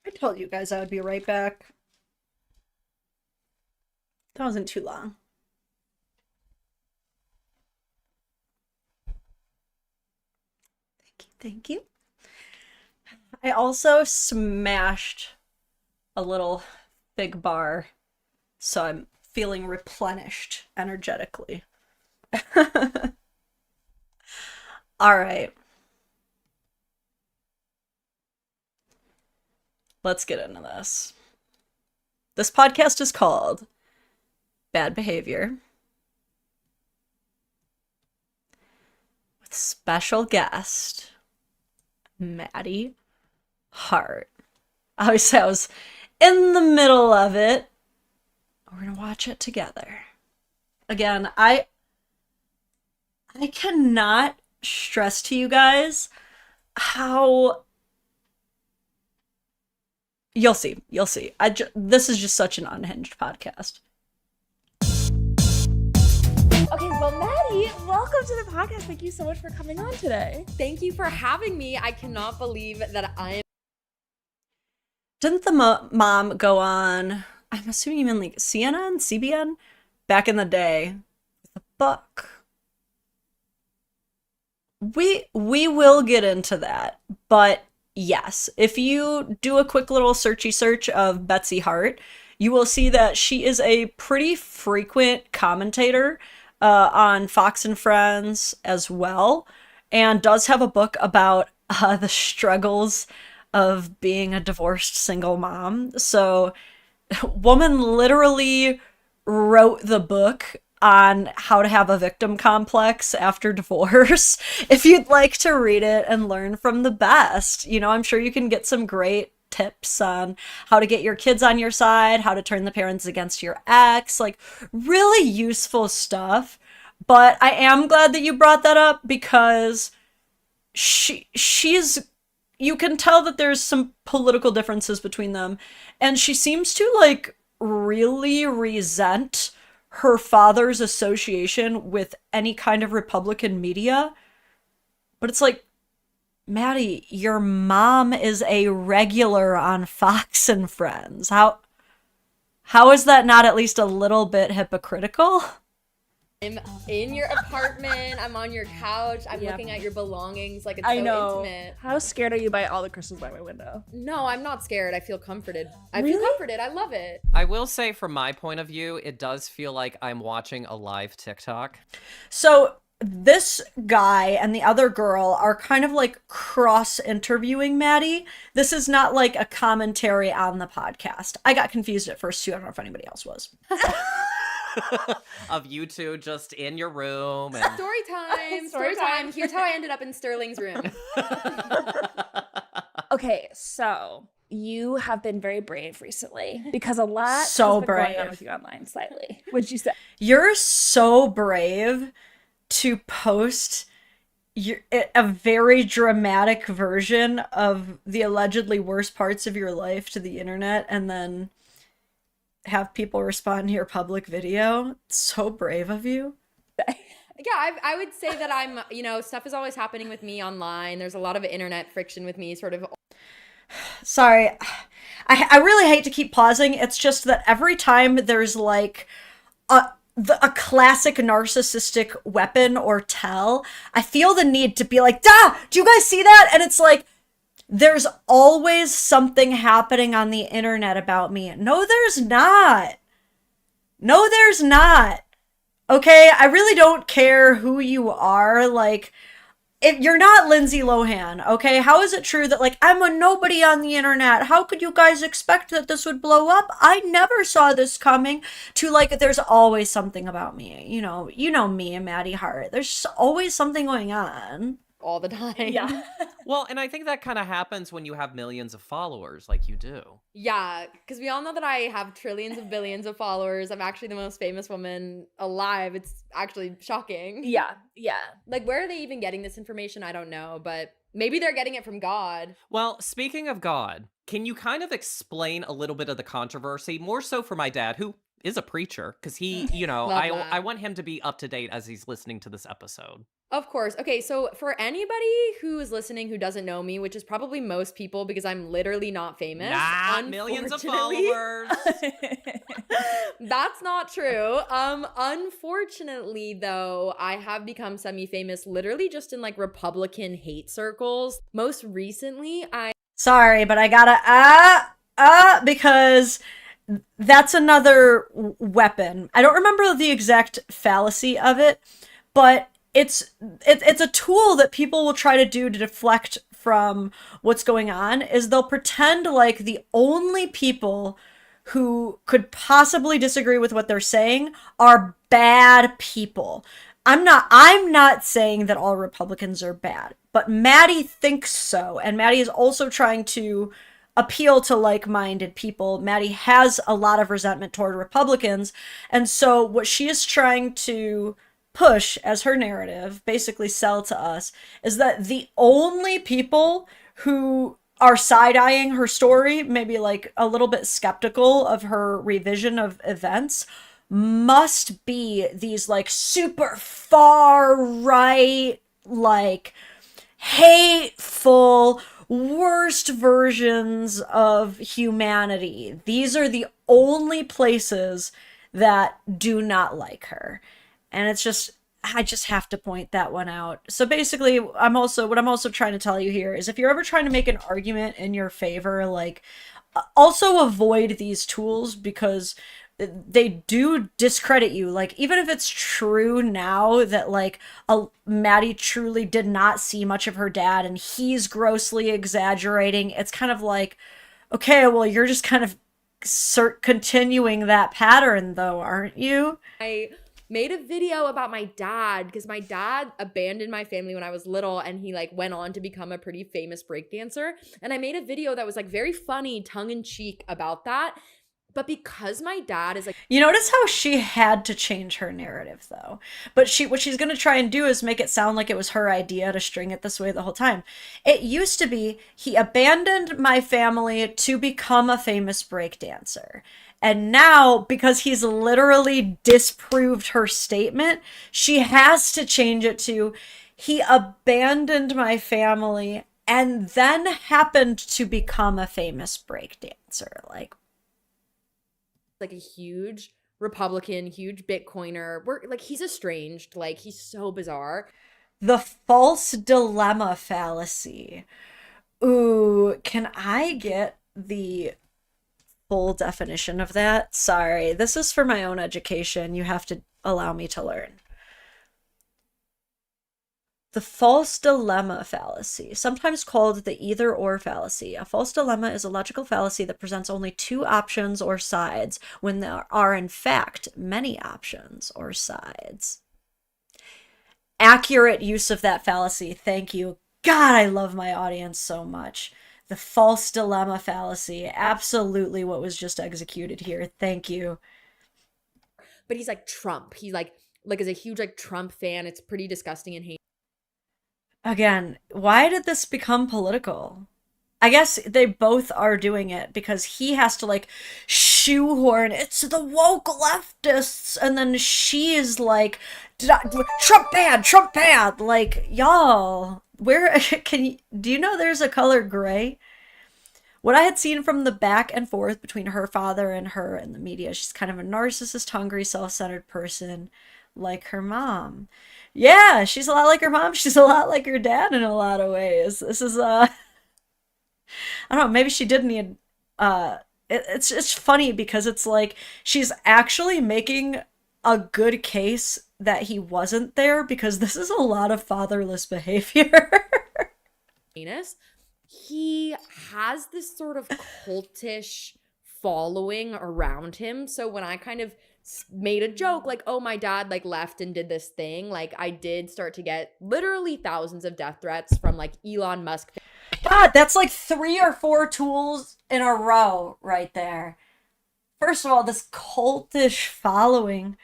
I told you guys I would be right back. That wasn't too long. Thank you. I also smashed a little big bar, so I'm feeling replenished energetically. All right. Let's get into this. This podcast is called Bad Behavior, with special guest Madi, Hart. Obviously, I was in the middle of it. We're gonna watch it together. Again, I cannot stress to you guys how you'll see. This is just such an unhinged podcast. Okay, well, Madi, welcome to the podcast. Thank you so much for coming on today. Thank you for having me. I cannot believe that I'm. Didn't the mom go on, I'm assuming you mean like CNN, CBN, back in the day, with a book? We will get into that, but yes, if you do a quick little searchy search of Betsy Hart, you will see that she is a pretty frequent commentator on Fox and Friends as well, and does have a book about the struggles of being a divorced single mom. So, woman literally wrote the book on how to have a victim complex after divorce. If you'd like to read it and learn from the best, I'm sure you can get some great tips on how to get your kids on your side, how to turn the parents against your ex, like really useful stuff. But I am glad that you brought that up, because she's, you can tell that there's some political differences between them, and she seems to like really resent her father's association with any kind of Republican media. But it's like, Madi, your mom is a regular on Fox and Friends. How is that not at least a little bit hypocritical? I'm in your apartment. I'm on your couch. I'm looking at your belongings. Like, it's I so know. intimate. How scared are you by all the crystals by my window? No, I'm not scared. I feel comforted. I Really? feel comforted. I love it. I will say, from my point of view, it does feel like I'm watching a live TikTok. So this guy and the other girl are kind of like cross-interviewing Madi. This is not like a commentary on the podcast. I got confused at first too. I don't know if anybody else was. Of you two just in your room. And... Story time. Story time. Here's how I ended up in Sterling's room. Okay, so you have been very brave recently, because a lot So has been going on brave. with you online slightly. What'd you say? You're so brave to post a very dramatic version of the allegedly worst parts of your life to the internet, and then have people respond to your public video. It's so brave of you. Yeah, I would say that I'm, stuff is always happening with me online. There's a lot of internet friction with me, sort of. Sorry, I really hate to keep pausing. It's just that every time there's like a classic narcissistic weapon or tell, I feel the need to be like, do you guys see that? And it's like, there's always something happening on the internet about me. No, there's not. No, there's not. Okay, I really don't care who you are. Like, if you're not Lindsay Lohan, okay, how is it true that, like, I'm a nobody on the internet? How could you guys expect that this would blow up? I never saw this coming. To, like, there's always something about me. You know me and Madi Hart. There's always something going on. All the time. Yeah. Well, and I think that kind of happens when you have millions of followers like you do. Yeah, because we all know that I have trillions of billions of followers. I'm actually the most famous woman alive. It's actually shocking. Yeah. Like, where are they even getting this information? I don't know, but maybe they're getting it from God. Well, speaking of God, can you kind of explain a little bit of the controversy, more so for my dad, who is a preacher because he, you know, Love I that. want him to be up to date as he's listening to this episode. Of course. Okay, so for anybody who is listening who doesn't know me, which is probably most people because I'm literally not famous. Not millions of unfortunately- followers. That's not true. Unfortunately though, I have become semi-famous literally just in like Republican hate circles. Most recently, Sorry, but I gotta because that's another weapon. I don't remember the exact fallacy of it, but it's a tool that people will try to do to deflect from what's going on. Is they'll pretend like the only people who could possibly disagree with what they're saying are bad people. I'm not saying that all Republicans are bad, but Madi thinks so, and Madi is also trying to appeal to like-minded people. Madi has a lot of resentment toward Republicans, and so what she is trying to push as her narrative, basically sell to us, is that the only people who are side-eyeing her story, maybe like a little bit skeptical of her revision of events, must be these like super far right, like hateful, worst versions of humanity. These are the only places that do not like her. And it's just, I just have to point that one out. So basically, what I'm also trying to tell you here is if you're ever trying to make an argument in your favor, like, also avoid these tools because they do discredit you. Like, even if it's true now that like Madi truly did not see much of her dad and he's grossly exaggerating, it's kind of like, okay, well, you're just kind of continuing that pattern though, aren't you? I made a video about my dad because my dad abandoned my family when I was little and he like went on to become a pretty famous breakdancer. And I made a video that was like very funny, tongue-in-cheek about that. But because my dad is like, you notice how she had to change her narrative though. But what she's going to try and do is make it sound like it was her idea to string it this way the whole time. It used to be, he abandoned my family to become a famous breakdancer. And now, because he's literally disproved her statement, she has to change it to, he abandoned my family and then happened to become a famous breakdancer. Like a huge Republican, huge Bitcoiner. He's estranged. Like, he's so bizarre. The false dilemma fallacy. Ooh, can I get the full definition of that? Sorry, this is for my own education. You have to allow me to learn. The false dilemma fallacy, sometimes called the either-or fallacy. A false dilemma is a logical fallacy that presents only two options or sides when there are, in fact, many options or sides. Accurate use of that fallacy. Thank you. God, I love my audience so much. The false dilemma fallacy. Absolutely what was just executed here. Thank you. But he's like Trump. He like is a huge like Trump fan. It's pretty disgusting and hate. Again, why did this become political? I guess they both are doing it because he has to like shoehorn it's the woke leftists, and then she is like Trump bad. Like, y'all, where do you know there's a color gray? What I had seen from the back and forth between her father and her in the media, she's kind of a narcissist, hungry, self-centered person like her mom. Yeah, she's a lot like her mom. She's a lot like her dad in a lot of ways. This is I don't know, maybe she did need it's funny because it's like she's actually making a good case that he wasn't there because this is a lot of fatherless behavior. He has this sort of cultish following around him. So when I kind of made a joke like, oh, my dad like left and did this thing, like I did start to get literally thousands of death threats from like Elon Musk. God, that's like 3 or 4 tools in a row right there. First of all, this cultish following.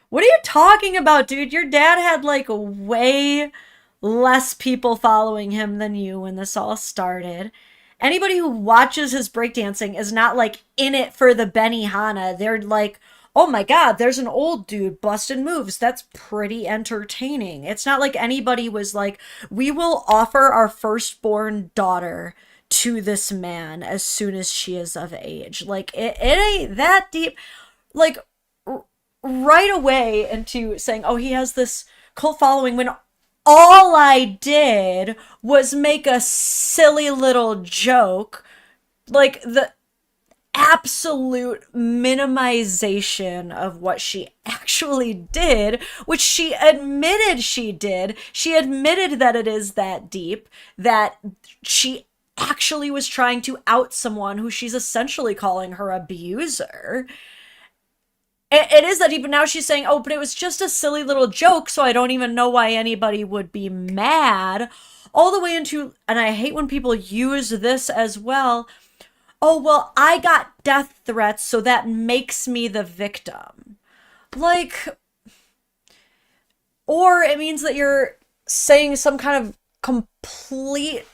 What are you talking about, dude? Your dad had like way less people following him than you when this all started. Anybody who watches his breakdancing is not like in it for the Benihana. They're like oh my God, there's an old dude busting moves. That's pretty entertaining. It's not like anybody was like, we will offer our firstborn daughter to this man as soon as she is of age. Like, it ain't that deep. Like, right away into saying, oh, he has this cult following, when all I did was make a silly little joke. Like, the absolute minimization of what she actually did, which she admitted she did. She admitted that it is that deep, that she actually was trying to out someone who she's essentially calling her abuser. It is that deep, but now she's saying, oh, but it was just a silly little joke, so I don't even know why anybody would be mad. All the way into, and I hate when people use this as well, oh, well, I got death threats, so that makes me the victim. Like, or it means that you're saying some kind of complete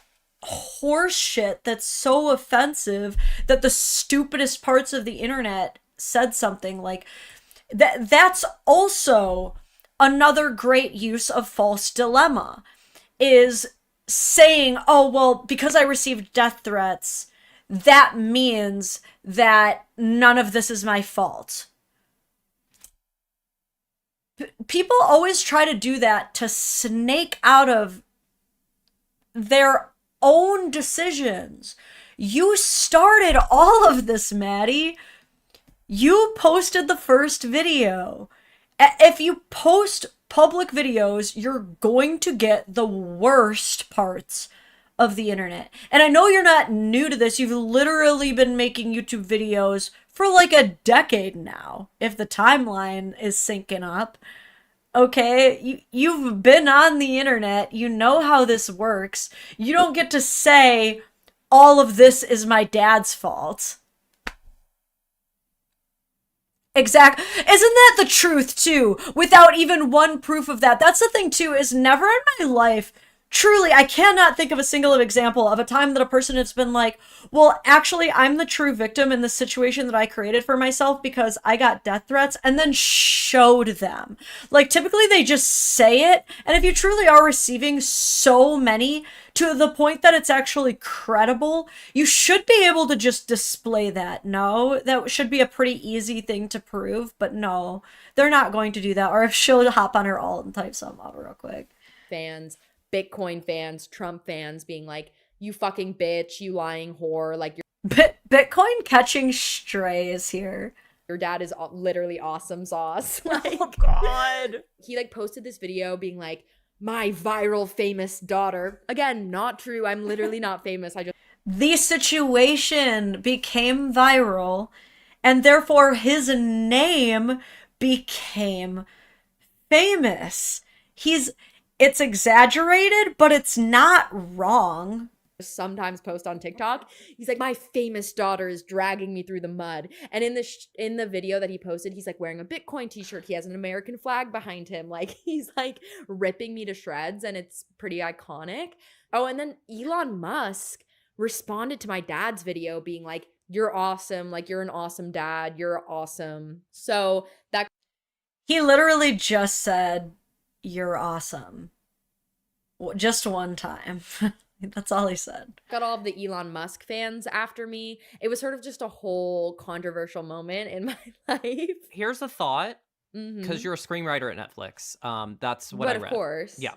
horse shit that's so offensive that the stupidest parts of the internet said something like that. That's also another great use of false dilemma, is saying, oh, well, because I received death threats, that means that none of this is my fault. People always try to do that to snake out of their own decisions. You started all of this, Maddie. You posted the first video. If you post public videos, you're going to get the worst parts of the internet. And I know you're not new to this. You've literally been making YouTube videos for like a decade now, if the timeline is syncing up. Okay, you've been on the internet. You know how this works. You don't get to say all of this is my dad's fault. Exactly. Isn't that the truth too? Without even one proof of that. That's the thing too, is never in my life, truly, I cannot think of a single example of a time that a person has been like, well, actually, I'm the true victim in the situation that I created for myself because I got death threats, and then showed them. Like, typically they just say it, and if you truly are receiving so many to the point that it's actually credible, you should be able to just display that. No, that should be a pretty easy thing to prove, but no, they're not going to do that. Or if she'll hop on her alt and type something up real quick. Fans, Bitcoin fans, Trump fans being like, you fucking bitch, you lying whore, like Bitcoin catching strays here. Your dad is literally awesome sauce. Like, oh God. He like posted this video being like, my viral famous daughter. Again, not true. I'm literally not famous. The situation became viral, and therefore his name became famous. It's exaggerated, but it's not wrong. Sometimes post on TikTok. He's like, my famous daughter is dragging me through the mud. And in the video that he posted, he's like wearing a Bitcoin t-shirt. He has an American flag behind him. Like, he's like ripping me to shreds, and it's pretty iconic. Oh, and then Elon Musk responded to my dad's video being like, you're awesome. Like, you're an awesome dad. You're awesome. So that he literally just said, you're awesome. Just one time. That's all he said. Got all of the Elon Musk fans after me. It was sort of just a whole controversial moment in my life. Here's a thought, because you're a screenwriter at Netflix. That's what I read. But of course. Yeah.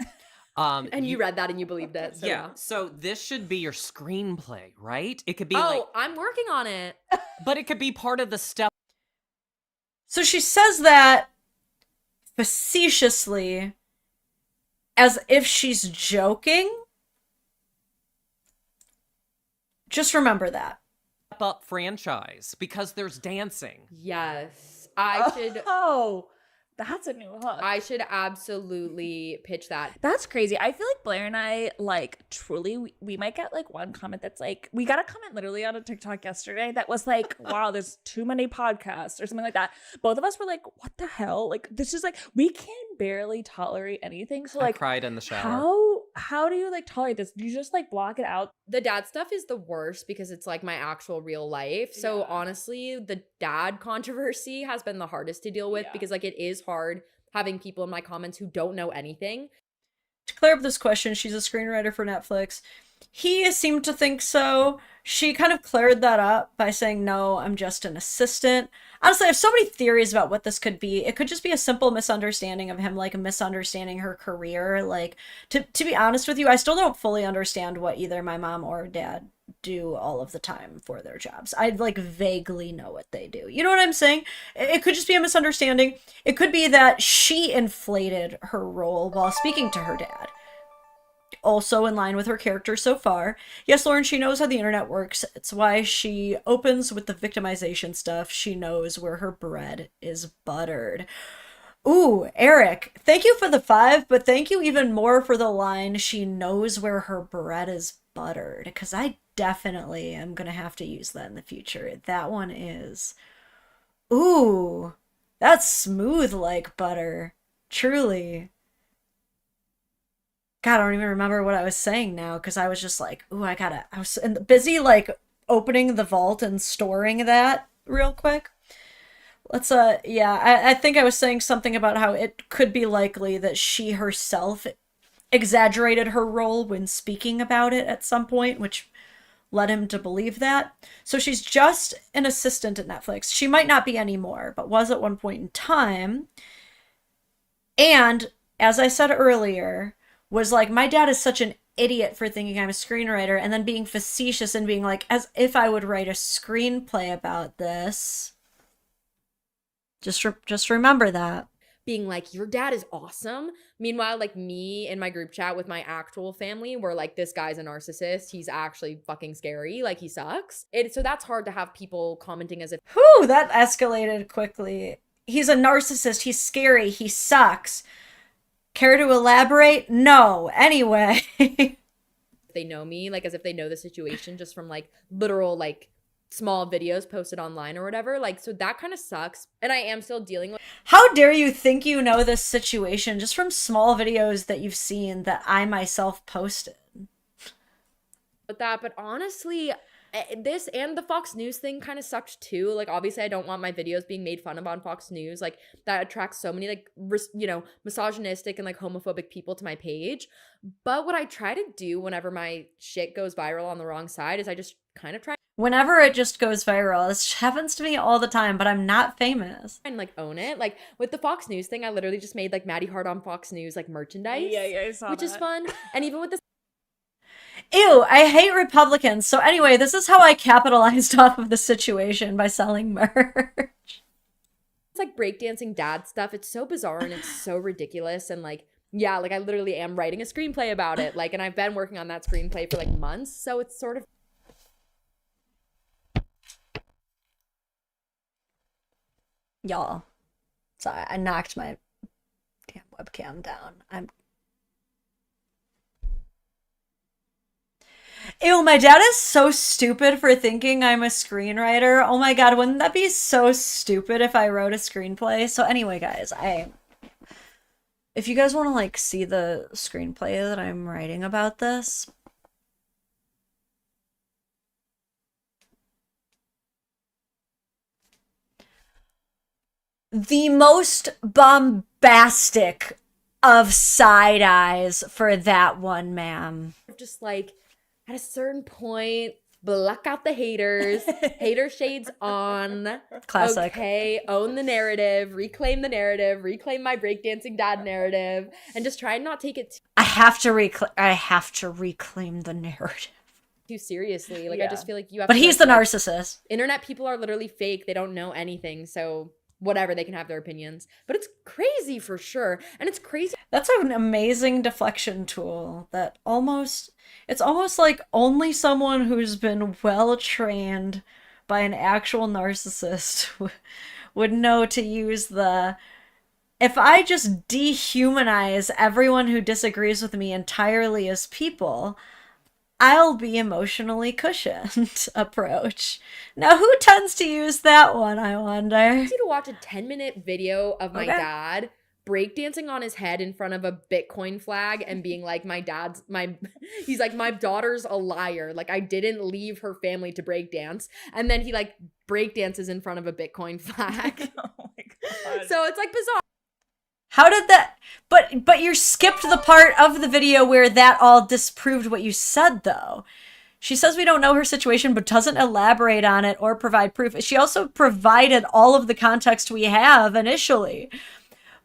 And you read that and you believed it. So yeah. So this should be your screenplay, right? It could be I'm working on it. But it could be part of the step. So she says that facetiously, as if she's joking. Just remember that. Step up franchise, because there's dancing. Yes. I should. Oh, that's a new hook. I should absolutely pitch that. That's crazy. I feel like Blair and I, like, truly, we might get like one comment that's like, we got a comment literally on a TikTok yesterday that was like, wow, there's too many podcasts or something like that. Both of us were like, what the hell? Like, this is like, we can barely tolerate anything. So like, I cried in the shower. how do you like tolerate this? Do you just like block it out? The dad stuff is the worst because it's like my actual real life. So honestly, the dad controversy has been the hardest to deal with because like it is hard having people in my comments who don't know anything. To clear up this question, she's a screenwriter for Netflix. He seemed to think so. She kind of cleared that up by saying, no, I'm just an assistant. Honestly, I have so many theories about what this could be. It could just be a simple misunderstanding of him, like misunderstanding her career. Like, to be honest with you, I still don't fully understand what either my mom or dad do all of the time for their jobs. I like vaguely know what they do. You know what I'm saying? It could just be a misunderstanding. It could be that she inflated her role while speaking to her dad. Also in line with her character so far. Yes, Lauren, she knows how the internet works. It's why she opens with the victimization stuff. She knows where her bread is buttered. Ooh, Eric, thank you for the 5, but thank you even more for the line, she knows where her bread is buttered, because I definitely am going to have to use that in the future. That one is... Ooh, that's smooth like butter. Truly. God, I don't even remember what I was saying now because I was just like, ooh, I was busy like opening the vault and storing that real quick. Let's, I think I was saying something about how it could be likely that she herself exaggerated her role when speaking about it at some point, which led him to believe that. So she's just an assistant at Netflix. She might not be anymore, but was at one point in time. And as I said earlier, was like, my dad is such an idiot for thinking I'm a screenwriter, and then being facetious and being like, as if I would write a screenplay about this. Just remember that. Being like, your dad is awesome. Meanwhile, like me in my group chat with my actual family, we're like, this guy's a narcissist. He's actually fucking scary. Like, he sucks. So that's hard to have people commenting as if, whew, that escalated quickly. He's a narcissist. He's scary. He sucks. Care to elaborate? No. Anyway. they know me, like as if they know the situation just from like literal like small videos posted online or whatever. Like, so that kind of sucks. And I am still dealing with. How dare you think you know this situation just from small videos that you've seen that I myself posted? With that, but honestly, this and the Fox News thing kind of sucked too. Like, obviously I don't want my videos being made fun of on Fox News. Like, that attracts so many like misogynistic and like homophobic people to my page. But what I try to do whenever my shit goes viral on the wrong side is I just kind of try. Whenever it just goes viral, this happens to me all the time, but I'm not famous. And like own it. Like with the Fox News thing, I literally just made like Madi Hart on Fox News like merchandise. Yeah, I saw which that. is fun. And even with this. Ew, I hate Republicans. So anyway, this is how I capitalized off of the situation by selling merch. It's like breakdancing dad stuff. It's so bizarre and it's so ridiculous. And like, yeah, like I literally am writing a screenplay about it. Like, and I've been working on that screenplay for like months. So it's sort of. Y'all, sorry, I knocked my damn webcam down. Ew, my dad is so stupid for thinking I'm a screenwriter. Oh my god, wouldn't that be so stupid if I wrote a screenplay? So anyway, guys, if you guys want to like see the screenplay that I'm writing about this, the most bombastic of side eyes for that one, ma'am. Just like at a certain point, block out the haters, hater shades on. Classic. Okay, own the narrative, reclaim my breakdancing dad narrative, and just try and not take it I have to reclaim the narrative too seriously. Like, I just feel like you have But to, he's like, the narcissist. Internet people are literally fake. They don't know anything. So whatever, they can have their opinions. But it's crazy for sure. And it's crazy. That's an amazing deflection tool that it's almost like only someone who's been well trained by an actual narcissist would know to use the, if I just dehumanize everyone who disagrees with me entirely as people, I'll be emotionally cushioned approach. Now, who tends to use that one, I wonder? I need to watch a 10-minute video of my dad breakdancing on his head in front of a Bitcoin flag and being like, he's like, my daughter's a liar. Like, I didn't leave her family to breakdance. And then he like breakdances in front of a Bitcoin flag. Oh my God. So it's like bizarre. How did that? But you skipped the part of the video where that all disproved what you said, though. She says we don't know her situation, but doesn't elaborate on it or provide proof. She also provided all of the context we have initially.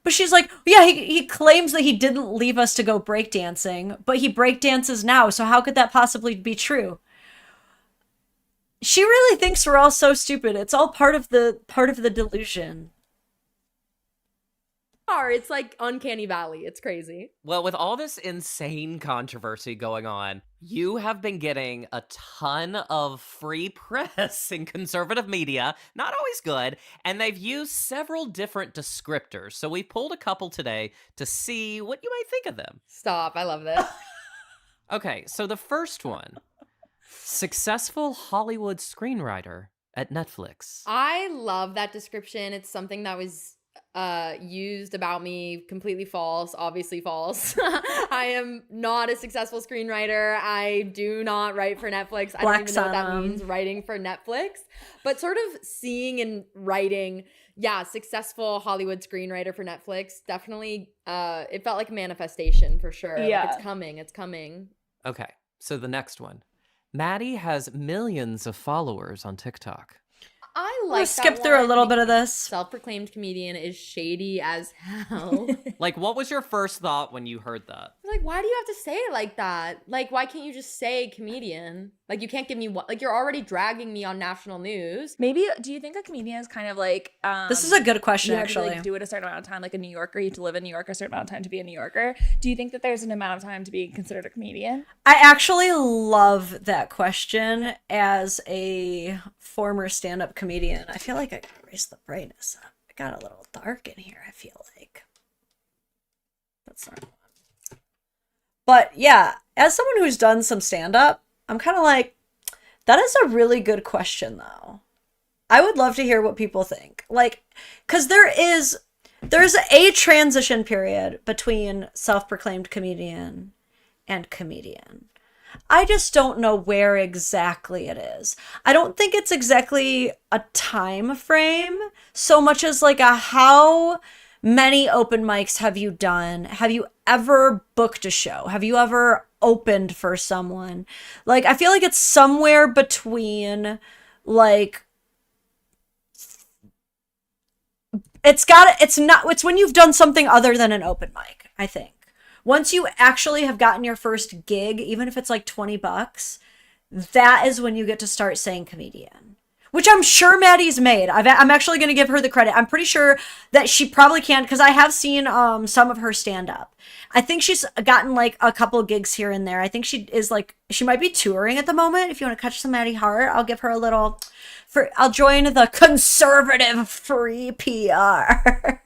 But she's like, yeah, he claims that he didn't leave us to go breakdancing, but he breakdances now. So how could that possibly be true? She really thinks we're all so stupid. It's all part of the delusion. It's like uncanny valley. It's crazy. Well, with all this insane controversy going on, you have been getting a ton of free press in conservative media, not always good, and they've used several different descriptors. So we pulled a couple today to see what you might think of them. Stop. I love this. Okay, so the first one, successful Hollywood screenwriter at Netflix. I love that description. It's something that was used about me, completely false, obviously false. I am not a successful screenwriter. I do not write for Netflix. I don't even know what that means, writing for Netflix. But sort of seeing and writing, yeah, successful Hollywood screenwriter for Netflix, definitely it felt like a manifestation for sure. Yeah. Like, it's coming. It's coming. Okay, so the next one. Madi has millions of followers on TikTok. I Let's skip through a little bit of this. Self-proclaimed comedian is shady as hell. Like, what was your first thought when you heard that? Like, why do you have to say it like that? Like, why can't you just say comedian? Like, you can't give me what? Like, you're already dragging me on national news. Maybe, do you think a comedian is kind of like This is a good question, you have actually. to, like, do it a certain amount of time, like a New Yorker, you have to live in New York a certain amount of time to be a New Yorker. Do you think that there's an amount of time to be considered a comedian? I actually love that question as a former stand-up comedian. I feel like I gotta raise the brightness up. It got a little dark in here, I feel like. That's not. But yeah, as someone who's done some stand-up, I'm kind of like, that is a really good question, though. I would love to hear what people think. Like, because there's a transition period between self-proclaimed comedian and comedian. I just don't know where exactly it is. I don't think it's exactly a time frame so much as like a how many open mics have you done? Have you ever booked a show? Have you ever opened for someone? Like, I feel like it's somewhere between like it's when you've done something other than an open mic, I think. Once you actually have gotten your first gig, even if it's like $20, that is when you get to start saying comedian, which I'm sure Maddie's made. I'm actually going to give her the credit. I'm pretty sure that she probably can, because I have seen some of her stand up. I think she's gotten like a couple gigs here and there. I think she might be touring at the moment. If you want to catch some Maddie Hart, I'll give her a little. I'll join the conservative free PR.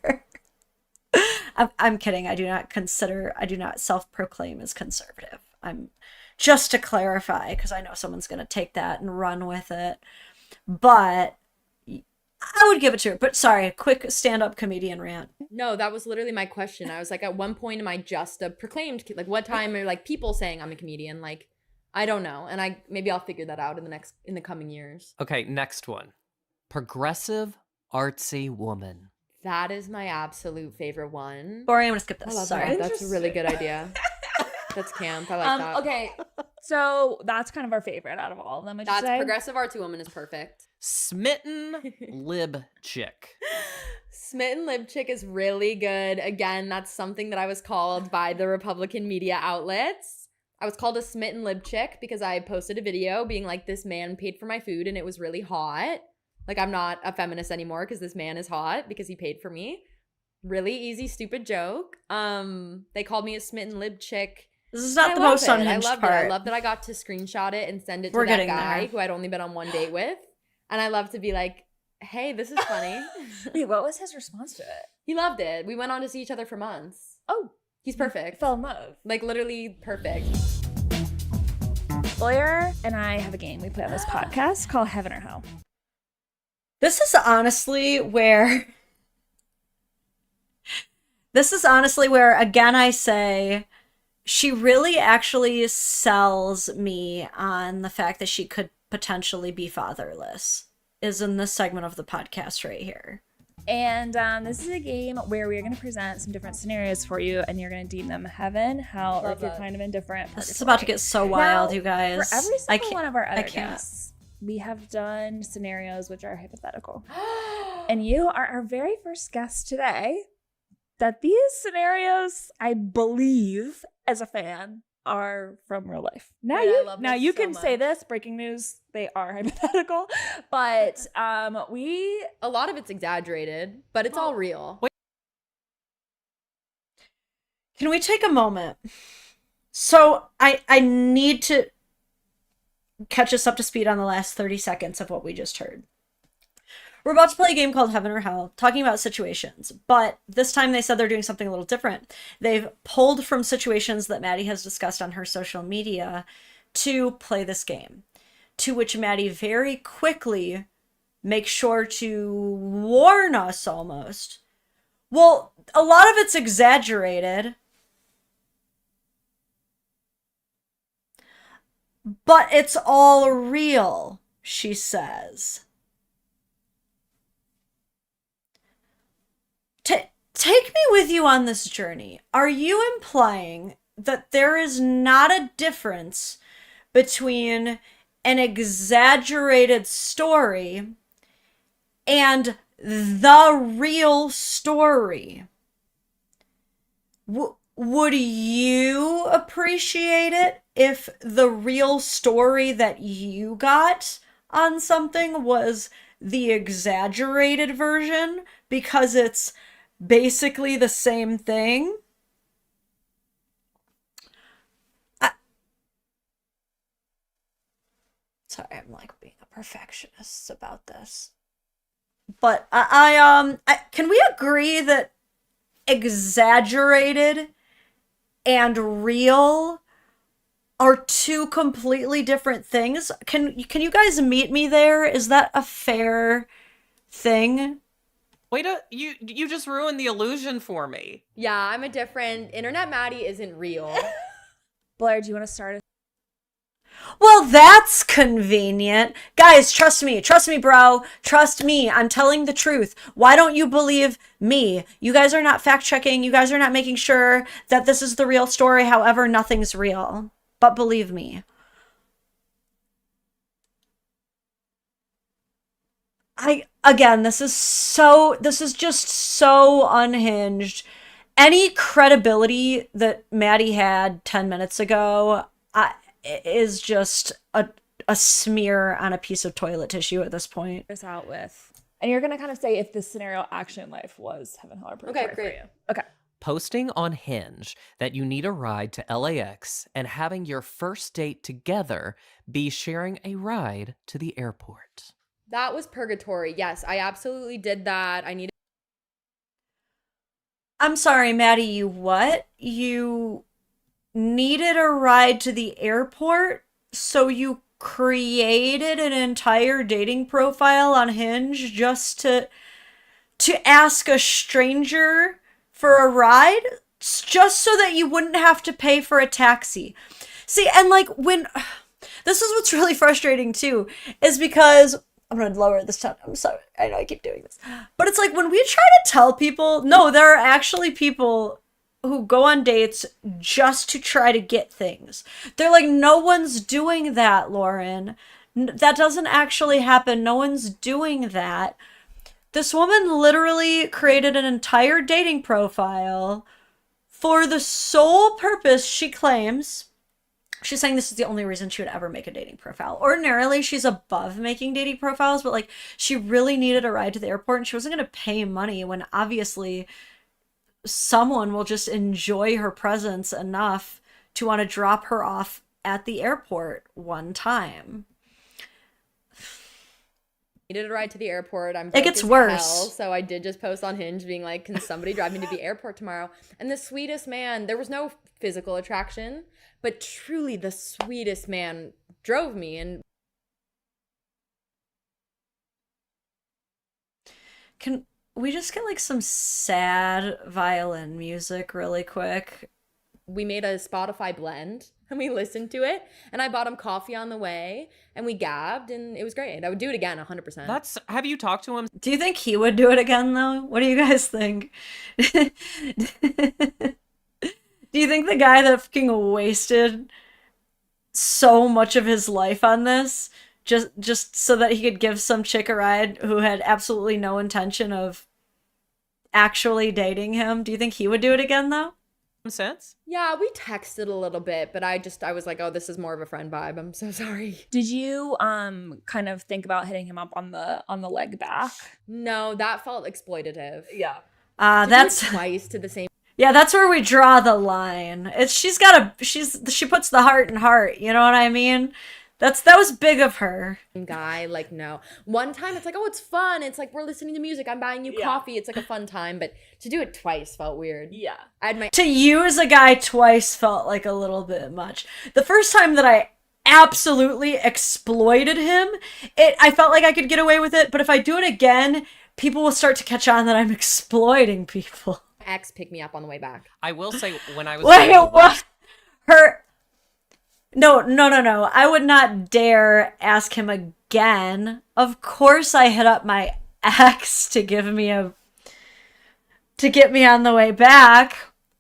I'm kidding. I do not self-proclaim as conservative. I'm just to clarify, because I know someone's going to take that and run with it. But I would give it to her. But sorry, quick stand-up comedian rant. No, that was literally my question. I was like, at one point am I just a proclaimed, like what time are like people saying I'm a comedian? Like, I don't know. And maybe I'll figure that out in the coming years. Okay, next one. Progressive artsy woman. That is my absolute favorite one. Boring, I'm gonna skip this. I love Sorry. that. That's a really good idea. That's camp. I like that. Okay, so that's kind of our favorite out of all of them. That's progressive artsy woman is perfect. Smitten lib chick. Smitten lib chick is really good. Again, that's something that I was called by the Republican media outlets. I was called a smitten lib chick because I posted a video being like, this man paid for my food and it was really hot. Like, I'm not a feminist anymore because this man is hot because he paid for me. Really easy, stupid joke. They called me a smitten lib chick. This is not the most unhinged part. I love that I got to screenshot it and send it to that guy who I'd only been on one date with. And I love to be like, hey, this is funny. Wait, what was his response to it? He loved it. We went on to see each other for months. Oh. He's perfect. Fell in love. Like, literally perfect. Lawyer and I have a game we play on this podcast called Heaven or Hell. This is honestly where This is honestly where, again, I say she really actually sells me on the fact that she could potentially be fatherless, is in this segment of the podcast right here. And this is a game where we're going to present some different scenarios for you, and you're going to deem them heaven, hell, or if you're kind of indifferent. This is about to get so wild, you guys. For every single one of our other I can't. guests, we have done scenarios which are hypothetical. And you are our very first guest today that these scenarios, I believe, as a fan, are from real life. Now you can say this, breaking news, they are hypothetical, but A lot of it's exaggerated, but it's all real. Can we take a moment? So I need to catch us up to speed on the last 30 seconds of what we just heard. We're about to play a game called Heaven or Hell, talking about situations, but this time they said they're doing something a little different. They've pulled from situations that Madi has discussed on her social media to play this game, to which Madi very quickly makes sure to warn us almost. Well, a lot of it's exaggerated, but it's all real, she says. Take me with you on this journey. Are you implying that there is not a difference between an exaggerated story and the real story? Would you appreciate it if the real story that you got on something was the exaggerated version because it's basically the same thing? Sorry, I'm like being a perfectionist about this. But I can we agree that exaggerated and real are two completely different things? Can you guys meet me there? Is that a fair thing? Wait, you just ruined the illusion for me. Yeah, I'm a different. Internet Maddie isn't real. Blair, do you want to start? Well, that's convenient. Guys, trust me, bro. Trust me. I'm telling the truth. Why don't you believe me? You guys are not fact checking. You guys are not making sure that this is the real story. However, nothing's real. But believe me. Again, this is just so unhinged. Any credibility that Madi had 10 minutes ago is just a smear on a piece of toilet tissue at this point. This out with, and you're gonna kind of say if this scenario actually in life was heaven, hell, or purgatory. Okay, great. For you. Okay. Posting on Hinge that you need a ride to LAX and having your first date together be sharing a ride to the airport. That was purgatory. Yes, I absolutely did that. I'm sorry, Madi, you what? You needed a ride to the airport, so you created an entire dating profile on Hinge just to ask a stranger for a ride, just so that you wouldn't have to pay for a taxi. See, and like when this is what's really frustrating too, is because I'm gonna lower this tone. I'm sorry. I know I keep doing this. But it's like when we try to tell people, no, there are actually people who go on dates just to try to get things. They're like, no one's doing that, Lauren. That doesn't actually happen. No one's doing that. This woman literally created an entire dating profile for the sole purpose, she claims. She's saying this is the only reason she would ever make a dating profile. Ordinarily, she's above making dating profiles, but like she really needed a ride to the airport and she wasn't going to pay money when obviously someone will just enjoy her presence enough to want to drop her off at the airport one time. Needed a ride to the airport. I'm It broke gets as worse. hell, so I did just post on Hinge being like, can somebody drive me to the airport tomorrow? And the sweetest man, there was no physical attraction, but truly the sweetest man drove me. And we just get like some sad violin music really quick? We made a Spotify blend and we listened to it, and I bought him coffee on the way, and we gabbed, and it was great. I would do it again 100%. Have you talked to him? Do you think he would do it again though? What do you guys think? Do you think the guy that fucking wasted so much of his life on this just so that he could give some chick a ride who had absolutely no intention of actually dating him, do you think he would do it again though? Sense? Yeah, we texted a little bit, but I was like, oh, this is more of a friend vibe. I'm so sorry. Did you kind of think about hitting him up on the leg back? No, that felt exploitative. Yeah. That's twice to the same. Yeah, that's where we draw the line. She puts the heart in heart, you know what I mean? That was big of her. Guy, like, no. One time it's like, oh, it's fun. It's like, we're listening to music. I'm buying you coffee. It's like a fun time. But to do it twice felt weird. Yeah. To use a guy twice felt like a little bit much. The first time that I absolutely exploited him, I felt like I could get away with it. But if I do it again, people will start to catch on that I'm exploiting people. Ex picked me up on the way back. I will say, when I was... Wait, what? No. I would not dare ask him again. Of course I hit up my ex to get me on the way back.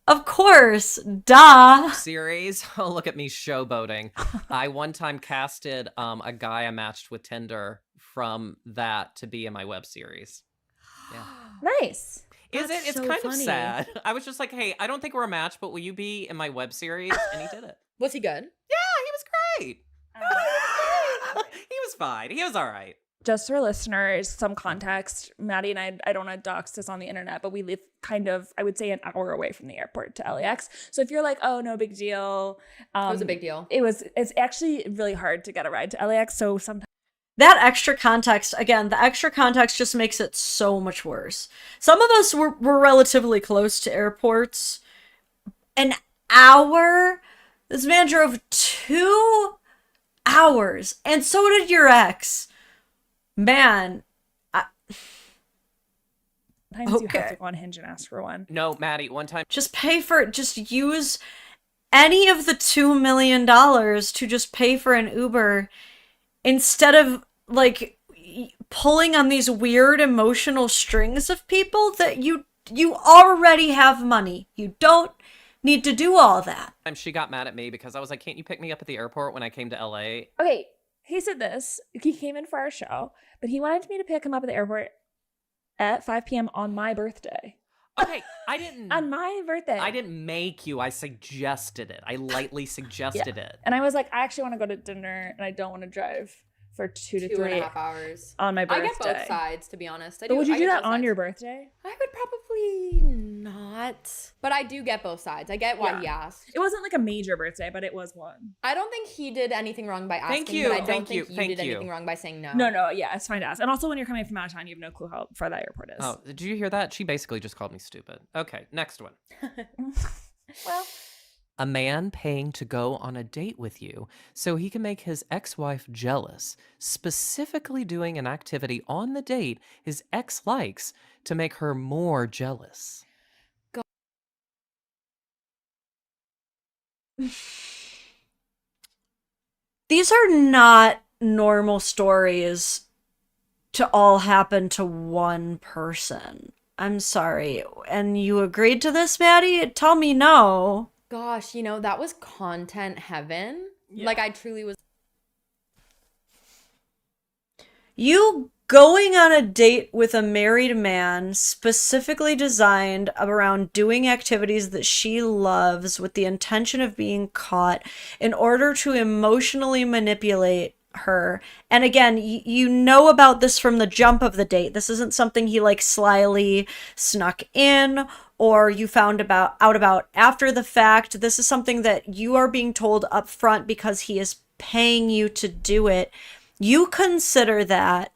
Of course. Duh. Series. Oh, look at me showboating. I one time casted a guy I matched with Tinder from that to be in my web series. Yeah. Nice. It's so kind funny. of sad. I was just like, hey, I don't think we're a match, but will you be in my web series? And he did it. Was he good? Yeah, he was great. He was fine. He was all right. Just for listeners, some context, Maddie and I don't want to dox this on the internet, but we live kind of, I would say, an hour away from the airport to LAX. So if you're like, oh, no big deal. It was a big deal. It's actually really hard to get a ride to LAX. So sometimes. That extra context, again, the extra context just makes it so much worse. Some of us were relatively close to airports. An hour? This man drove 2 hours. And so did your ex. Man. Sometimes you have to go on Hinge and ask for one. No, Maddie, one time. Just pay for it. Just use any of the $2 million to just pay for an Uber instead of like pulling on these weird emotional strings of people that you already have money. You don't need to do all that. She got mad at me because I was like, can't you pick me up at the airport when I came to LA? Okay, he said this. He came in for our show, but he wanted me to pick him up at the airport at 5 p.m. on my birthday. Okay, I didn't... On my birthday. I didn't make you. I suggested it. I lightly suggested it. And I was like, I actually want to go to dinner, and I don't want to drive for 2 to 3.5 hours on my birthday. I get both sides, to be honest. But would you do that on your birthday? I would probably not. But I do get both sides. I get why he asked. It wasn't like a major birthday, but it was one. I don't think he did anything wrong by asking. Thank you. But I don't Thank think you. you Thank did you. anything wrong by saying no. No, yeah, it's fine to ask. And also, when you're coming from out of town, you have no clue how far that airport is. Oh, did you hear that? She basically just called me stupid. Okay, next one. Well, a man paying to go on a date with you so he can make his ex-wife jealous, specifically doing an activity on the date his ex likes to make her more jealous. These are not normal stories to all happen to one person. I'm sorry. And you agreed to this, Maddie? Tell me no. Gosh, that was content heaven. Yeah. Like, I truly was. You going on a date with a married man specifically designed around doing activities that she loves with the intention of being caught in order to emotionally manipulate her. And again, you know about this from the jump of the date. This isn't something he like slyly snuck in or you found out about after the fact. This is something that you are being told up front because he is paying you to do it. You consider that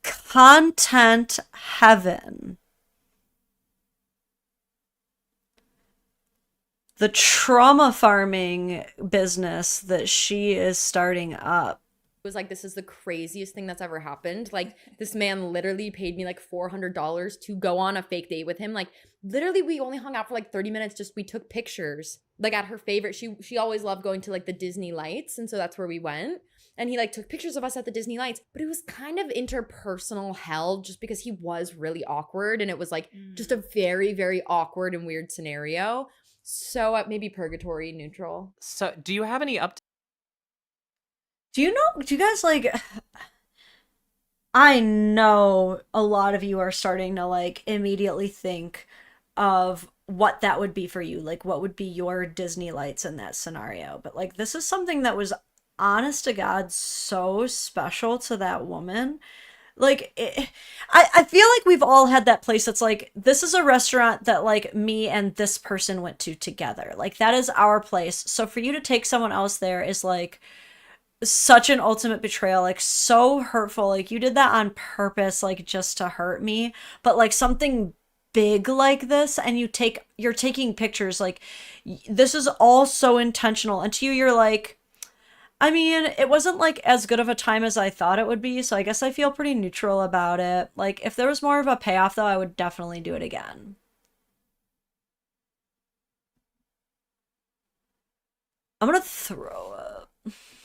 content heaven. The trauma farming business that she is starting up was like, this is the craziest thing that's ever happened. Like, this man literally paid me like $400 to go on a fake date with him. Like, literally, we only hung out for like 30 minutes. Just we took pictures. Like, at her favorite, she always loved going to like the Disney lights, and so that's where we went. And he like took pictures of us at the Disney lights, but it was kind of interpersonal hell just because he was really awkward, and it was like just a very, very awkward and weird scenario. So maybe purgatory neutral. So, do you have any updates? Do you guys like, I know a lot of you are starting to like immediately think of what that would be for you. Like, what would be your Disney lights in that scenario? But like, this is something that was honest to God so special to that woman. Like, I feel like we've all had that place that's like, this is a restaurant that like me and this person went to together. Like, that is our place. So for you to take someone else there is like such an ultimate betrayal, like so hurtful. Like, you did that on purpose, like just to hurt me. But like something big like this, and you're taking pictures, like this is all so intentional. And to you, you're like, I mean, it wasn't like as good of a time as I thought it would be, so I guess I feel pretty neutral about it. Like, if there was more of a payoff though, I would definitely do it again. I'm gonna throw up.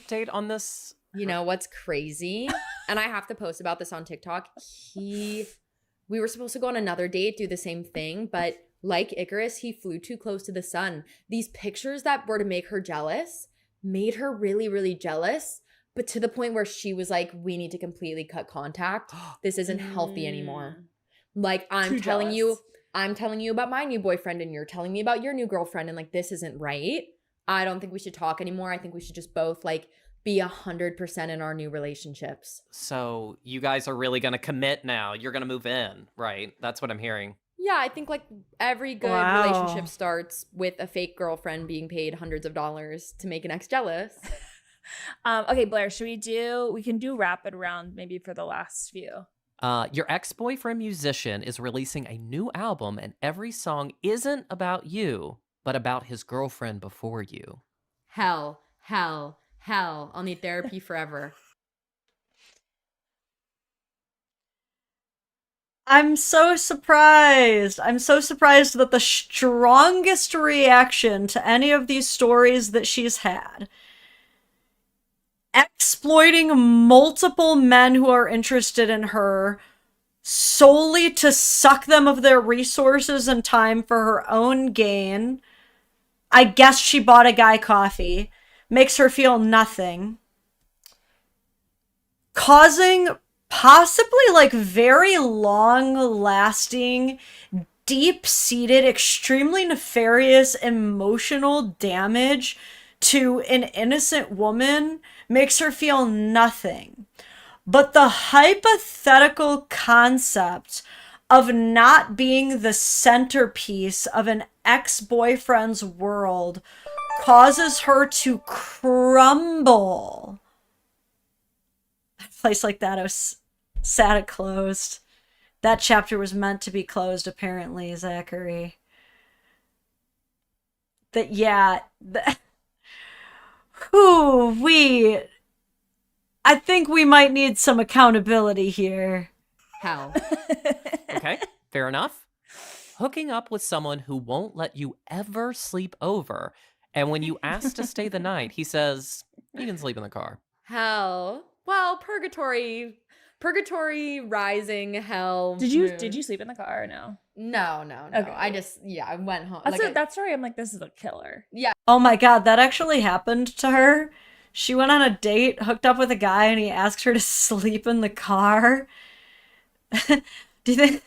Date on this? You know what's crazy? And I have to post about this on TikTok. We were supposed to go on another date, do the same thing, but like Icarus, he flew too close to the sun. These pictures that were to make her jealous made her really, really jealous, but to the point where she was like, we need to completely cut contact. This isn't healthy anymore. Like, I'm telling you about my new boyfriend, and you're telling me about your new girlfriend, and like, this isn't right. I don't think we should talk anymore. I think we should just both like be 100% in our new relationships. So you guys are really gonna commit now. You're gonna move in, right? That's what I'm hearing. Yeah, I think like every good relationship starts with a fake girlfriend being paid hundreds of dollars to make an ex jealous. Okay, Blair, we can do rapid round maybe for the last few. Your ex-boyfriend musician is releasing a new album, and every song isn't about you, but about his girlfriend before you. Hell, hell, hell. I'll need therapy forever. I'm so surprised. I'm so surprised that the strongest reaction to any of these stories that she's had, exploiting multiple men who are interested in her solely to suck them of their resources and time for her own gain. I guess she bought a guy coffee. Makes her feel nothing. Causing possibly like very long-lasting, deep-seated, extremely nefarious emotional damage to an innocent woman makes her feel nothing. But the hypothetical concept of not being the centerpiece of an ex-boyfriend's world causes her to crumble. A place like that, I was sad it closed. That chapter was meant to be closed, apparently, Zachary. That, yeah. I think we might need some accountability here. Hell. Okay, fair enough. Hooking up with someone who won't let you ever sleep over, and when you ask to stay the night, he says, you can sleep in the car. Hell. Well, purgatory rising, hell. Did you sleep in the car or no? No. Okay. I went home. That story, I'm like, this is a killer. Yeah. Oh my god, that actually happened to her. She went on a date, hooked up with a guy, and he asked her to sleep in the car. Do you think...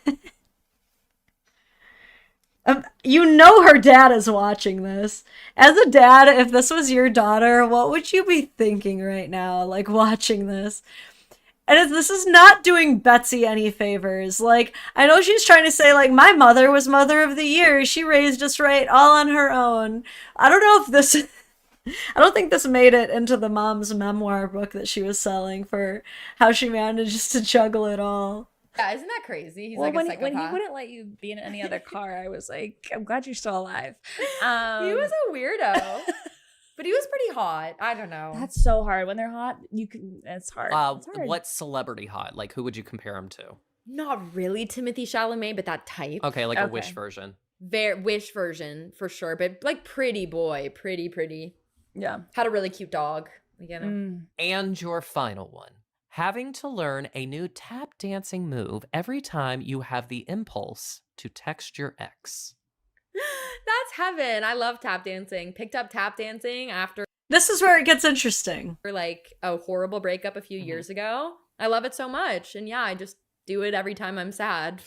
you know her dad is watching this. As a dad, if this was your daughter, what would you be thinking right now, like, watching this? And this is not doing Betsy any favors. Like, I know she's trying to say, like, my mother was mother of the year. She raised us right all on her own. I don't know if this... I don't think this made it into the mom's memoir book that she was selling for how she manages to juggle it all. Yeah, isn't that crazy? He's well, like a psychopath. when he wouldn't let you be in any other car, I was like, I'm glad you're still alive. He was a weirdo. But he was pretty hot. I don't know. That's so hard. When they're hot, it's hard. It's hard. What celebrity hot? Like, who would you compare him to? Not really Timothy Chalamet, but that type. Okay, like a Wish version. Wish version for sure, but like pretty boy, pretty. Yeah. Had a really cute dog. Again. And your final one. Having to learn a new tap dancing move every time you have the impulse to text your ex. That's heaven. I love tap dancing. Picked up tap dancing after This is where it gets interesting. like a horrible breakup a few years ago. I love it so much. And yeah, I just do it every time I'm sad.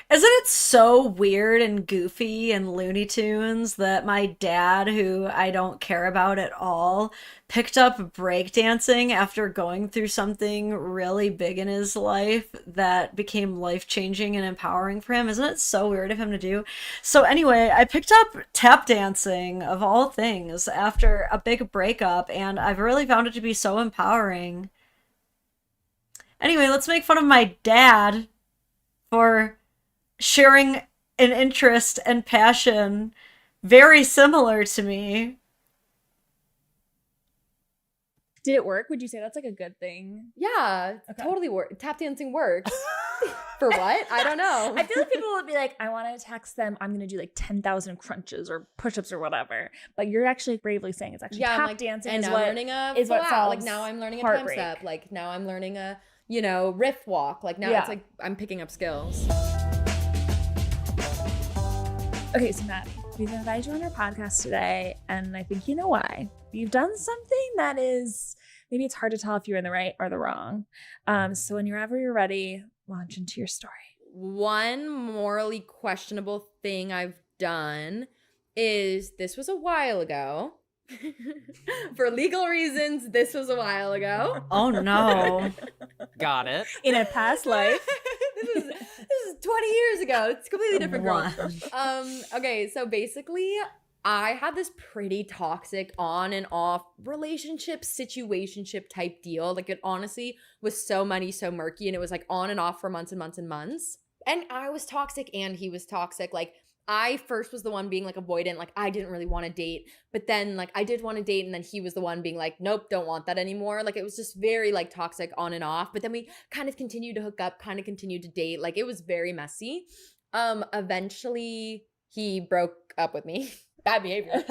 Isn't it so weird and goofy and Looney Tunes that my dad, who I don't care about at all, picked up breakdancing after going through something really big in his life that became life-changing and empowering for him? Isn't it so weird of him to do? So anyway, I picked up tap dancing, of all things, after a big breakup, and I've really found it to be so empowering. Anyway, let's make fun of my dad for sharing an interest and passion very similar to me. Did it work? Would you say that's like a good thing? Yeah, totally work. Tap dancing works. For what? I don't know. I feel like people would be like, I want to text them, I'm going to do like 10,000 crunches or push-ups or whatever. But you're actually bravely saying it's actually tap dancing and is now what I'm learning is what solves like now I'm learning a heartbreak. time step. Like now I'm learning a, riff walk. Like now it's like I'm picking up skills. Okay, so Maddie, we've invited you on our podcast today, and I think you know why. You've done something that is, maybe it's hard to tell if you're in the right or the wrong. So whenever you're ready, launch into your story. One morally questionable thing I've done is, this was a while ago. For legal reasons, this was a while ago. Oh no. Got it. In a past life. This is 20 years ago. It's a completely different girl. Okay, so basically, I had this pretty toxic on and off relationship, situationship type deal. Like it honestly was so muddy, so murky, and it was like on and off for months and months and months. And I was toxic and he was toxic. Like I first was the one being like avoidant, like I didn't really want to date, but then like I did want to date, and then he was the one being like, nope, don't want that anymore. Like it was just very like toxic on and off, but then we kind of continued to hook up, kind of continued to date. Like it was very messy. Eventually he broke up with me. Bad behavior.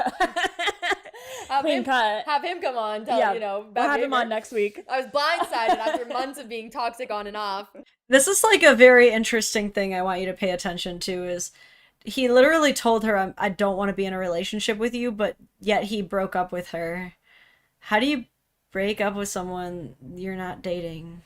Have him come on, bad we'll have him on next week. I was blindsided after months of being toxic on and off. This is like a very interesting thing I want you to pay attention to is he literally told her, I don't want to be in a relationship with you, but yet he broke up with her. How do you break up with someone you're not dating?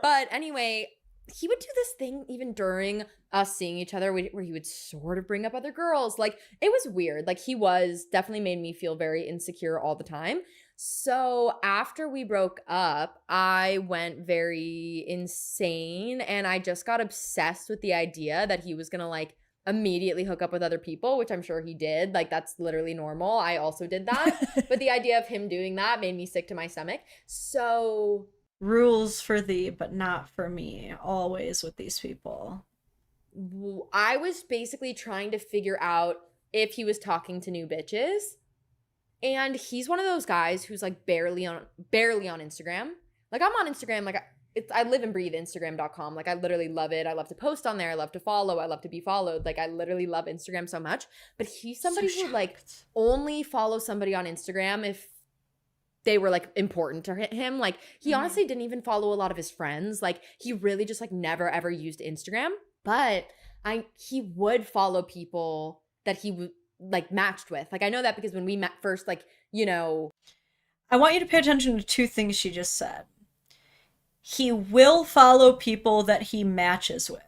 But anyway, he would do this thing even during us seeing each other where he would sort of bring up other girls. Like it was weird. Like he was definitely made me feel very insecure all the time. So after we broke up, I went very insane and I just got obsessed with the idea that he was gonna like immediately hook up with other people, which I'm sure he did. Like that's literally normal. I also did that. But the idea of him doing that made me sick to my stomach. So rules for thee, but not for me, always with these people. I was basically trying to figure out if he was talking to new bitches. And he's one of those guys who's like barely on Instagram. Like I'm on Instagram, like I live and breathe Instagram.com. Like I literally love it. I love to post on there. I love to follow. I love to be followed. Like I literally love Instagram so much. But he's somebody who would like only follow somebody on Instagram if they were like important to him. Like he honestly didn't even follow a lot of his friends. Like he really just like never ever used Instagram. But he would follow people that he would like matched with. Like I know that because when we met first, like, I want you to pay attention to two things she just said. He will follow people that he matches with.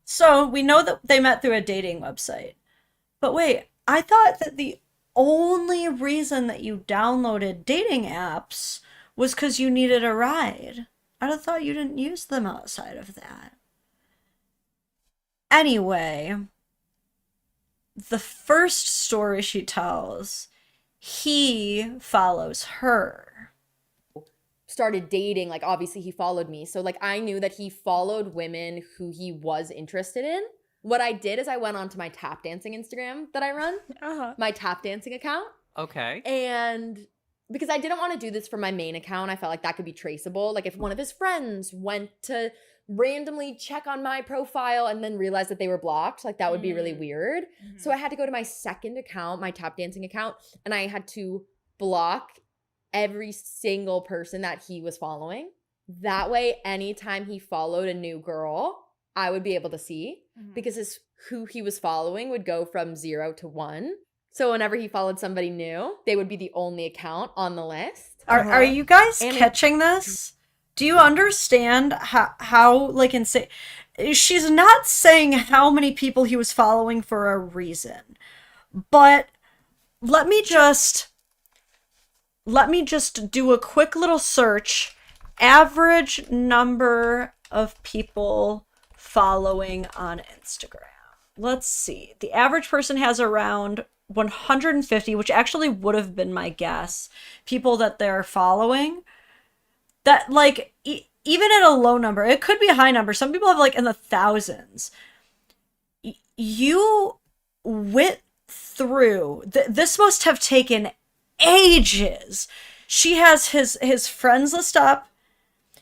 So we know that they met through a dating website. But wait, I thought that the only reason that you downloaded dating apps was because you needed a ride. I'd have thought you didn't use them outside of that. Anyway, the first story she tells, he follows her. Started dating, like obviously he followed me. So like I knew that he followed women who he was interested in. What I did is I went onto my tap dancing Instagram that I run, my tap dancing account. Okay. And because I didn't want to do this for my main account, I felt like that could be traceable. Like if one of his friends went to randomly check on my profile and then realized that they were blocked, like that would be really weird. So I had to go to my second account, my tap dancing account, and I had to block every single person that he was following. That way, anytime he followed a new girl, I would be able to see because who he was following would go from 0 to 1. So whenever he followed somebody new, they would be the only account on the list. Are you guys catching this? Do you understand how like insane? She's not saying how many people he was following for a reason, but let me just do a quick little search. Average number of people following on Instagram. Let's see. The average person has around 150, which actually would have been my guess. People that they're following. That, like, even at a low number, it could be a high number. Some people have, like, in the thousands. You went through... this must have taken ages. She has his friends list up.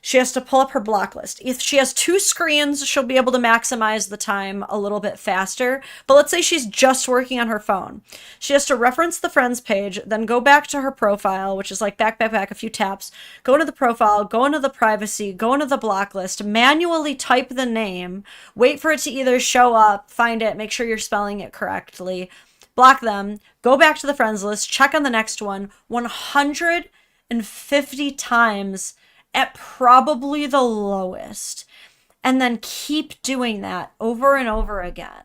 She has to pull up her block list. If she has 2 screens, she'll be able to maximize the time a little bit faster. But let's say she's just working on her phone. She has to reference the friends page, then go back to her profile, which is like back, a few taps, go into the profile, go into the privacy, go into the block list, manually type the name, wait for it to either show up, find it, make sure you're spelling it correctly, block them, go back to the friends list, check on the next one, 150 times at probably the lowest, and then keep doing that over and over again.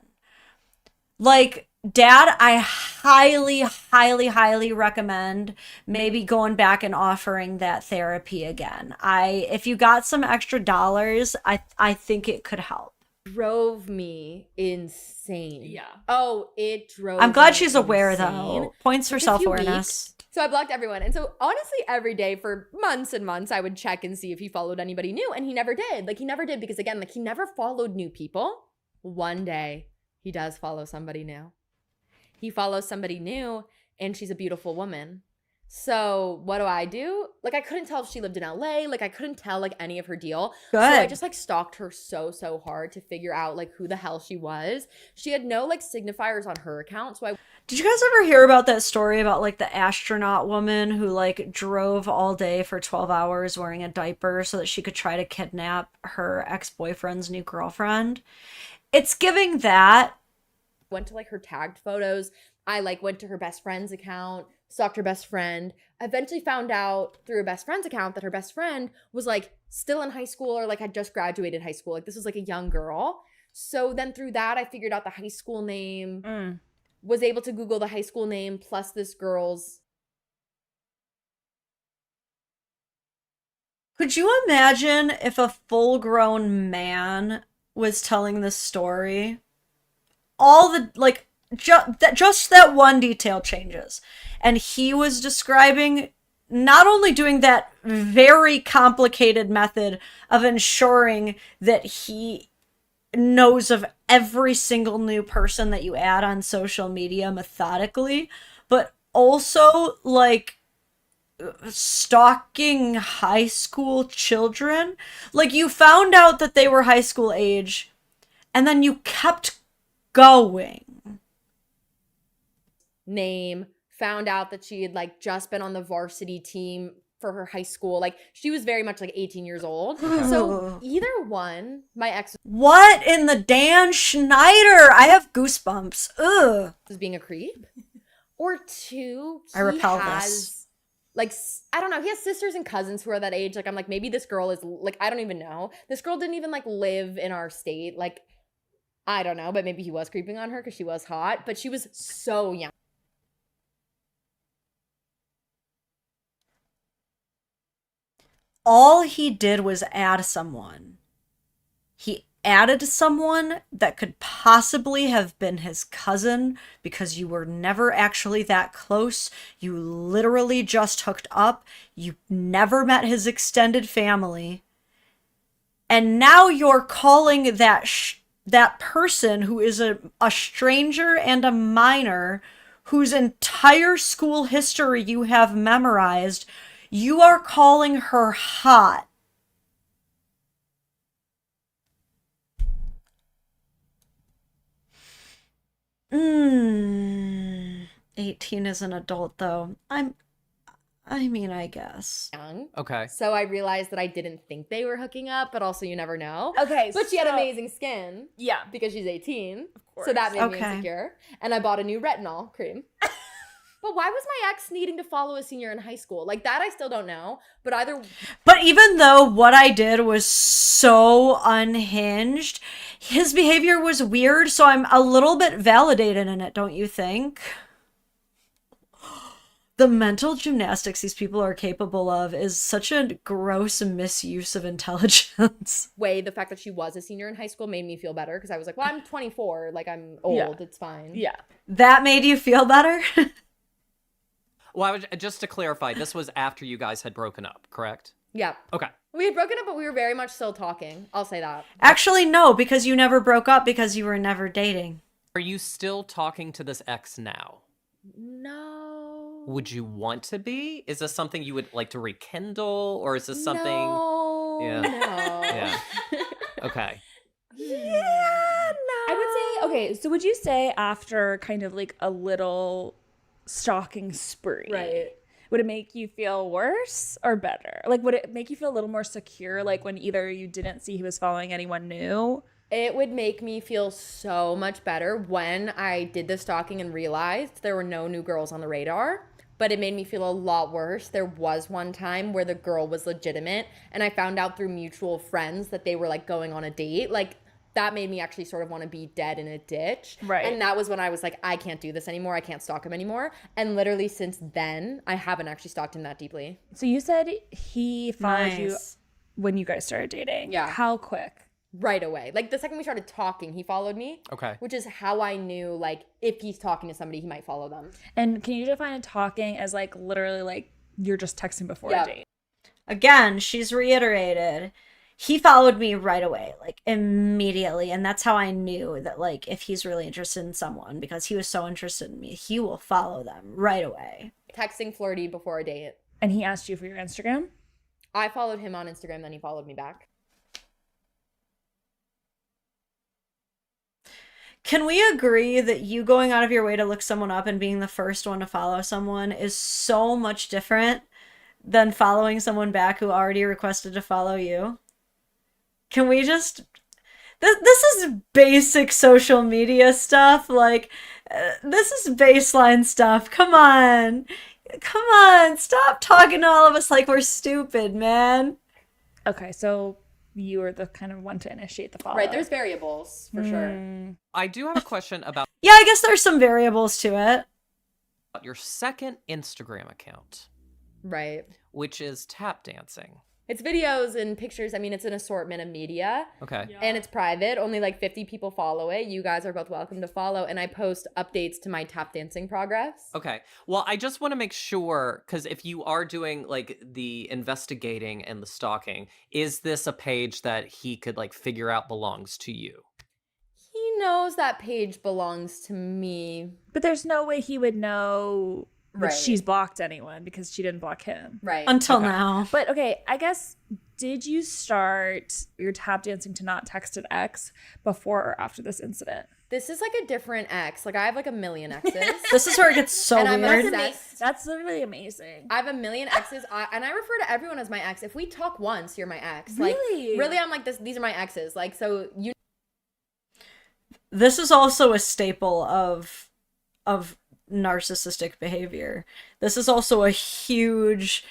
Like, Dad, I highly, highly, highly recommend maybe going back and offering that therapy again. If you got some extra dollars, I think it could help. Drove me insane. Yeah. Oh, it drove I'm glad me she's aware, insane. though. Points for Like, a few self-awareness. weeks, so I blocked everyone. And so honestly, every day for months and months, I would check and see if he followed anybody new. And he never did. Like, he never did because, again, like, he never followed new people. One day, he does follow somebody new. He follows somebody new, and she's a beautiful woman. So what do? Like, I couldn't tell if she lived in LA. Like, I couldn't tell, like, any of her deal. Good. So I just, like, stalked her so hard to figure out, like, who the hell she was. She had no, like, signifiers on her account. So Did you guys ever hear about that story about, like, the astronaut woman who, like, drove all day for 12 hours wearing a diaper so that she could try to kidnap her ex-boyfriend's new girlfriend? It's giving that. went to, like, her tagged photos. I, like, went to her best friend's account, stalked her best friend. Eventually found out through her best friend's account that her best friend was, like, still in high school or, like, had just graduated high school. Like, this was, like, a young girl. So then through that, I figured out the high school name, was able to Google the high school name plus this girl's. Could you imagine if a full-grown man was telling this story? All the, like, just that one detail changes. And he was describing not only doing that very complicated method of ensuring that he knows of every single new person that you add on social media methodically, but also, like, stalking high school children. Like, you found out that they were high school age, and then you kept going. Name, found out that she had, like, just been on the varsity team for her high school. Like, she was very much, like, 18 years old. So either one, my ex What in the Dan Schneider? I have goosebumps. Ugh. was being a creep, or two, I repel has, this. like, I don't know, he has sisters and cousins who are that age. Like, I'm like, maybe this girl is, like, I don't even know. This girl didn't even, like, live in our state. Like, I don't know, but maybe he was creeping on her because she was hot, but she was so young. All he did was add someone. He added someone that could possibly have been his cousin because you were never actually that close. You literally just hooked up. You never met his extended family. And now you're calling that that person who is a stranger and a minor whose entire school history you have memorized, you are calling her hot. Mm. 18 is an adult, though. I mean, I guess. Young. Okay. So I realized that I didn't think they were hooking up, but also you never know. Okay, But she had so- amazing skin. Yeah. Because she's 18. course. So that made me Okay. insecure. And I bought a new retinol cream. But why was my ex needing to follow a senior in high school? Like that I still don't know. But either But even though what I did was so unhinged, his behavior was weird, so I'm a little bit validated in it, don't you think? The mental gymnastics these people are capable of is such a gross misuse of intelligence. way the fact that she was a senior in high school made me feel better because I was like, well, I'm 24. Like I'm old. Yeah. It's fine. Yeah. That made you feel better? Well, just to clarify, this was after you guys had broken up, correct? Yeah. Okay. We had broken up, but we were very much still talking. I'll say that. Actually, no, because you never broke up because you were never dating. Are you still talking to this ex now? No. Would you want to be? Is this something you would like to rekindle, or is this something? No. Yeah. No. Yeah. Okay. Yeah, no. I would say, okay, so would you say after kind of like a little stalking spree, Right. would it make you feel worse or better? Like, would it make you feel a little more secure, like when either you didn't see he was following anyone new? It would make me feel so much better when I did the stalking and realized there were no new girls on the radar. But it made me feel a lot worse. There was one time where the girl was legitimate and I found out through mutual friends that they were like going on a date. Like that made me actually sort of want to be dead in a ditch. Right. And that was when I was like, I can't do this anymore. I can't stalk him anymore. And literally since then, I haven't actually stalked him that deeply. So you said he followed you Nice. when you guys started dating. Yeah. How quick? Right away. Like the second we started talking, he followed me. Okay. Which is how I knew like if he's talking to somebody, he might follow them. And can you define talking as like literally like you're just texting before Yeah. a date? Again, she's reiterated. He followed me right away, like immediately. And that's how I knew that, like, if he's really interested in someone, because he was so interested in me, he will follow them right away. Texting flirty before a date. And he asked you for your Instagram? I followed him on Instagram, then he followed me back. Can we agree that you going out of your way to look someone up and being the first one to follow someone is so much different than following someone back who already requested to follow you? Can we just... This is basic social media stuff. Like, this is baseline stuff. Come on. Come on. Stop talking to all of us like we're stupid, man. Okay, so you were the kind of one to initiate the follow. Right, there's variables for sure. I do have a question about Yeah, I guess there's some variables to it. your second Instagram account, Right. which is tap dancing. It's videos and pictures. I mean, it's an assortment of media. Okay. And it's private. Only like 50 people follow it. You guys are both welcome to follow. And I post updates to my tap dancing progress. Okay. Well, I just want to make sure, because if you are doing like the investigating and the stalking, is this a page that he could like figure out belongs to you? He knows that page belongs to me. But there's no way he would know that Right. she's blocked anyone because she didn't block him. Right. Until Okay. now. But okay, I guess, did you start your tap dancing to not text an ex before or after this incident? This is like a different ex. Like I have like a million exes. This is where it gets so And I'm weird. obsessed. That's literally amazing. I have a million exes, and I refer to everyone as my ex. If we talk once, you're my ex. Really? Like, really, I'm like this. These are my exes. Like, so you. This is also a staple of narcissistic behavior. This is also a huge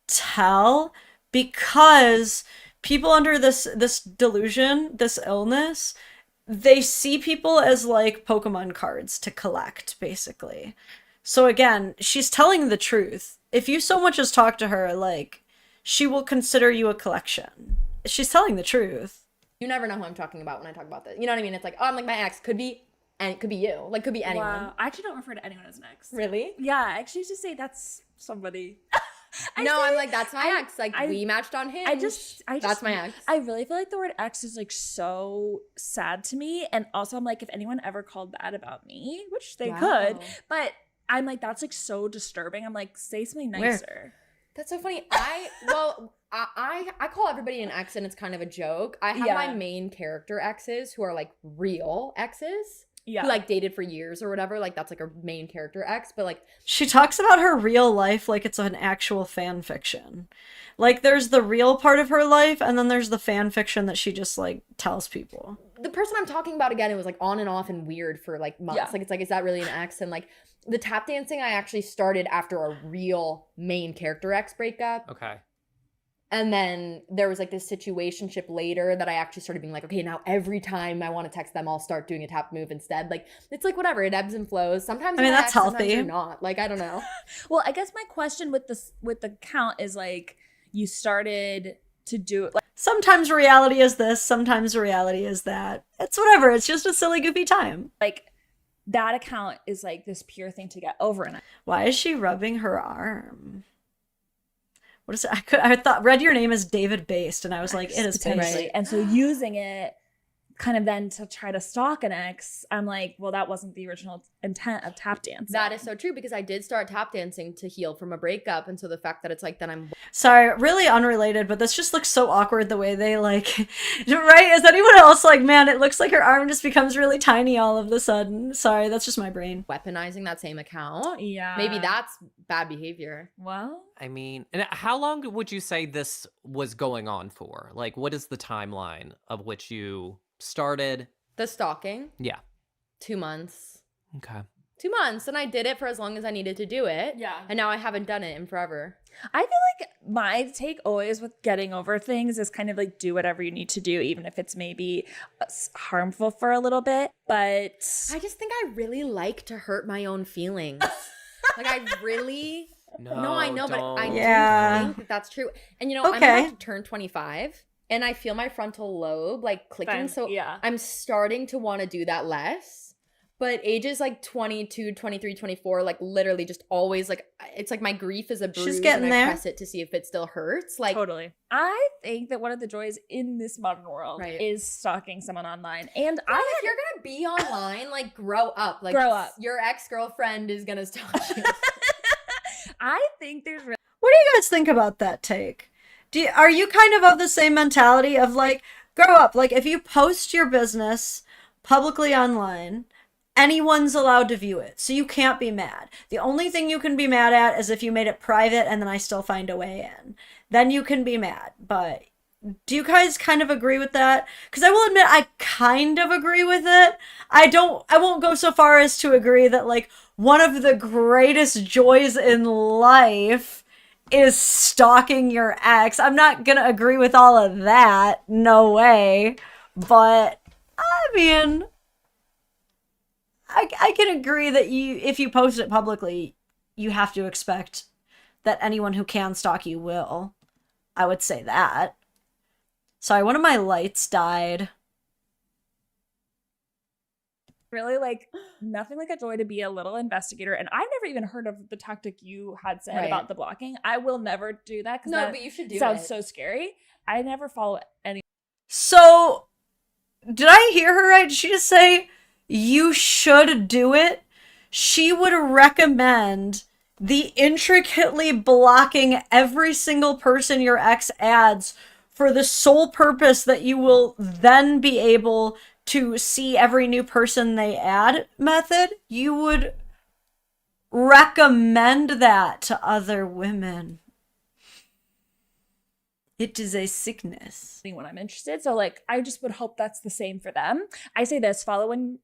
tell, because people under this delusion, this illness, they see people as like Pokemon cards to collect, basically. So again, she's telling the truth. If you so much as talk to her, like, she will consider you a collection. She's telling the truth. You never know who I'm talking about when I talk about this. You know what I mean? It's like, oh, I'm like my ex. Could be, and it could be you. Like, could be anyone. Wow. I actually don't refer to anyone as an ex. Really? Yeah, I actually just say that's somebody. I'm like, that's my ex. Like, I- we matched on Hinge. I just That's my ex. I really feel like the word ex is like so sad to me. And also I'm like, if anyone ever called that about me, which they could, but I'm like, that's like so disturbing. I'm like, say something nicer. That's so funny. I call everybody an ex and it's kind of a joke. I have my main character exes who are like real exes. Yeah. Who like dated for years or whatever. Like that's like a main character ex. But like She talks about her real life like it's an actual fan fiction. Like there's the real part of her life and then there's the fan fiction that she just like tells people. the person I'm talking about, again, it was like on and off and weird for like months. Yeah. Like it's like, is that really an ex? And like the tap dancing I actually started after a real main character ex breakup. Okay. And then there was like this situationship later that I actually started being like, okay, now every time I want to text them, I'll start doing a tap move instead. Like, it's like whatever, it ebbs and flows. Sometimes I mean, you're that's an ex, sometimes healthy. you're not. Like, I don't know. Well, I guess my question with the count is like, you started to do it like, Sometimes reality is this, sometimes reality is that. It's whatever. It's just a silly, goofy time. that account is like this pure thing to get over. And Why is she rubbing her arm? What is it? I thought read your name as David Based, and I was like, it is potentially. Based. And so using it kind of then to try to stalk an ex, I'm like, well, that wasn't the original intent of tap dancing. That is so true because I did start tap dancing to heal from a breakup. And so the fact that it's like, then I'm Sorry, really unrelated, but this just looks so awkward the way they like, right? Is anyone else like, man, it looks like her arm just becomes really tiny all of a sudden. Sorry, that's just my brain. weaponizing that same account. Yeah. Maybe that's bad behavior. Well, I mean, and how long would you say this was going on for? Like, what is the timeline of which you started? The stalking, Yeah. 2 months. Okay. 2 months. And I did it for as long as I needed to do it. Yeah. And now I haven't done it in forever. I feel like my take always with getting over things is kind of like do whatever you need to do, even if it's maybe harmful for a little bit. But I just think I really like to hurt my own feelings. Like I really... No, I know, but I Yeah. do think that that's true. And you know, I'm Okay. about to turn 25 and I feel my frontal lobe like clicking. Fine, So yeah. I'm starting to want to do that less. But ages like 22, 23, 24, like literally just always like, it's like my grief is a bruise getting and I there. press it to see if it still hurts. Like, totally. I think that one of the joys in this modern world Right. is stalking someone online. And if you're gonna be online, like grow up. Like Grow up. Your ex-girlfriend is gonna stalk you. I think there's really What do you guys think about that take? Are you kind of the same mentality of like, grow up? Like, if you post your business publicly online, anyone's allowed to view it, so you can't be mad. The only thing you can be mad at is if you made it private and then I still find a way in. Then you can be mad. But do you guys kind of agree with that? Because I will admit I kind of agree with it. I won't go so far as to agree that like one of the greatest joys in life is stalking your ex. I'm not gonna agree with all of that. No way. But I mean, I can agree that if you post it publicly, you have to expect that anyone who can stalk you will. I would say that. Sorry, one of my lights died. really like nothing like a joy to be a little investigator. And I've never even heard of the tactic you had said Right. about the blocking. I will never do that because No, but you should do sounds it. so scary. I never follow any. So, did I hear her right? Did she just say you should do it? She would recommend the intricately blocking every single person your ex adds for the sole purpose that you will then be able to see every new person they add method. You would recommend that to other women. It is a sickness. When I'm interested. So like I just would hope that's the same for them. I say this, follow when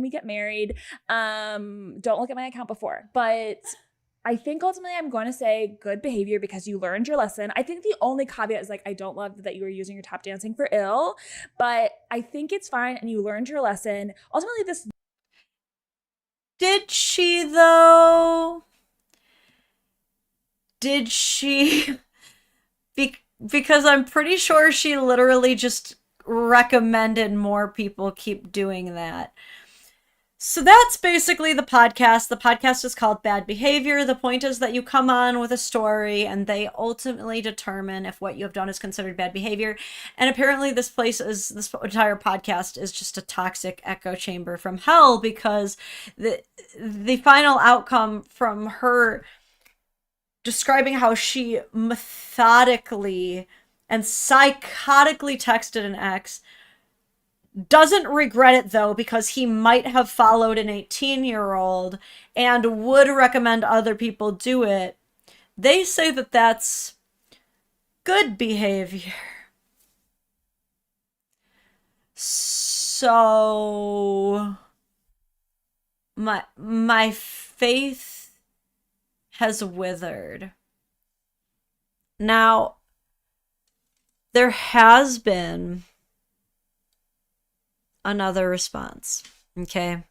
we get married. Don't look at my account before. But I think ultimately I'm going to say good behavior because you learned your lesson. I think the only caveat is like I don't love that you were using your tap dancing for ill, but I think it's fine and you learned your lesson. Ultimately this Did she though? Did she? Because I'm pretty sure she literally just recommended more people keep doing that. So that's basically the podcast. The podcast is called Bad Behavior. The point is that you come on with a story and they ultimately determine if what you have done is considered bad behavior. And apparently this entire podcast is just a toxic echo chamber from hell, because the final outcome from her describing how she methodically and psychotically texted an ex, doesn't regret it though, because he might have followed an 18-year-old and would recommend other people do it. They say that that's good behavior. So my faith has withered. Now, there has been another response. Okay.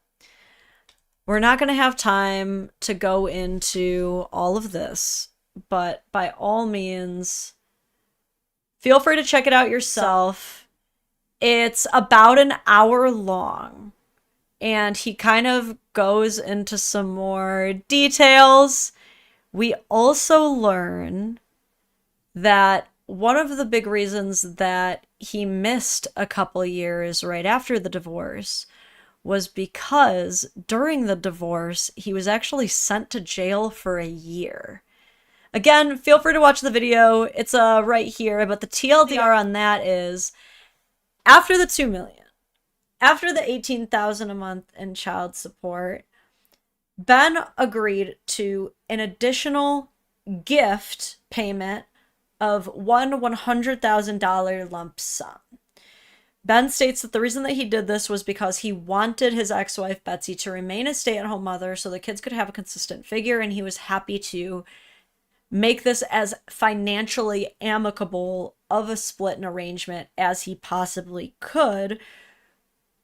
We're not going to have time to go into all of this, but by all means, feel free to check it out yourself. It's about an hour long, and he kind of goes into some more details. We also learn that one of the big reasons that he missed a couple years right after the divorce was because during the divorce, he was actually sent to jail for a year. Again, feel free to watch the video. It's right here, but the TLDR on that is, after the $2 million, after the $18,000 a month in child support, Ben agreed to an additional gift payment of one $100,000 lump sum. Ben states that the reason that he did this was because he wanted his ex-wife Betsy to remain a stay-at-home mother so the kids could have a consistent figure, and he was happy to make this as financially amicable of a split and arrangement as he possibly could,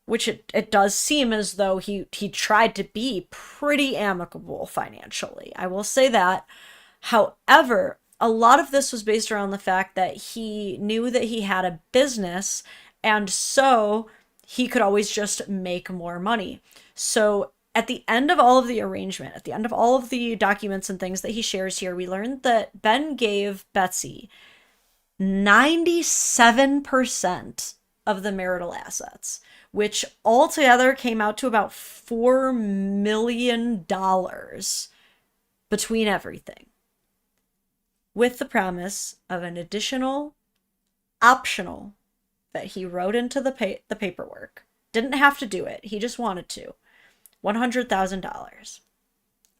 which it does seem as though he tried to be pretty amicable financially. I will say that. However, a lot of this was based around the fact that he knew that he had a business, and so he could always just make more money. So at the end of all of the arrangement, at the end of all of the documents and things that he shares here, we learned that Ben gave Betsy 97% of the marital assets, which altogether came out to about $4 million between everything, with the promise of an additional optional that he wrote into the paperwork. Didn't have to do it. He just wanted to. $100,000.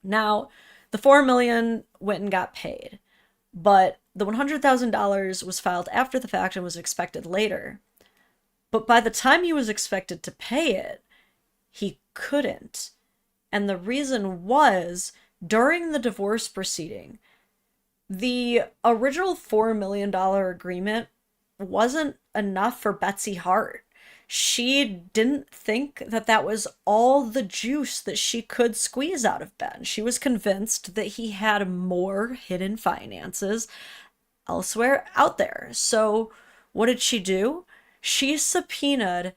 Now, the $4 million went and got paid, but the $100,000 was filed after the fact and was expected later. But by the time he was expected to pay it, he couldn't. And the reason was, during the divorce proceeding, the original $4 million agreement wasn't enough for Betsy Hart. She didn't think that that was all the juice that she could squeeze out of Ben. She was convinced that he had more hidden finances elsewhere out there. So what did she do? She subpoenaed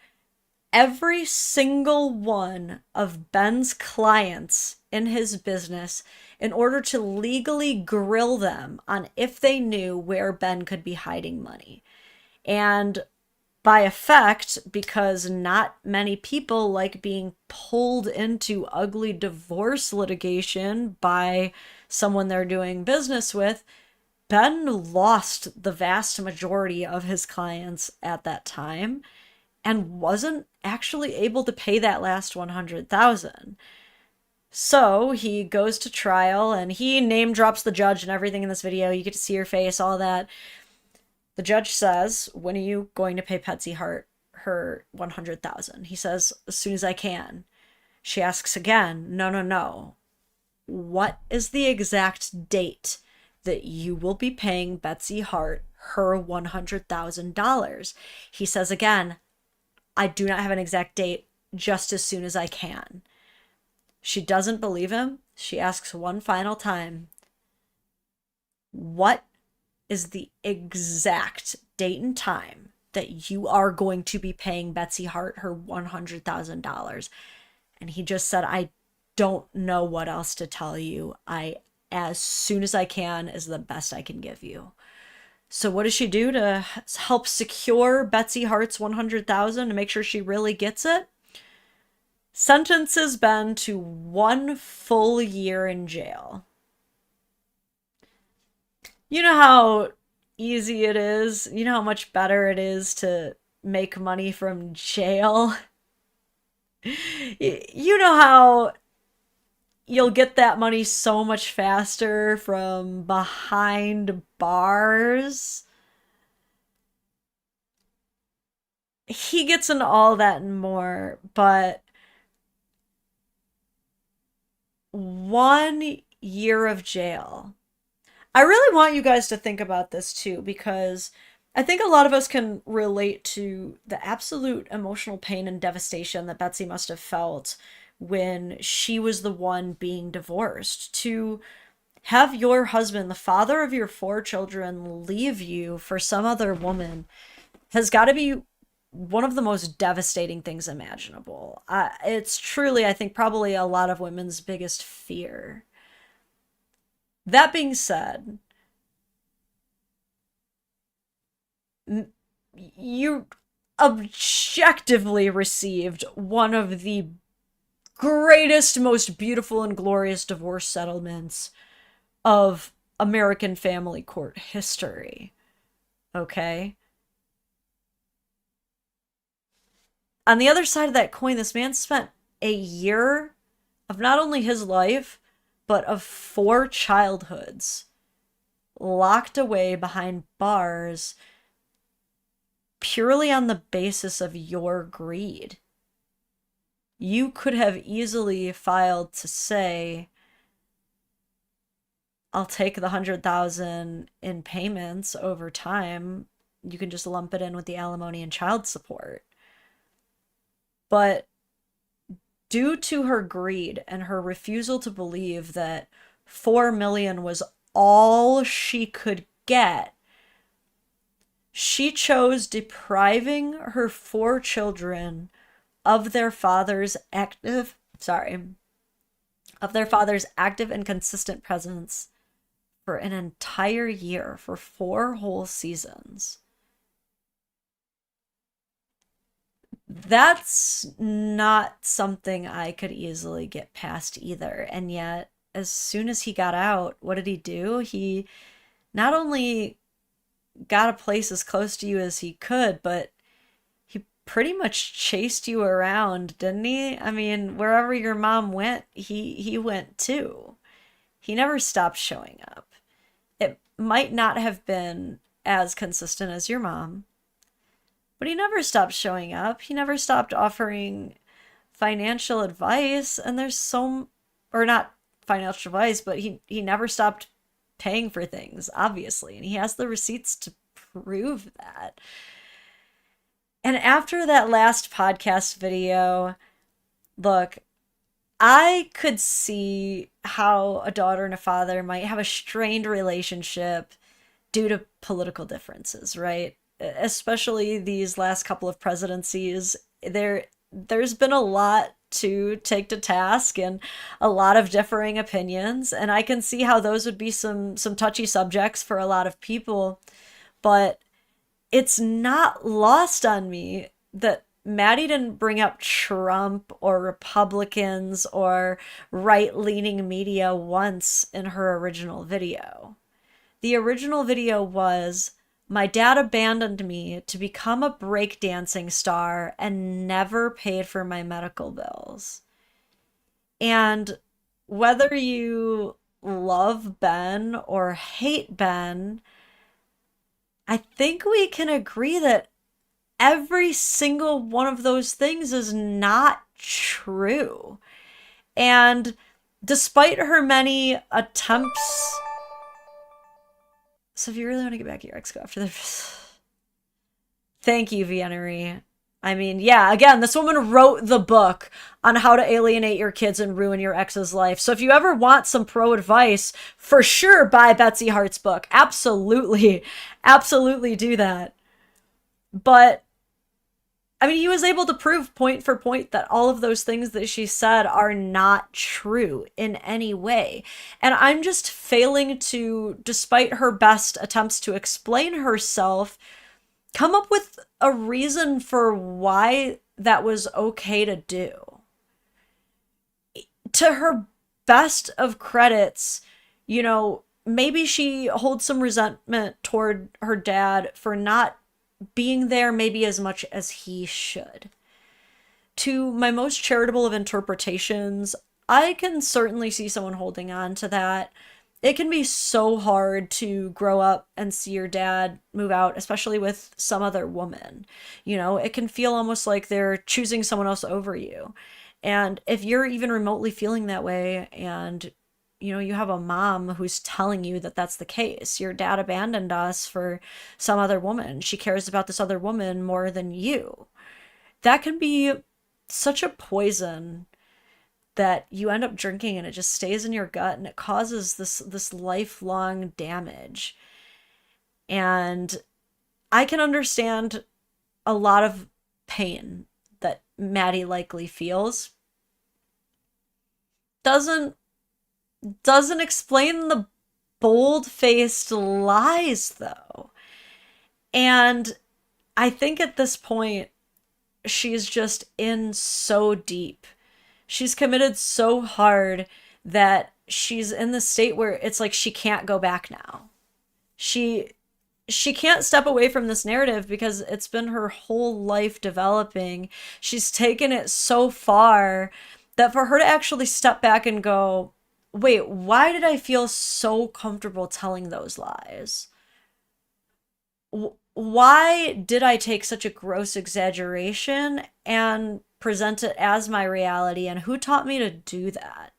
every single one of Ben's clients in his business in order to legally grill them on if they knew where Ben could be hiding money. And by effect, because not many people like being pulled into ugly divorce litigation by someone they're doing business with, Ben lost the vast majority of his clients at that time and wasn't actually able to pay that last $100,000. So he goes to trial and he name drops the judge and everything in this video. You get to see her face, all that. The judge says, "When are you going to pay Betsy Hart her $100,000?" He says, "As soon as I can." She asks again, No. What is the exact date that you will be paying Betsy Hart her $100,000? He says again, "I do not have an exact date, just as soon as I can." She doesn't believe him. She asks one final time, "What is the exact date and time that you are going to be paying Betsy Hart her $100,000? And he just said, I don't know what else to tell you. As soon as I can is the best I can give you. So what does she do to help secure Betsy Hart's $100,000 to make sure she really gets it? Sentences Ben to 1 full year in jail. You know how easy it is? You know how much better it is to make money from jail? You know how you'll get that money so much faster from behind bars? He gets into all that and more, but 1 year of jail. I really want you guys to think about this too, because I think a lot of us can relate to the absolute emotional pain and devastation that Betsy must have felt when she was the one being divorced. To have your husband, the father of your 4 children, leave you for some other woman has got to be one of the most devastating things imaginable. It's truly, I think, probably a lot of women's biggest fear. That being said, you objectively received one of the greatest, most beautiful and glorious divorce settlements of American family court history. Okay? On the other side of that coin, this man spent a year of not only his life, but of 4 childhoods locked away behind bars purely on the basis of your greed. You could have easily filed to say, I'll take the $100,000 in payments over time. You can just lump it in with the alimony and child support. But due to her greed and her refusal to believe that $4 million was all she could get, she chose depriving her 4 children of their father's active and consistent presence for an entire year, for 4 whole seasons. That's not something I could easily get past either. And yet, as soon as he got out, what did he do? He not only got a place as close to you as he could, but he pretty much chased you around, didn't he? I mean, wherever your mom went, he went too. He never stopped showing up. It might not have been as consistent as your mom, but he never stopped showing up. He never stopped offering financial advice. And or not financial advice, but he never stopped paying for things, obviously. And he has the receipts to prove that. And after that last podcast video, look, I could see how a daughter and a father might have a strained relationship due to political differences, right? Especially these last couple of presidencies. There's been a lot to take to task and a lot of differing opinions, and I can see how those would be some touchy subjects for a lot of people. But it's not lost on me that Madi didn't bring up Trump or Republicans or right-leaning media once in her original video. The original video was, my dad abandoned me to become a breakdancing star and never paid for my medical bills. And whether you love Ben or hate Ben, I think we can agree that every single one of those things is not true. And despite her many attempts... So if you really want to get back at your ex, go after this. Thank you, Viennery. I mean, yeah, again, this woman wrote the book on how to alienate your kids and ruin your ex's life. So if you ever want some pro advice, for sure buy Betsy Hart's book. Absolutely. Absolutely do that. But I mean, he was able to prove point for point that all of those things that she said are not true in any way. And I'm just failing to, despite her best attempts to explain herself, come up with a reason for why that was okay to do. To her best of credits, you know, maybe she holds some resentment toward her dad for not being there maybe as much as he should. To my most charitable of interpretations, I can certainly see someone holding on to that. It can be so hard to grow up and see your dad move out, especially with some other woman. You know, it can feel almost like they're choosing someone else over you. And if you're even remotely feeling that way, and you know, you have a mom who's telling you that that's the case. Your dad abandoned us for some other woman. She cares about this other woman more than you. That can be such a poison that you end up drinking, and it just stays in your gut, and it causes this lifelong damage. And I can understand a lot of pain that Madi likely feels. Doesn't explain the bold-faced lies, though. And I think at this point, she's just in so deep. She's committed so hard that she's in the state where it's like she can't go back now. She can't step away from this narrative because it's been her whole life developing. She's taken it so far that for her to actually step back and go, wait, why did I feel so comfortable telling those lies? Why did I take such a gross exaggeration and present it as my reality? And who taught me to do that?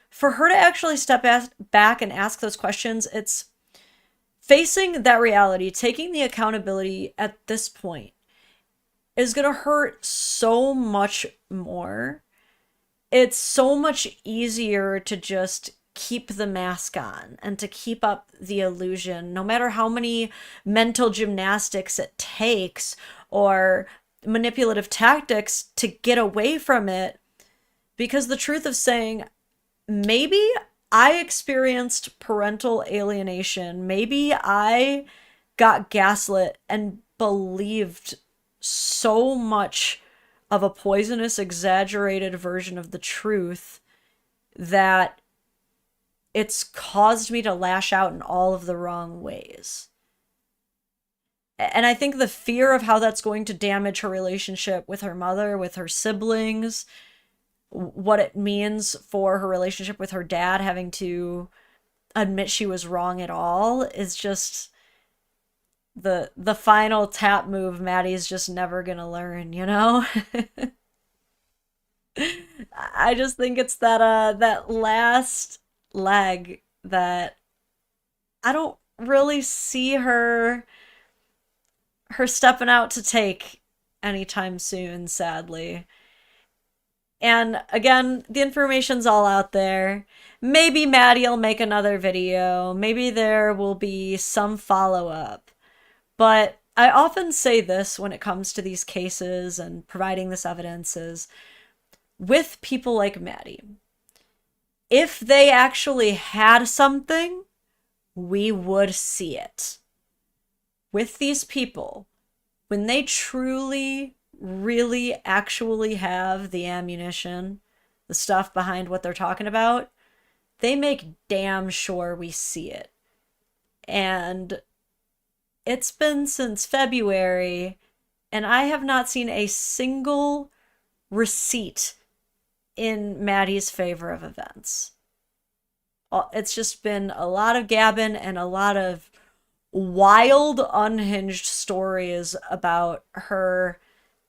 For her to actually step back and ask those questions, it's facing that reality, taking the accountability at this point is going to hurt so much more. It's so much easier to just keep the mask on and to keep up the illusion, no matter how many mental gymnastics it takes or manipulative tactics to get away from it. Because the truth of saying, maybe I experienced parental alienation, maybe I got gaslit and believed so much of a poisonous, exaggerated version of the truth that it's caused me to lash out in all of the wrong ways. And I think the fear of how that's going to damage her relationship with her mother, with her siblings, what it means for her relationship with her dad, having to admit she was wrong at all, is just the final tap move Maddie's just never gonna learn, you know? I just think it's that last leg that I don't really see her stepping out to take anytime soon, sadly. And again, the information's all out there. Maybe Maddie will make another video. Maybe there will be some follow-up. But I often say this when it comes to these cases and providing this evidence is, with people like Madi, if they actually had something, we would see it. With these people, when they truly, really, actually have the ammunition, the stuff behind what they're talking about, they make damn sure we see it. And it's been since February, and I have not seen a single receipt in Maddie's favor of events. It's just been a lot of gabbing and a lot of wild, unhinged stories about her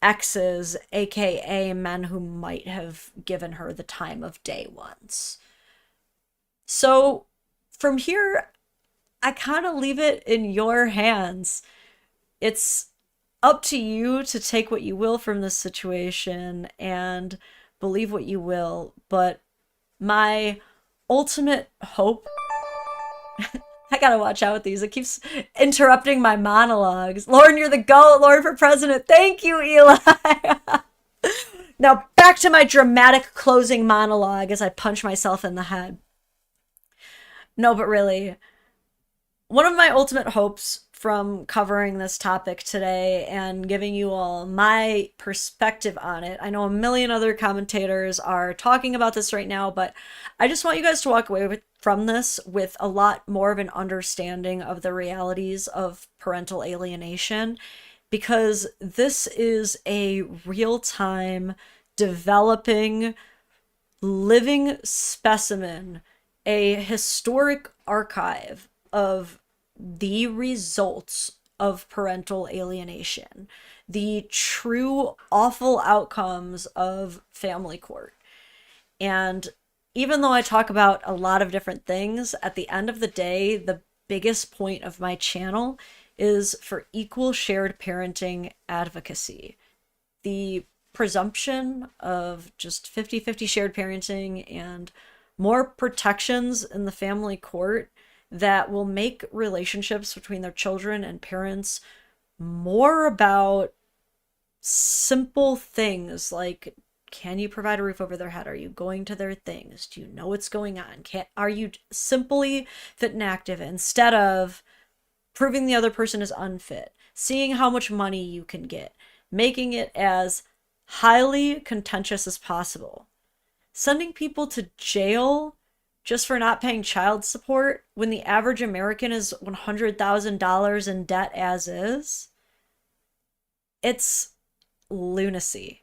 exes, aka men who might have given her the time of day once. So from here, I kind of leave it in your hands. It's up to you to take what you will from this situation and believe what you will. But my ultimate hope I gotta watch out with these. It keeps interrupting my monologues. Lauren, you're the GOAT. Lauren for president. Thank you, Eli. Now back to my dramatic closing monologue as I punch myself in the head. No, but really, one of my ultimate hopes from covering this topic today and giving you all my perspective on it. I know a million other commentators are talking about this right now, but I just want you guys to walk away from this with a lot more of an understanding of the realities of parental alienation, because this is a real-time, developing, living specimen, a historic archive of the results of parental alienation, the true awful outcomes of family court. And even though I talk about a lot of different things, at the end of the day, the biggest point of my channel is for equal shared parenting advocacy. The presumption of just 50-50 shared parenting and more protections in the family court that will make relationships between their children and parents more about simple things like, can you provide a roof over their head? Are you going to their things? Do you know what's going on? Are you simply fit and active, instead of proving the other person is unfit, seeing how much money you can get, making it as highly contentious as possible, sending people to jail just for not paying child support when the average American is $100,000 in debt as is. It's lunacy.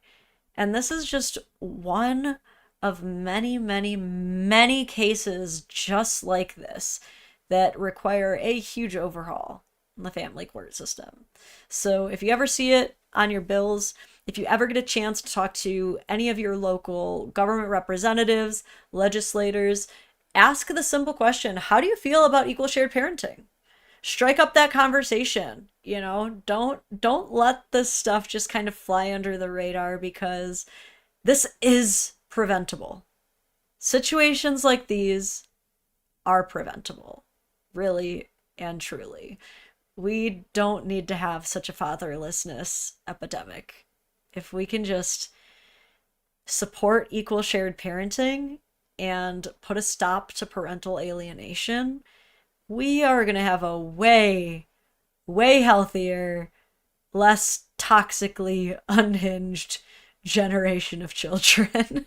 And this is just one of many, many, many cases just like this that require a huge overhaul in the family court system. So if you ever see it on your bills, if you ever get a chance to talk to any of your local government representatives, legislators, ask the simple question, how do you feel about equal shared parenting? Strike up that conversation. You know, don't let this stuff just kind of fly under the radar, because this is preventable. Situations like these are preventable, really and truly. We don't need to have such a fatherlessness epidemic. If we can just support equal shared parenting and put a stop to parental alienation, we are going to have a way, way healthier, less toxically unhinged generation of children.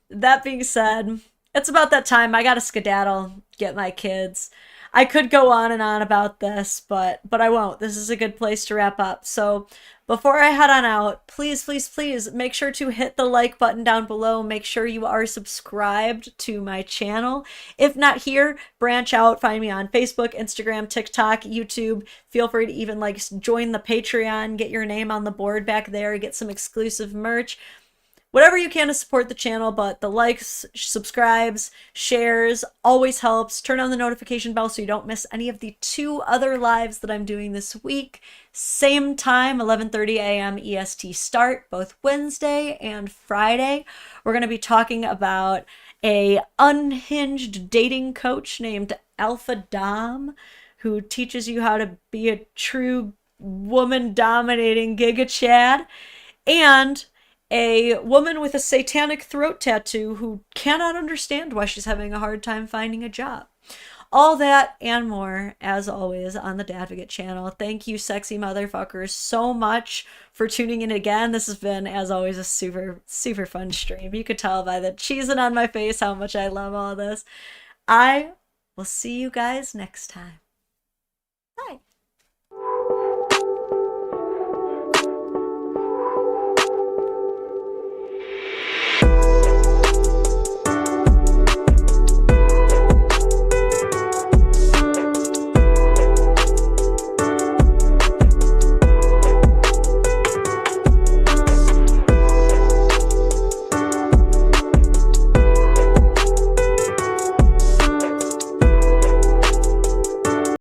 That being said, it's about that time. I gotta skedaddle, get my kids. I could go on and on about this, but I won't. This is a good place to wrap up. So before I head on out, please, please, please make sure to hit the like button down below. Make sure you are subscribed to my channel. If not here, branch out. Find me on Facebook, Instagram, TikTok, YouTube. Feel free to even join the Patreon, get your name on the board back there, get some exclusive merch. Whatever you can to support the channel, but the likes, subscribes, shares always helps. Turn on the notification bell so you don't miss any of the 2 other lives that I'm doing this week. Same time, 11:30 a.m. EST start, both Wednesday and Friday. We're going to be talking about a unhinged dating coach named Alpha Dom, who teaches you how to be a true woman-dominating Giga Chad, and a woman with a satanic throat tattoo who cannot understand why she's having a hard time finding a job. All that and more, as always, on the Dadvocate channel. Thank you, sexy motherfuckers, so much for tuning in again. This has been, as always, a super, super fun stream. You could tell by the cheesing on my face how much I love all this. I will see you guys next time.